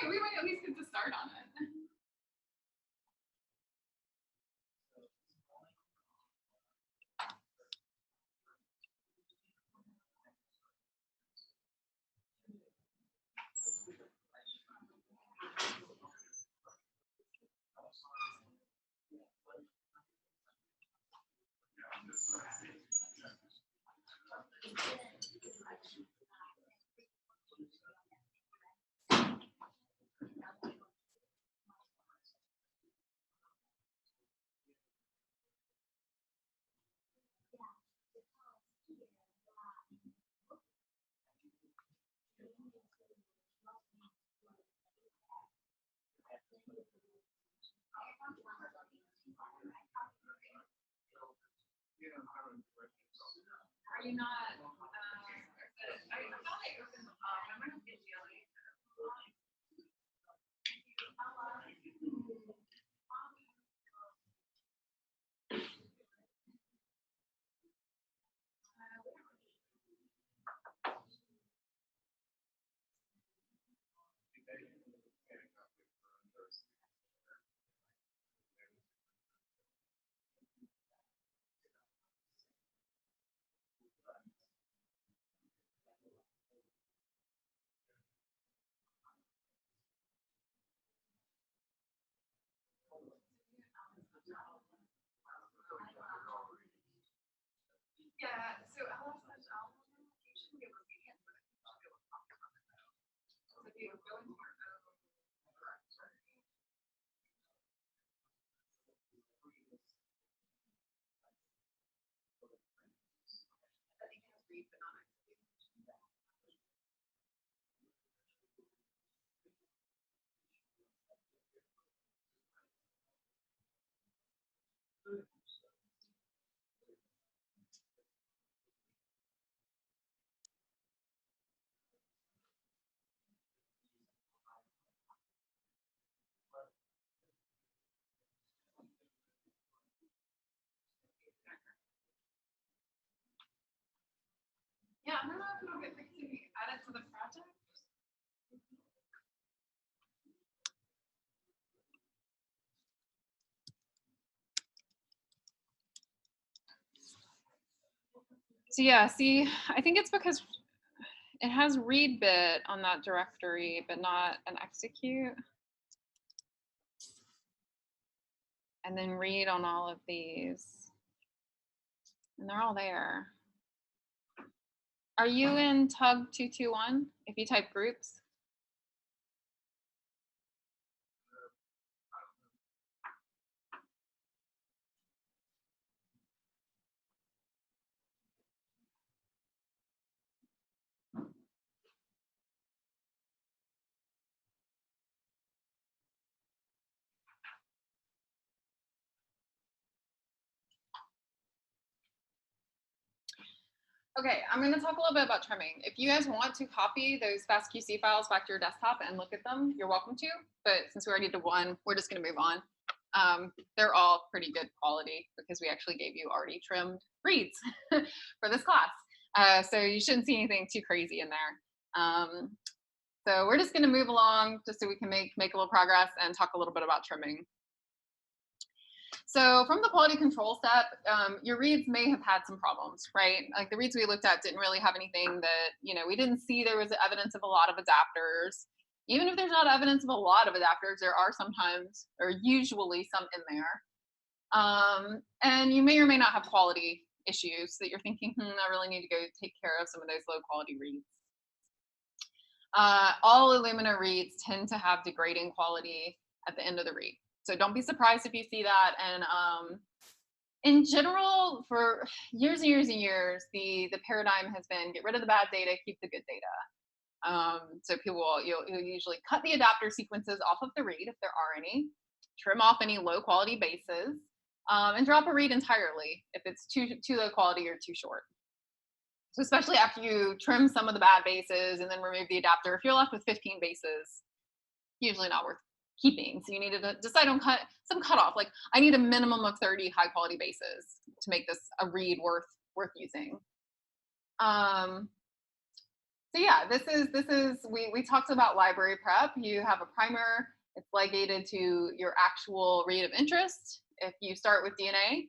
S1: We might at least get to start on it. Are you not? I thought I opened. I'm gonna get GLA. Yeah, I don't know if it'll get added to the project. So yeah, see, I think it's because it has read bit on that directory, but not an execute. And then read on all of these. And they're all there. Are you in Tug 221 if you type groups? Okay, I'm going to talk a little bit about trimming. If you guys want to copy those FastQC files back to your desktop and look at them, you're welcome to. But since we already did one, we're just going to move on. They're all pretty good quality because we actually gave you already trimmed reads for this class. So you shouldn't see anything too crazy in there. So we're just going to move along just so we can make a little progress and talk a little bit about trimming. So from the quality control step, your reads may have had some problems, right? Like the reads we looked at didn't really have anything that, we didn't see there was evidence of a lot of adapters. Even if there's not evidence of a lot of adapters, there are sometimes, or usually some in there. And you may or may not have quality issues that you're thinking, I really need to go take care of some of those low quality reads. All Illumina reads tend to have degrading quality at the end of the read. So don't be surprised if you see that. And in general, for years and years and years, the paradigm has been get rid of the bad data, keep the good data. So you'll usually cut the adapter sequences off of the read if there are any, trim off any low quality bases, and drop a read entirely if it's too low quality or too short. So especially after you trim some of the bad bases and then remove the adapter, if you're left with 15 bases, usually not worth keeping. So you need to decide on some cutoff. Like I need a minimum of 30 high quality bases to make this a read worth using. So yeah, this is we talked about library prep. You have a primer. It's ligated to your actual read of interest. If you start with DNA,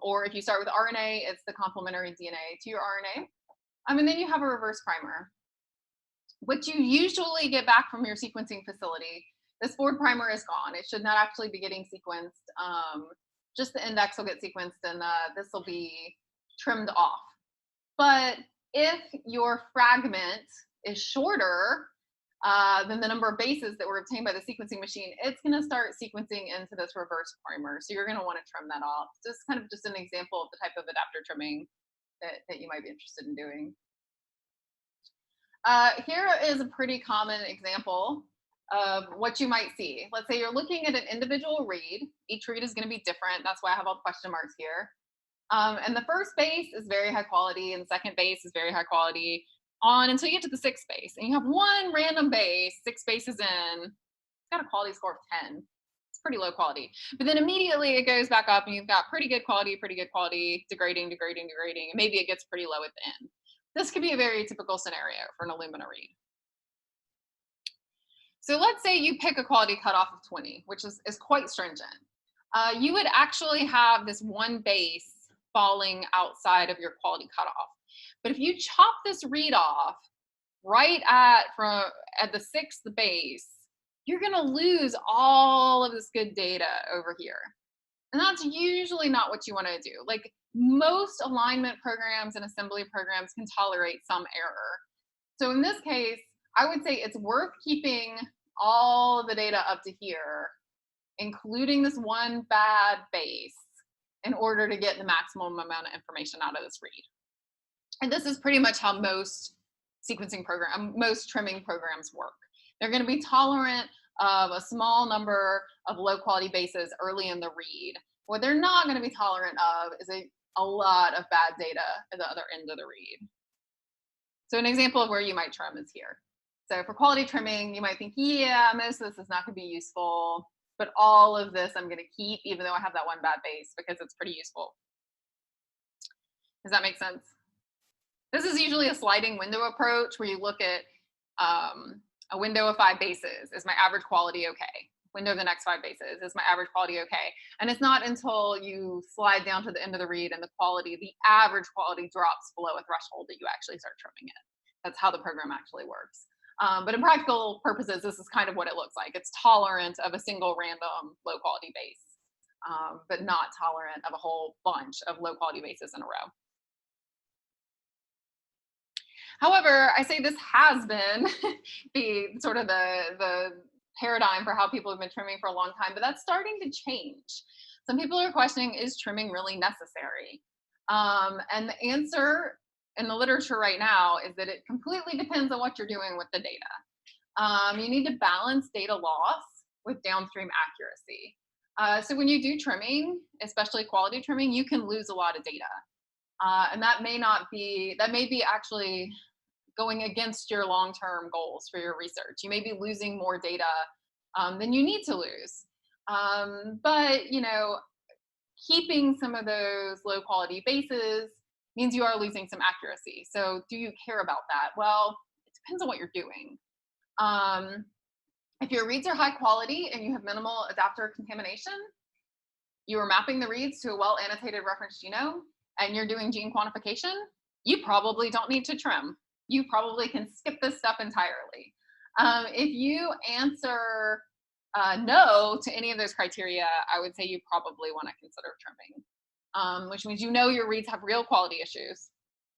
S1: or if you start with RNA, it's the complementary DNA to your RNA. And then you have a reverse primer. What you usually get back from your sequencing facility, this forward primer is gone. It should not actually be getting sequenced. Just the index will get sequenced and this will be trimmed off. But if your fragment is shorter than the number of bases that were obtained by the sequencing machine, it's going to start sequencing into this reverse primer. So you're going to want to trim that off. This is kind of just an example of the type of adapter trimming that you might be interested in doing. Here is a pretty common example of what you might see. Let's say you're looking at an individual read. Each read is going to be different. That's why I have all question marks here. And the first base is very high quality, and the second base is very high quality on until you get to the sixth base. And you have one random base, 6 bases in, it's got a quality score of 10. It's pretty low quality. But then immediately it goes back up and you've got pretty good quality, degrading, and maybe it gets pretty low at the end. This could be a very typical scenario for an Illumina read. So let's say you pick a quality cutoff of 20, which is quite stringent. You would actually have this one base falling outside of your quality cutoff. But if you chop this read off right at the 6th base, you're going to lose all of this good data over here. And that's usually not what you want to do. Like most alignment programs and assembly programs can tolerate some error. So in this case, I would say it's worth keeping all the data up to here, including this one bad base, in order to get the maximum amount of information out of this read. And this is pretty much how most most trimming programs work. They're going to be tolerant of a small number of low quality bases early in the read. What they're not going to be tolerant of is a lot of bad data at the other end of the read. So an example of where you might trim is here. So for quality trimming, you might think, yeah, most of this is not going to be useful, but all of this I'm going to keep, even though I have that one bad base, because it's pretty useful. Does that make sense? This is usually a sliding window approach where you look at a window of 5 bases. Is my average quality okay? Window of the next 5 bases. Is my average quality okay? And it's not until you slide down to the end of the read and the average quality drops below a threshold that you actually start trimming it. That's how the program actually works. But in practical purposes, this is kind of what it looks like. It's tolerant of a single random low quality base, but not tolerant of a whole bunch of low quality bases in a row. However, I say this has been the sort of the paradigm for how people have been trimming for a long time, but that's starting to change. Some people are questioning, is trimming really necessary? And the answer in the literature right now is that it completely depends on what you're doing with the data. You need to balance data loss with downstream accuracy. So when you do trimming, especially quality trimming, you can lose a lot of data. And that may be actually going against your long-term goals for your research. You may be losing more data than you need to lose. But keeping some of those low quality bases means you are losing some accuracy. So do you care about that? Well, it depends on what you're doing. If your reads are high quality and you have minimal adapter contamination, you are mapping the reads to a well-annotated reference genome, and you're doing gene quantification, you probably don't need to trim. You probably can skip this stuff entirely. If you answer no to any of those criteria, I would say you probably want to consider trimming, which means your reads have real quality issues.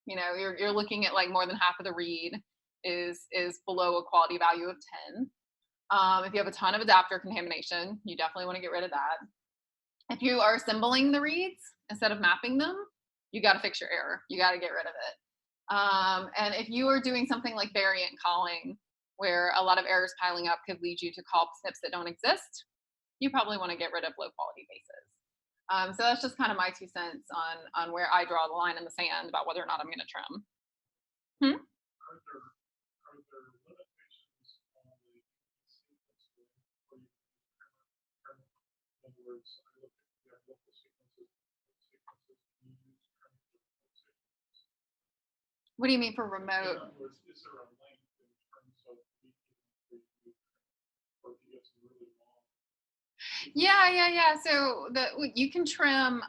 S1: You're looking at like more than half of the read is below a quality value of 10. If you have a ton of adapter contamination, you definitely want to get rid of that. If you are assembling the reads instead of mapping them, you got to fix your error. You got to get rid of it. And if you are doing something like variant calling, where a lot of errors piling up could lead you to call SNPs that don't exist, you probably want to get rid of low quality bases. So that's just kind of my 2 cents on where I draw the line in the sand about whether or not I'm going to trim.
S3: Are there limitations on the sequence where you can trim? In other words, I look at you have local sequences. What sequences can you use to trim for local sequences?
S1: What do you mean for remote?
S3: In other words, is there a length in terms of or if you get some really long?
S1: Yeah. So you can trim.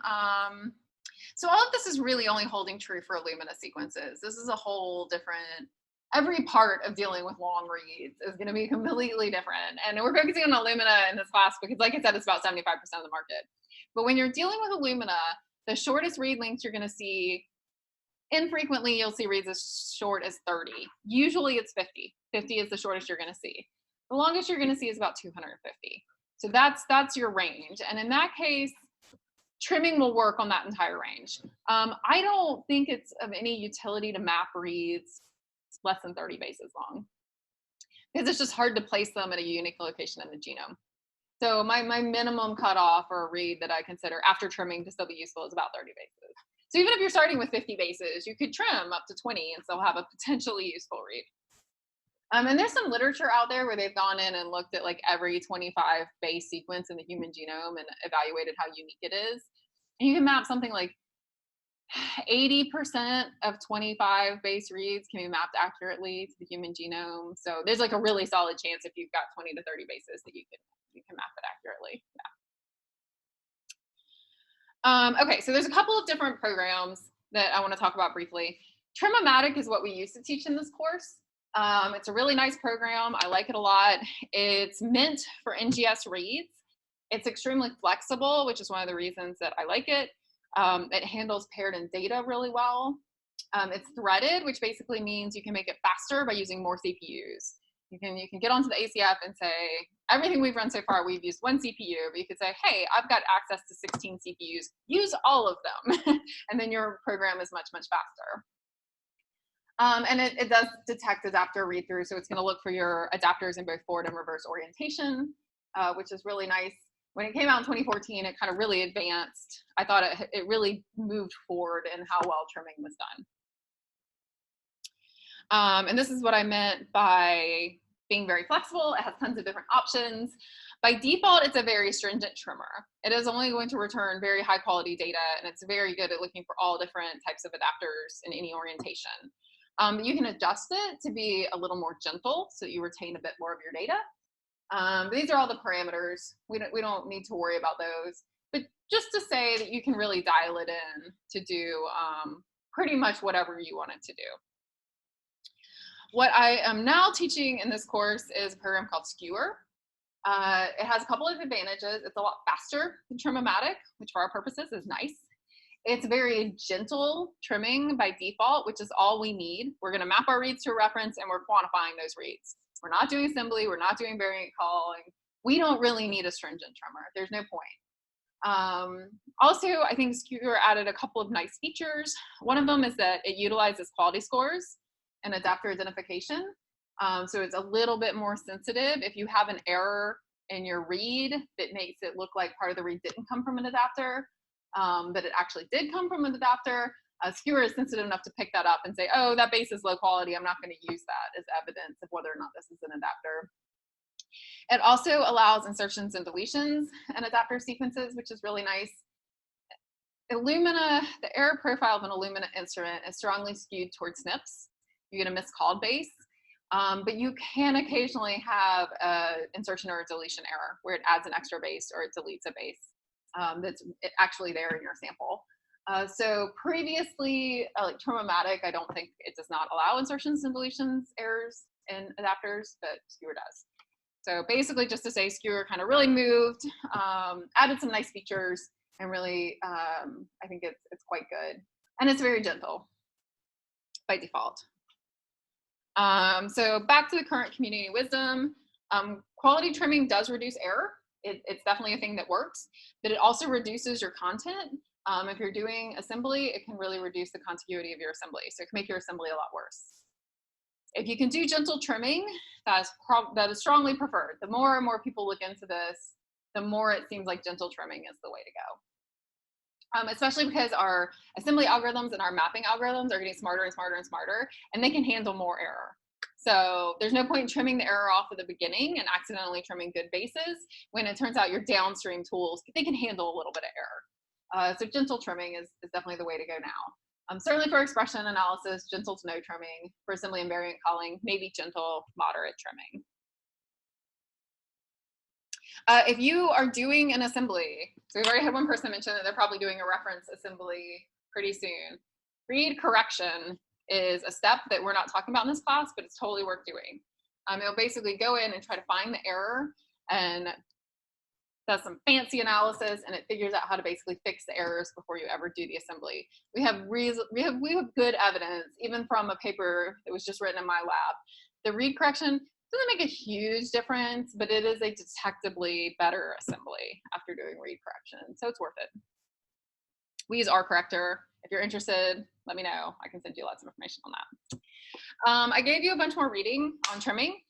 S1: So all of this is really only holding true for Illumina sequences. This is a whole different. Every part of dealing with long reads is going to be completely different. And we're focusing on Illumina in this class because, like I said, it's about 75% of the market. But when you're dealing with Illumina, the shortest read lengths you're going to see, infrequently you'll see reads as short as 30. Usually it's 50. 50 is the shortest you're going to see. The longest you're going to see is about 250. So that's your range. And in that case, trimming will work on that entire range. I don't think it's of any utility to map reads less than 30 bases long, because it's just hard to place them at a unique location in the genome. So my minimum cutoff for a read that I consider after trimming to still be useful is about 30 bases. So even if you're starting with 50 bases, you could trim up to 20 and still have a potentially useful read. And there's some literature out there where they've gone in and looked at like every 25 base sequence in the human genome and evaluated how unique it is. And you can map something like 80% of 25 base reads can be mapped accurately to the human genome. So there's like a really solid chance if you've got 20 to 30 bases that you can map it accurately. Yeah. Okay, so there's a couple of different programs that I want to talk about briefly. Trim-O-Matic is what we used to teach in this course. It's a really nice program. I like it a lot. It's meant for NGS reads. It's extremely flexible, which is one of the reasons that I like it. It handles paired in data really well. It's threaded, which basically means you can make it faster by using more CPUs. You can get onto the ACF and say, everything we've run so far, we've used one CPU, but you could say, hey, I've got access to 16 CPUs, use all of them. And then your program is much, much faster. And it does detect adapter read-through, so it's going to look for your adapters in both forward and reverse orientation, which is really nice. When it came out in 2014, it kind of really advanced. I thought it really moved forward in how well trimming was done. And this is what I meant by being very flexible. It has tons of different options. By default, it's a very stringent trimmer. It is only going to return very high quality data, and it's very good at looking for all different types of adapters in any orientation. You can adjust it to be a little more gentle so that you retain a bit more of your data. These are all the parameters. We don't need to worry about those. But just to say that you can really dial it in to do pretty much whatever you want it to do. What I am now teaching in this course is a program called Skewer. It has a couple of advantages. It's a lot faster than Trim-O-Matic, which for our purposes is nice. It's very gentle trimming by default, which is all we need. We're going to map our reads to a reference, and we're quantifying those reads. We're not doing assembly. We're not doing variant calling. We don't really need a stringent trimmer. There's no point. Also, I think Skewer added a couple of nice features. One of them is that it utilizes quality scores and adapter identification. So it's a little bit more sensitive. If you have an error in your read that makes it look like part of the read didn't come from an adapter, but it actually did come from an adapter, Skewer is sensitive enough to pick that up and say, oh, that base is low quality. I'm not going to use that as evidence of whether or not this is an adapter. It also allows insertions and deletions in adapter sequences, which is really nice. Illumina, the error profile of an Illumina instrument is strongly skewed towards SNPs. You get a miscalled base, but you can occasionally have an insertion or a deletion error where it adds an extra base or it deletes a base that's actually there in your sample. So previously, like Trim-O-Matic, I don't think it does not allow insertions and deletions errors in adapters, but Skewer does. So basically, just to say, Skewer kind of really moved, added some nice features, and really, I think it's quite good. And it's very gentle by default. So back to the current community wisdom, quality trimming does reduce error. It's definitely a thing that works, but it also reduces your content. If you're doing assembly, it can really reduce the contiguity of your assembly. So it can make your assembly a lot worse. If you can do gentle trimming, that is strongly preferred. The more and more people look into this, the more it seems like gentle trimming is the way to go. Especially because our assembly algorithms and our mapping algorithms are getting smarter and smarter and smarter, and they can handle more error. So there's no point in trimming the error off at the beginning and accidentally trimming good bases when it turns out your downstream tools, they can handle a little bit of error. So gentle trimming is definitely the way to go now. Certainly for expression analysis, gentle to no trimming. For assembly and variant calling, maybe gentle, moderate trimming. If you are doing an assembly, so we've already had one person mention that they're probably doing a reference assembly pretty soon. Read correction is a step that we're not talking about in this class, but it's totally worth doing. It'll basically go in and try to find the error and does some fancy analysis, and it figures out how to basically fix the errors before you ever do the assembly. We have good evidence, even from a paper that was just written in my lab. The read correction doesn't make a huge difference, but it is a detectably better assembly after doing read correction, so it's worth it. We use RCorrector. If you're interested, let me know. I can send you lots of information on that. I gave you a bunch more reading on trimming.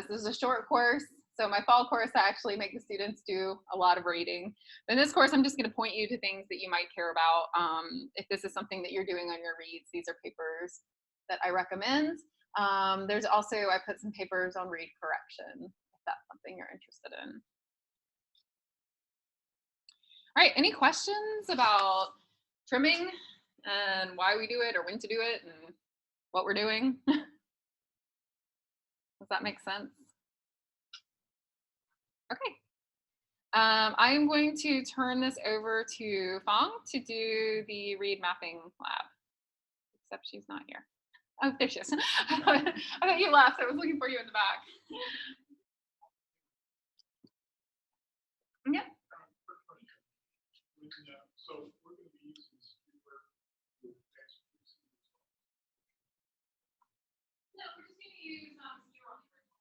S1: This is a short course. So my fall course, I actually make the students do a lot of reading. In this course, I'm just going to point you to things that you might care about. If this is something that you're doing on your reads, these are papers that I recommend. There's also, I put some papers on read correction, if that's something you're interested in. All right, any questions about trimming and why we do it or when to do it and what we're doing? Does that make sense? Okay. I'm going to turn this over to Fong to do the read mapping lab, except she's not here. Oh, there she is. I thought you left. I was looking for you in the back. Yeah.
S3: So we're going to be using Skewer with
S4: use zero on the original.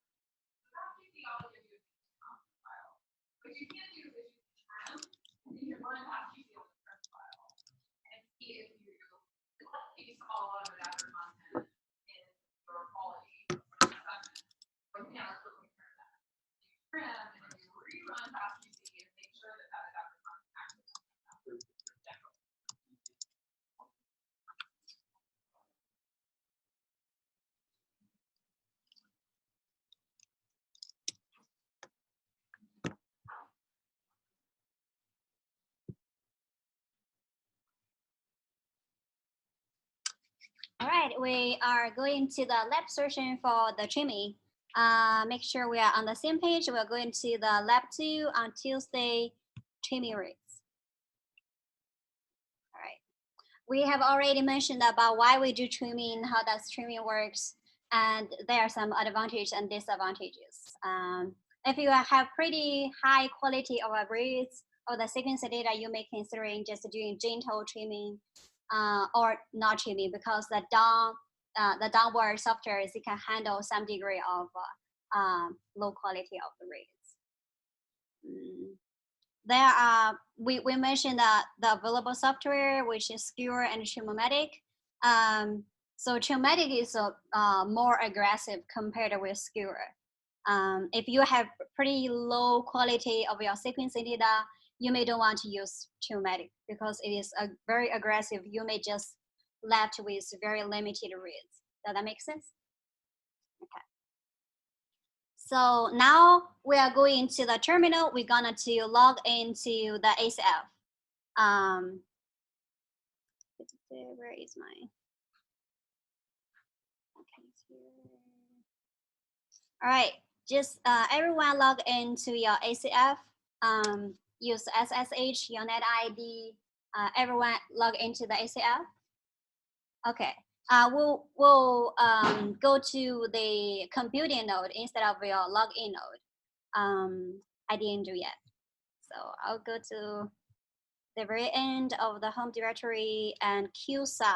S4: So that's the all you do file. What you can do is you can and then you run that QC on the first file and see if you all of that content in your quality assessment. But you can't compare that. You trim and then you rerun that QC and make sure that that adapter content actually comes out.
S5: All right, we are going to the lab session for the trimming. Make sure we are on the same page. We're going to the lab 2 on Tuesday, trimming rates. All right. We have already mentioned about why we do trimming, how does trimming works, and there are some advantages and disadvantages. If you have pretty high quality of a reads or the sequencing data, you may considering just doing gentle trimming or not trimming, because the downward software is it can handle some degree of low quality of the reads. There are we mentioned the available software, which is Skewer and Trimmomatic. So Trimmomatic is more aggressive compared with Skewer. If you have pretty low quality of your sequencing data, you may don't want to use Trimmomatic because it is very aggressive. You may just left with very limited reads. Does that make sense? Okay. So now we are going to the terminal. We're gonna to log into the ACF. Where is my? Okay, here. All right, just everyone log into your ACF. Use SSH, your net ID. Everyone log into the ACF. Okay. We'll go to the computing node instead of your login node. I didn't do yet. So I'll go to the very end of the home directory and Q sub.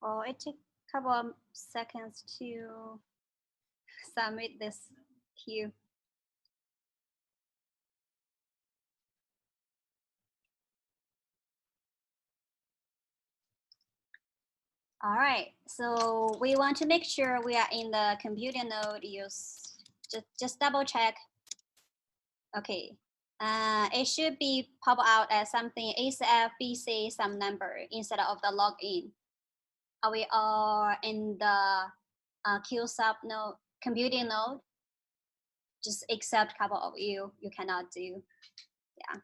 S5: Oh, it took a couple of seconds to submit this queue. All right, so we want to make sure we are in the computing node. Use just double check. Okay, it should be pop out as something ACF BC some number instead of the login. We are in the Q sub node, computing node. Just except a couple of you cannot do. Yeah.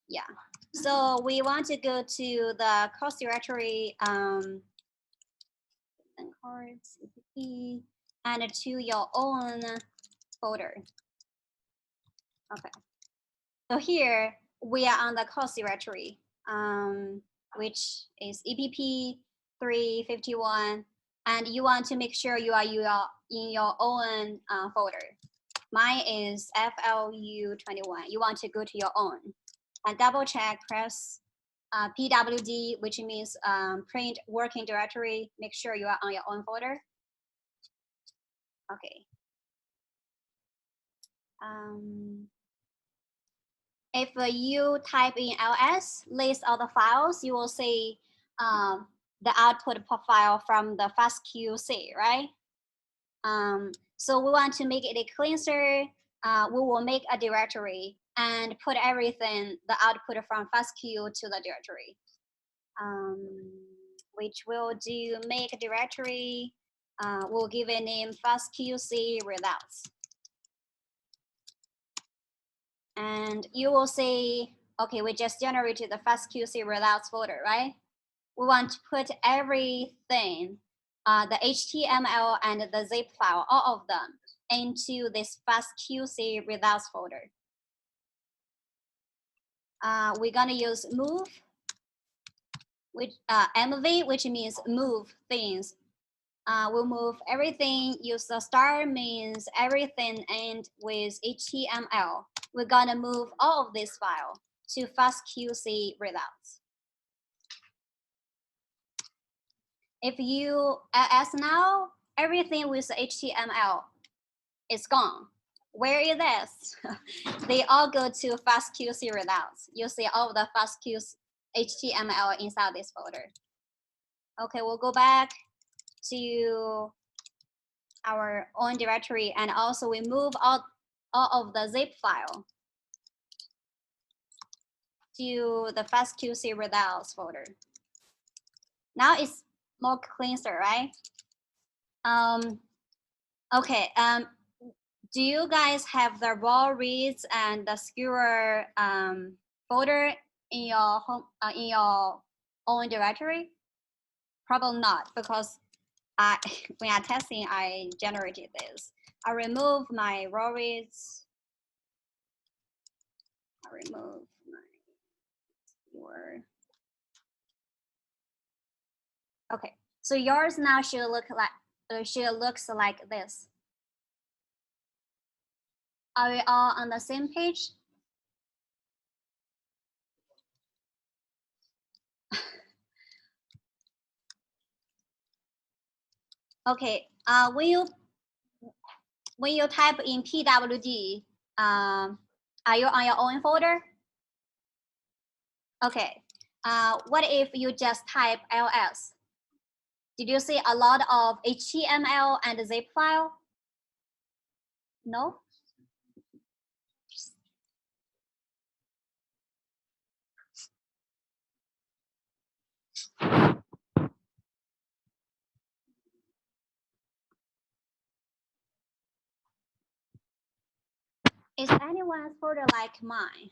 S5: Yeah. So we want to go to the course directory and to your own folder. Okay. So here we are on the course directory, which is EPP 351, and you want to make sure you are in your own folder. Mine is FLU21. You want to go to your own and double check, press PWD, which means print working directory. Make sure you are on your own folder. Okay. If you type in ls, list all the files, you will see the output file from the FastQC, right? So we want to make it a cleanser. We will make a directory and put everything, the output from FastQ to the directory. which will do make directory. We'll give a name fastqc results. And you will see, okay, we just generated the fastqc results folder, right? We want to put everything, the HTML and the zip file, all of them, into this fastqc results folder. We're gonna use move, which mv, which means move things. We'll move everything. Use the star means everything, and with HTML, we're gonna move all of this file to fastqc results. If you, as now, everything with HTML is gone. Where is this? They all go to fastqc results. You see all of the fastqc HTML inside this folder. Okay, we'll go back to our own directory, and also we move all of the zip file to the fastqc results folder. Now it's more cleaner, right? Okay. Do you guys have the raw reads and the skewer folder in your home in your own directory? Probably not, because when I'm testing, I generated this. I remove my raw reads. I remove my skewer. Okay, so yours now should look like this. Are we all on the same page? Okay. When you type in pwd, are you on your own folder? Okay. What if you just type ls? Did you see a lot of HTML and zip file? No? Is anyone's folder like mine?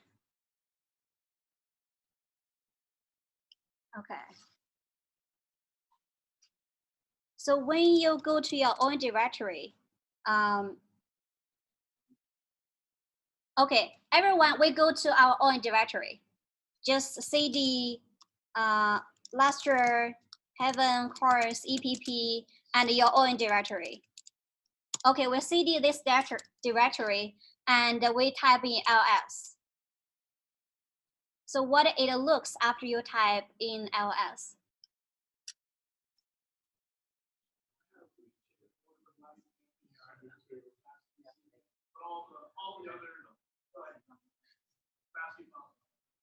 S5: Okay. So when you go to your own directory, okay, everyone, we go to our own directory. Just cd lecture, heaven, course, EPP, and your own directory. Okay, we cd this directory, and we type in ls. So what it looks after you type in ls?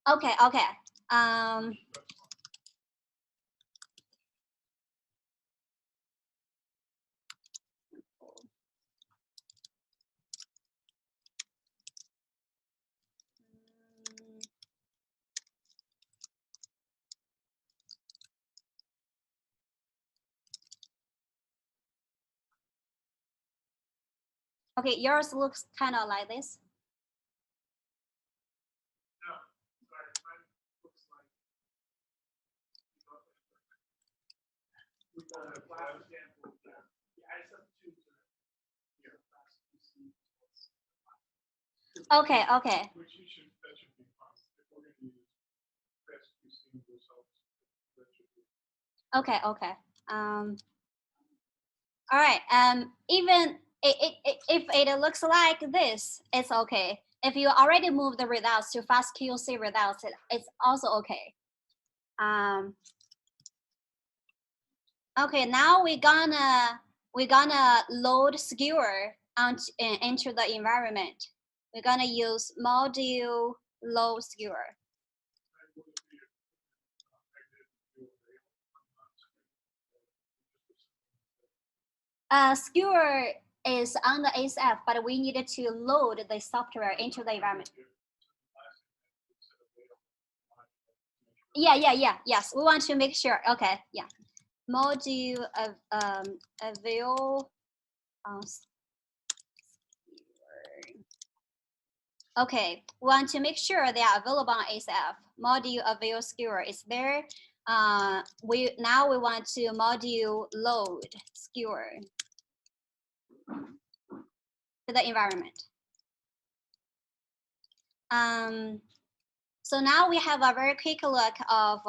S5: Okay, okay. Okay, yours looks kind of like this. Okay, okay. Okay, okay. All right. Even if it looks like this, it's okay. If you already moved the results to fastqc results, it's also okay. Okay, now we're gonna load skewer into the environment. We're gonna use module load skewer. Skewer is on the ASF, but we needed to load the software into the environment. Yes, we want to make sure. Okay, yeah. Module of avail. Okay, we want to make sure they are available on ASF. Module avail skewer is there. We want to module load skewer to the environment. So now we have a very quick look of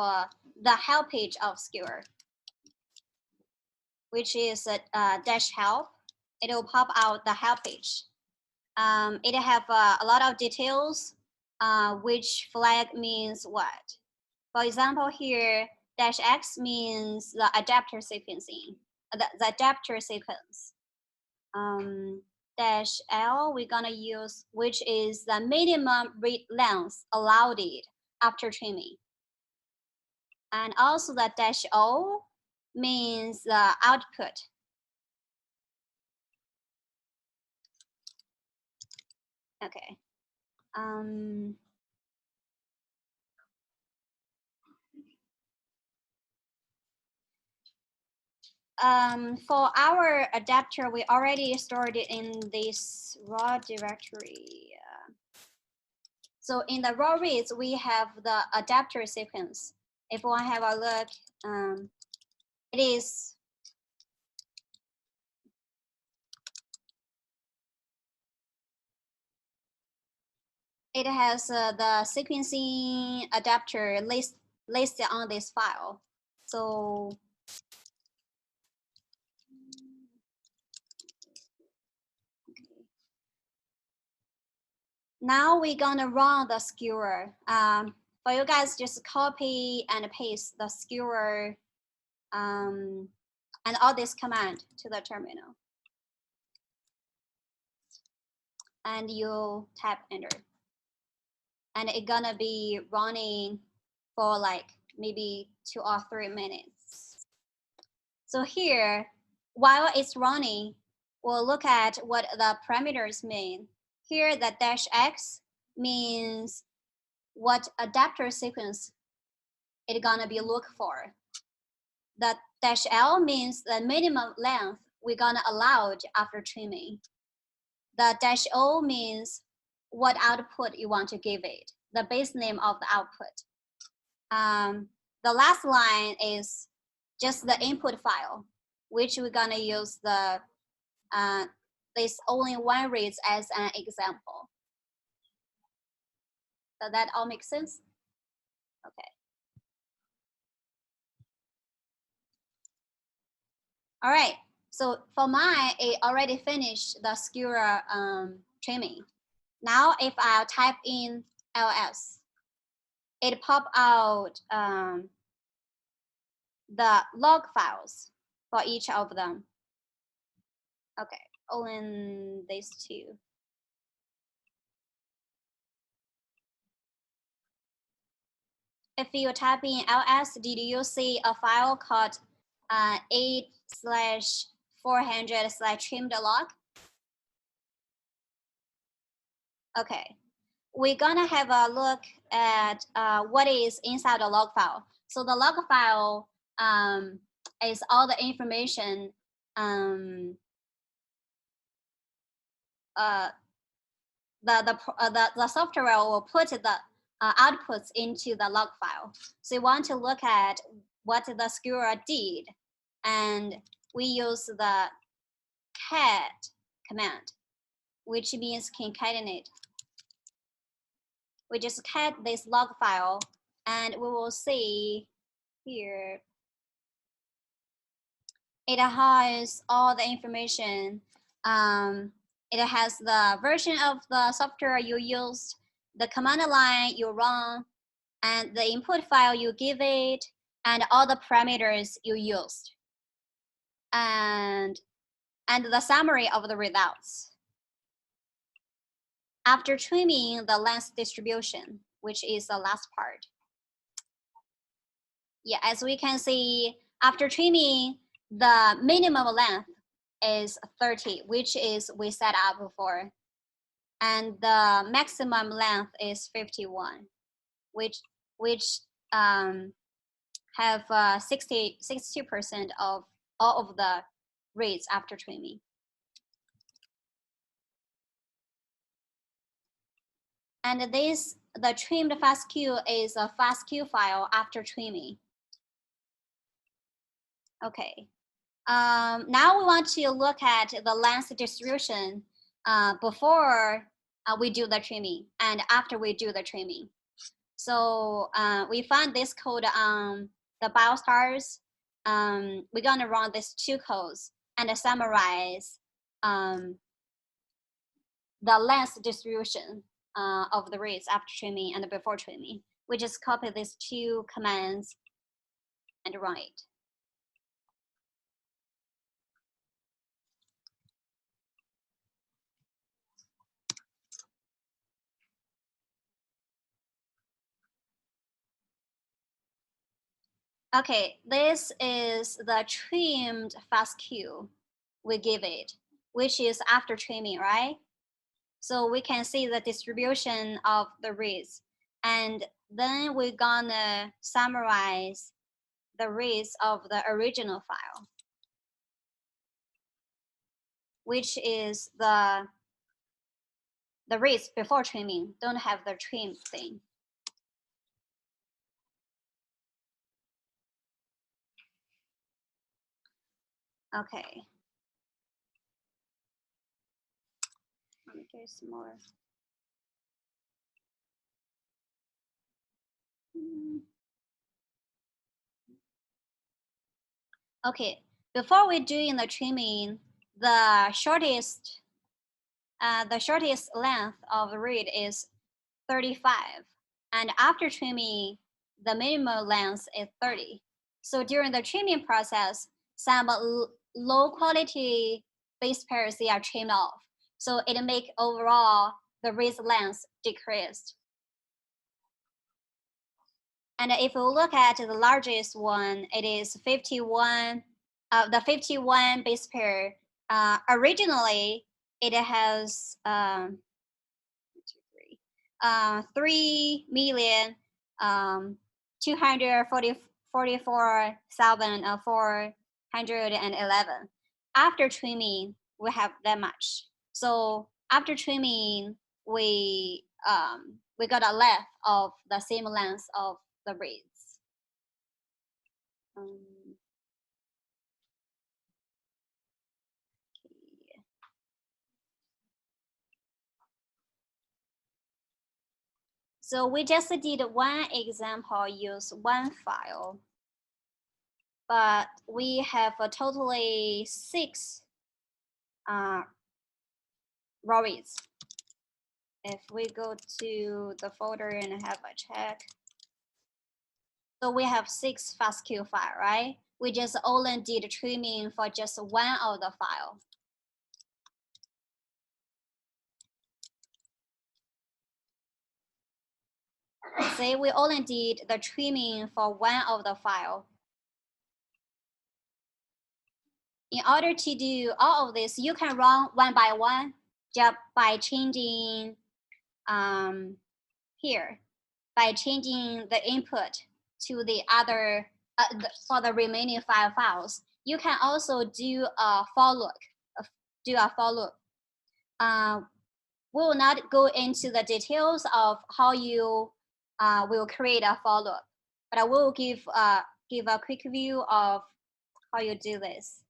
S5: the help page of skewer, which is dash help. It will pop out the help page. It have a lot of details, which flag means what. For example, here dash X means the adapter sequencing, the adapter sequence. Dash L we're gonna use, which is the minimum read length allowed after trimming. And also the dash O means the output. Okay. For our adapter, we already stored it in this raw directory. So in the raw reads, we have the adapter sequence. If we want to have a look, it is it has the sequencing adapter listed on this file. So now we're gonna run the skewer. For you guys, just copy and paste the skewer and all this command to the terminal. And you tap enter. And it's gonna be running for like maybe 2 or 3 minutes. So here, while it's running, we'll look at what the parameters mean. Here, the dash X means what adapter sequence it's gonna be look for. The dash L means the minimum length we're gonna allow after trimming. The dash O means what output you want to give it, the base name of the output. The last line is just the input file, which we're gonna use the this only one reads as an example. Does that all make sense? Okay. All right. So for mine, it already finished the skewer trimming. Now, if I type in ls, it pop out the log files for each of them. Okay, only these two. If you type in ls, did you see a file called 8/400/trimmed log? Okay, we're gonna have a look at what is inside the log file. So the log file is all the information the software will put the outputs into the log file. So you want to look at what the skewer did, and we use the cat command, which means concatenate. We just cat this log file, and we will see here it has all the information. It has the version of the software you used, the command line you run, and the input file you give it, and all the parameters you used, and the summary of the results. After trimming the length distribution, which is the last part. Yeah, as we can see, after trimming, the minimum length is 30, which is we set up before. And the maximum length is 51, which have 62% of all of the reads after trimming. And the trimmed FASTQ is a FASTQ file after trimming. Okay. Now we want to look at the length distribution before we do the trimming and after we do the trimming. So we found this code on the BioStars. We're gonna run these two codes and summarize the length distribution of the reads after trimming and before trimming. We just copy these two commands and run it. Okay, this is the trimmed FASTQ we give it, which is after trimming, right? So we can see the distribution of the reads. And then we're gonna summarize the reads of the original file, which is the reads before trimming, don't have the trim thing. Okay. Let me get some more. Okay, before we're doing the trimming, the shortest length of the read is 35, and after trimming, the minimum length is 30. So during the trimming process, some low quality base pairs they are trimmed off. So it make overall the read length decreased. And if we look at the largest one, it is 51. The 51 base pair. Originally, it has 3,244,411. After trimming, we have that much. So after trimming, we got a length of the same length of the reads. So we just did one example, use one file, but we have a totally 6 raw reads. If we go to the folder and have a check, so we have 6 FASTQ file, right? We just only did trimming for just one of the file. Say we only did the trimming for one of the file. In order to do all of this, you can run one by one just by changing here, by changing the input to the other for the remaining 5 files. You can also do a for loop. We will not go into the details of how you will create a for loop, but I will give a quick view of how you do this.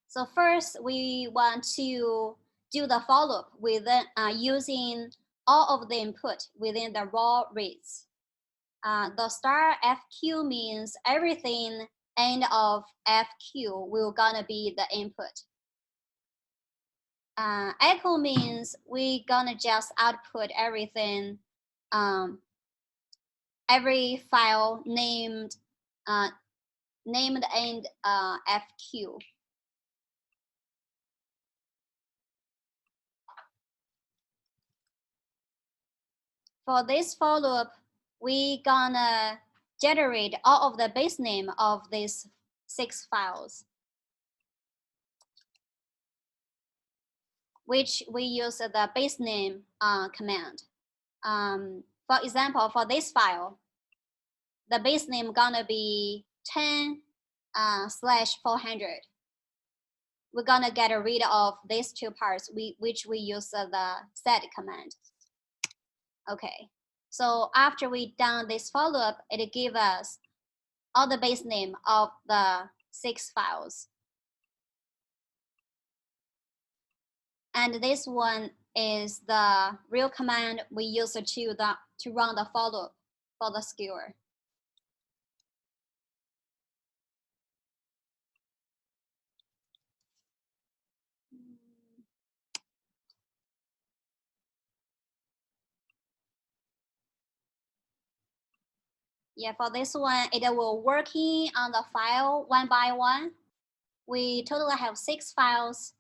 S5: So first, we want to do the for loop within using all of the input within the raw reads. The star FQ means everything end of FQ will gonna be the input. Echo means we gonna just output everything, every file named end FQ. For this for loop, we gonna generate all of the base name of these 6 files. which we use the base name command. For example, for this file, the base name gonna be 10/400. We're gonna get rid of these two parts, which we use the set command. Okay, so after we done this follow-up, it gives us all the base name of the 6 files. And this one is the real command we use to run the follow-up for the skewer. Yeah, for this one, it will working on the file one by one. We totally have 6 files.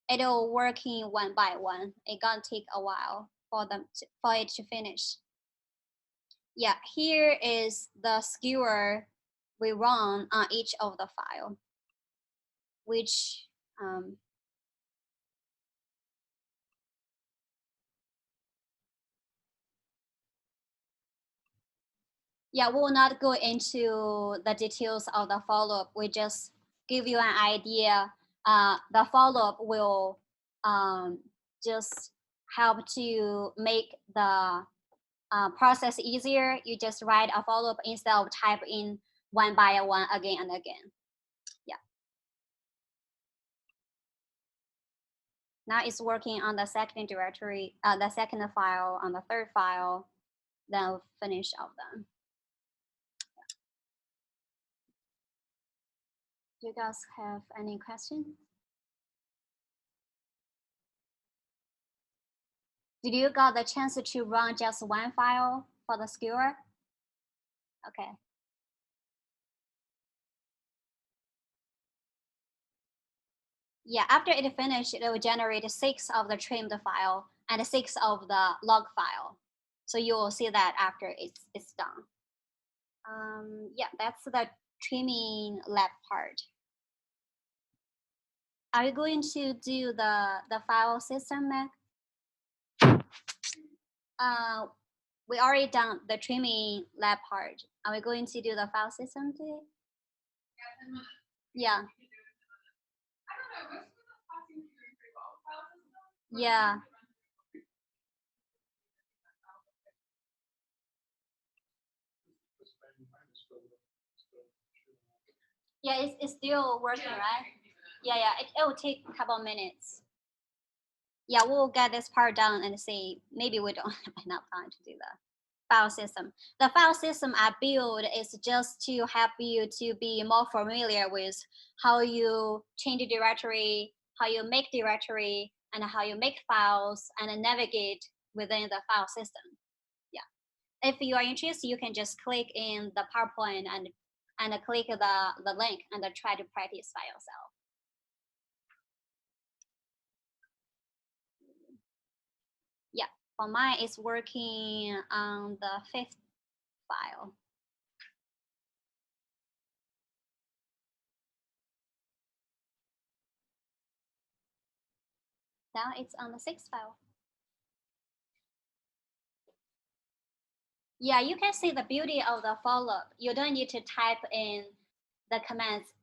S5: It will working one by one. It gonna take a while for it to finish. Yeah, here is the skewer we run on each of the file, which yeah, we will not go into the details of the follow-up. We just give you an idea. The follow-up will just help to make the process easier. You just write a follow-up instead of type in one by one again and again. Yeah. Now it's working on the second directory, the second file, on the third file. Then we'll finish all of them. Do you guys have any questions? Did you got the chance to run just one file for the skewer? Okay. Yeah, after it finished, it will generate 6 of the trimmed file and 6 of the log file. So you will see that after it's done. Yeah, that's the trimming lab part. Are you going to do the file system, Meg? We already done the trimming lab part. Are we going to do the file system today? Yeah. Yeah. Yeah, it's still working, right? Yeah, it will take a couple minutes. Yeah, we'll get this part done and see. Maybe we don't have enough time to do the file system. The file system I build is just to help you to be more familiar with how you change a directory, how you make directory, and how you make files and navigate within the file system. Yeah. If you are interested, you can just click in the PowerPoint and click the link and try to practice by yourself. Yeah, for mine, it's working on the 5th file. Now it's on the 6th file. Yeah, you can see the beauty of the follow-up. You don't need to type in the commands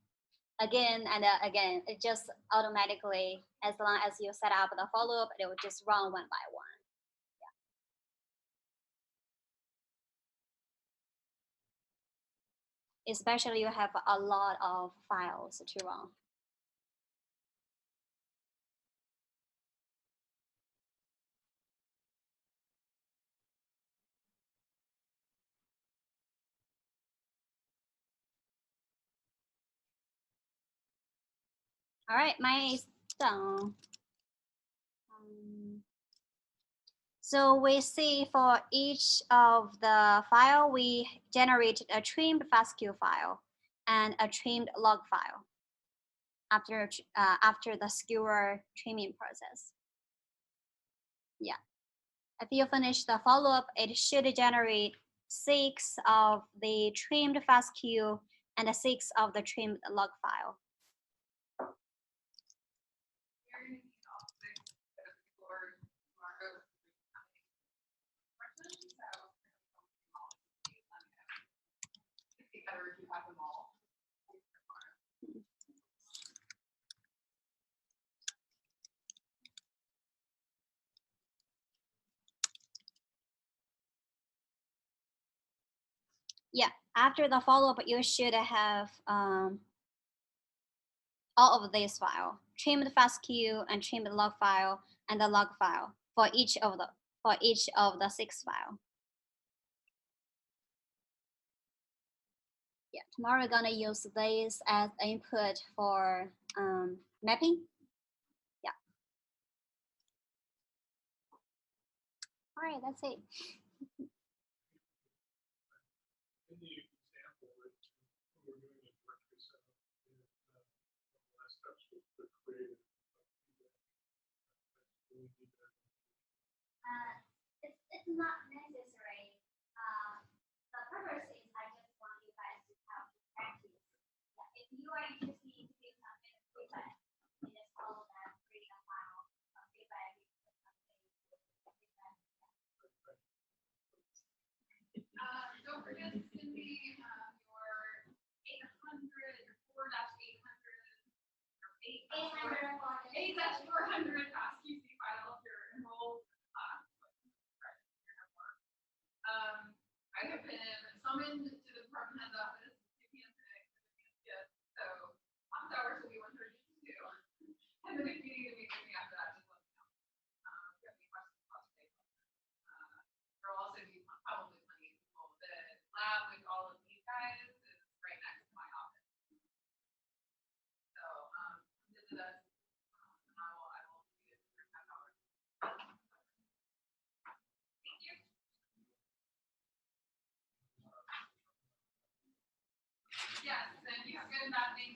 S5: again and again. It just automatically, as long as you set up the follow-up, it will just run one by one. Yeah. Especially you have a lot of files to run. All right, mine is done. So we see for each of the file, we generated a trimmed FASTQ file and a trimmed log file after the skewer trimming process. Yeah. If you finish the follow-up, it should generate 6 of the trimmed FASTQ and 6 of the trimmed log file. Yeah, after the follow-up, you should have all of these file, trimmed FASTQ and trimmed log file and the log file for each of the 6 file. Yeah, tomorrow we're gonna use this as input for mapping. Yeah. All right, that's it.
S3: In the example that we were doing in directory setup, one of the last steps was to create a feedback.
S5: It's not necessary. The purpose is I just want you guys to have practice. Yeah, if you are interested in doing some feedback, you just follow that, create a file of feedback.
S4: Don't forget to send me your 800, your 4-800, or 8-400 FASTQ file if you're enrolled in the class. I have been summoned to the department head's office, 2 p.m. today, so office hours will be 1:30 to 2. And then if you need to meet with me after that, just let me know. If you have any questions about today. There will also be probably plenty of people. The lab with all of these guys is right next to my office. So visit us, and I will see you for half hour. Thank you. Yes, and you have good and bad things.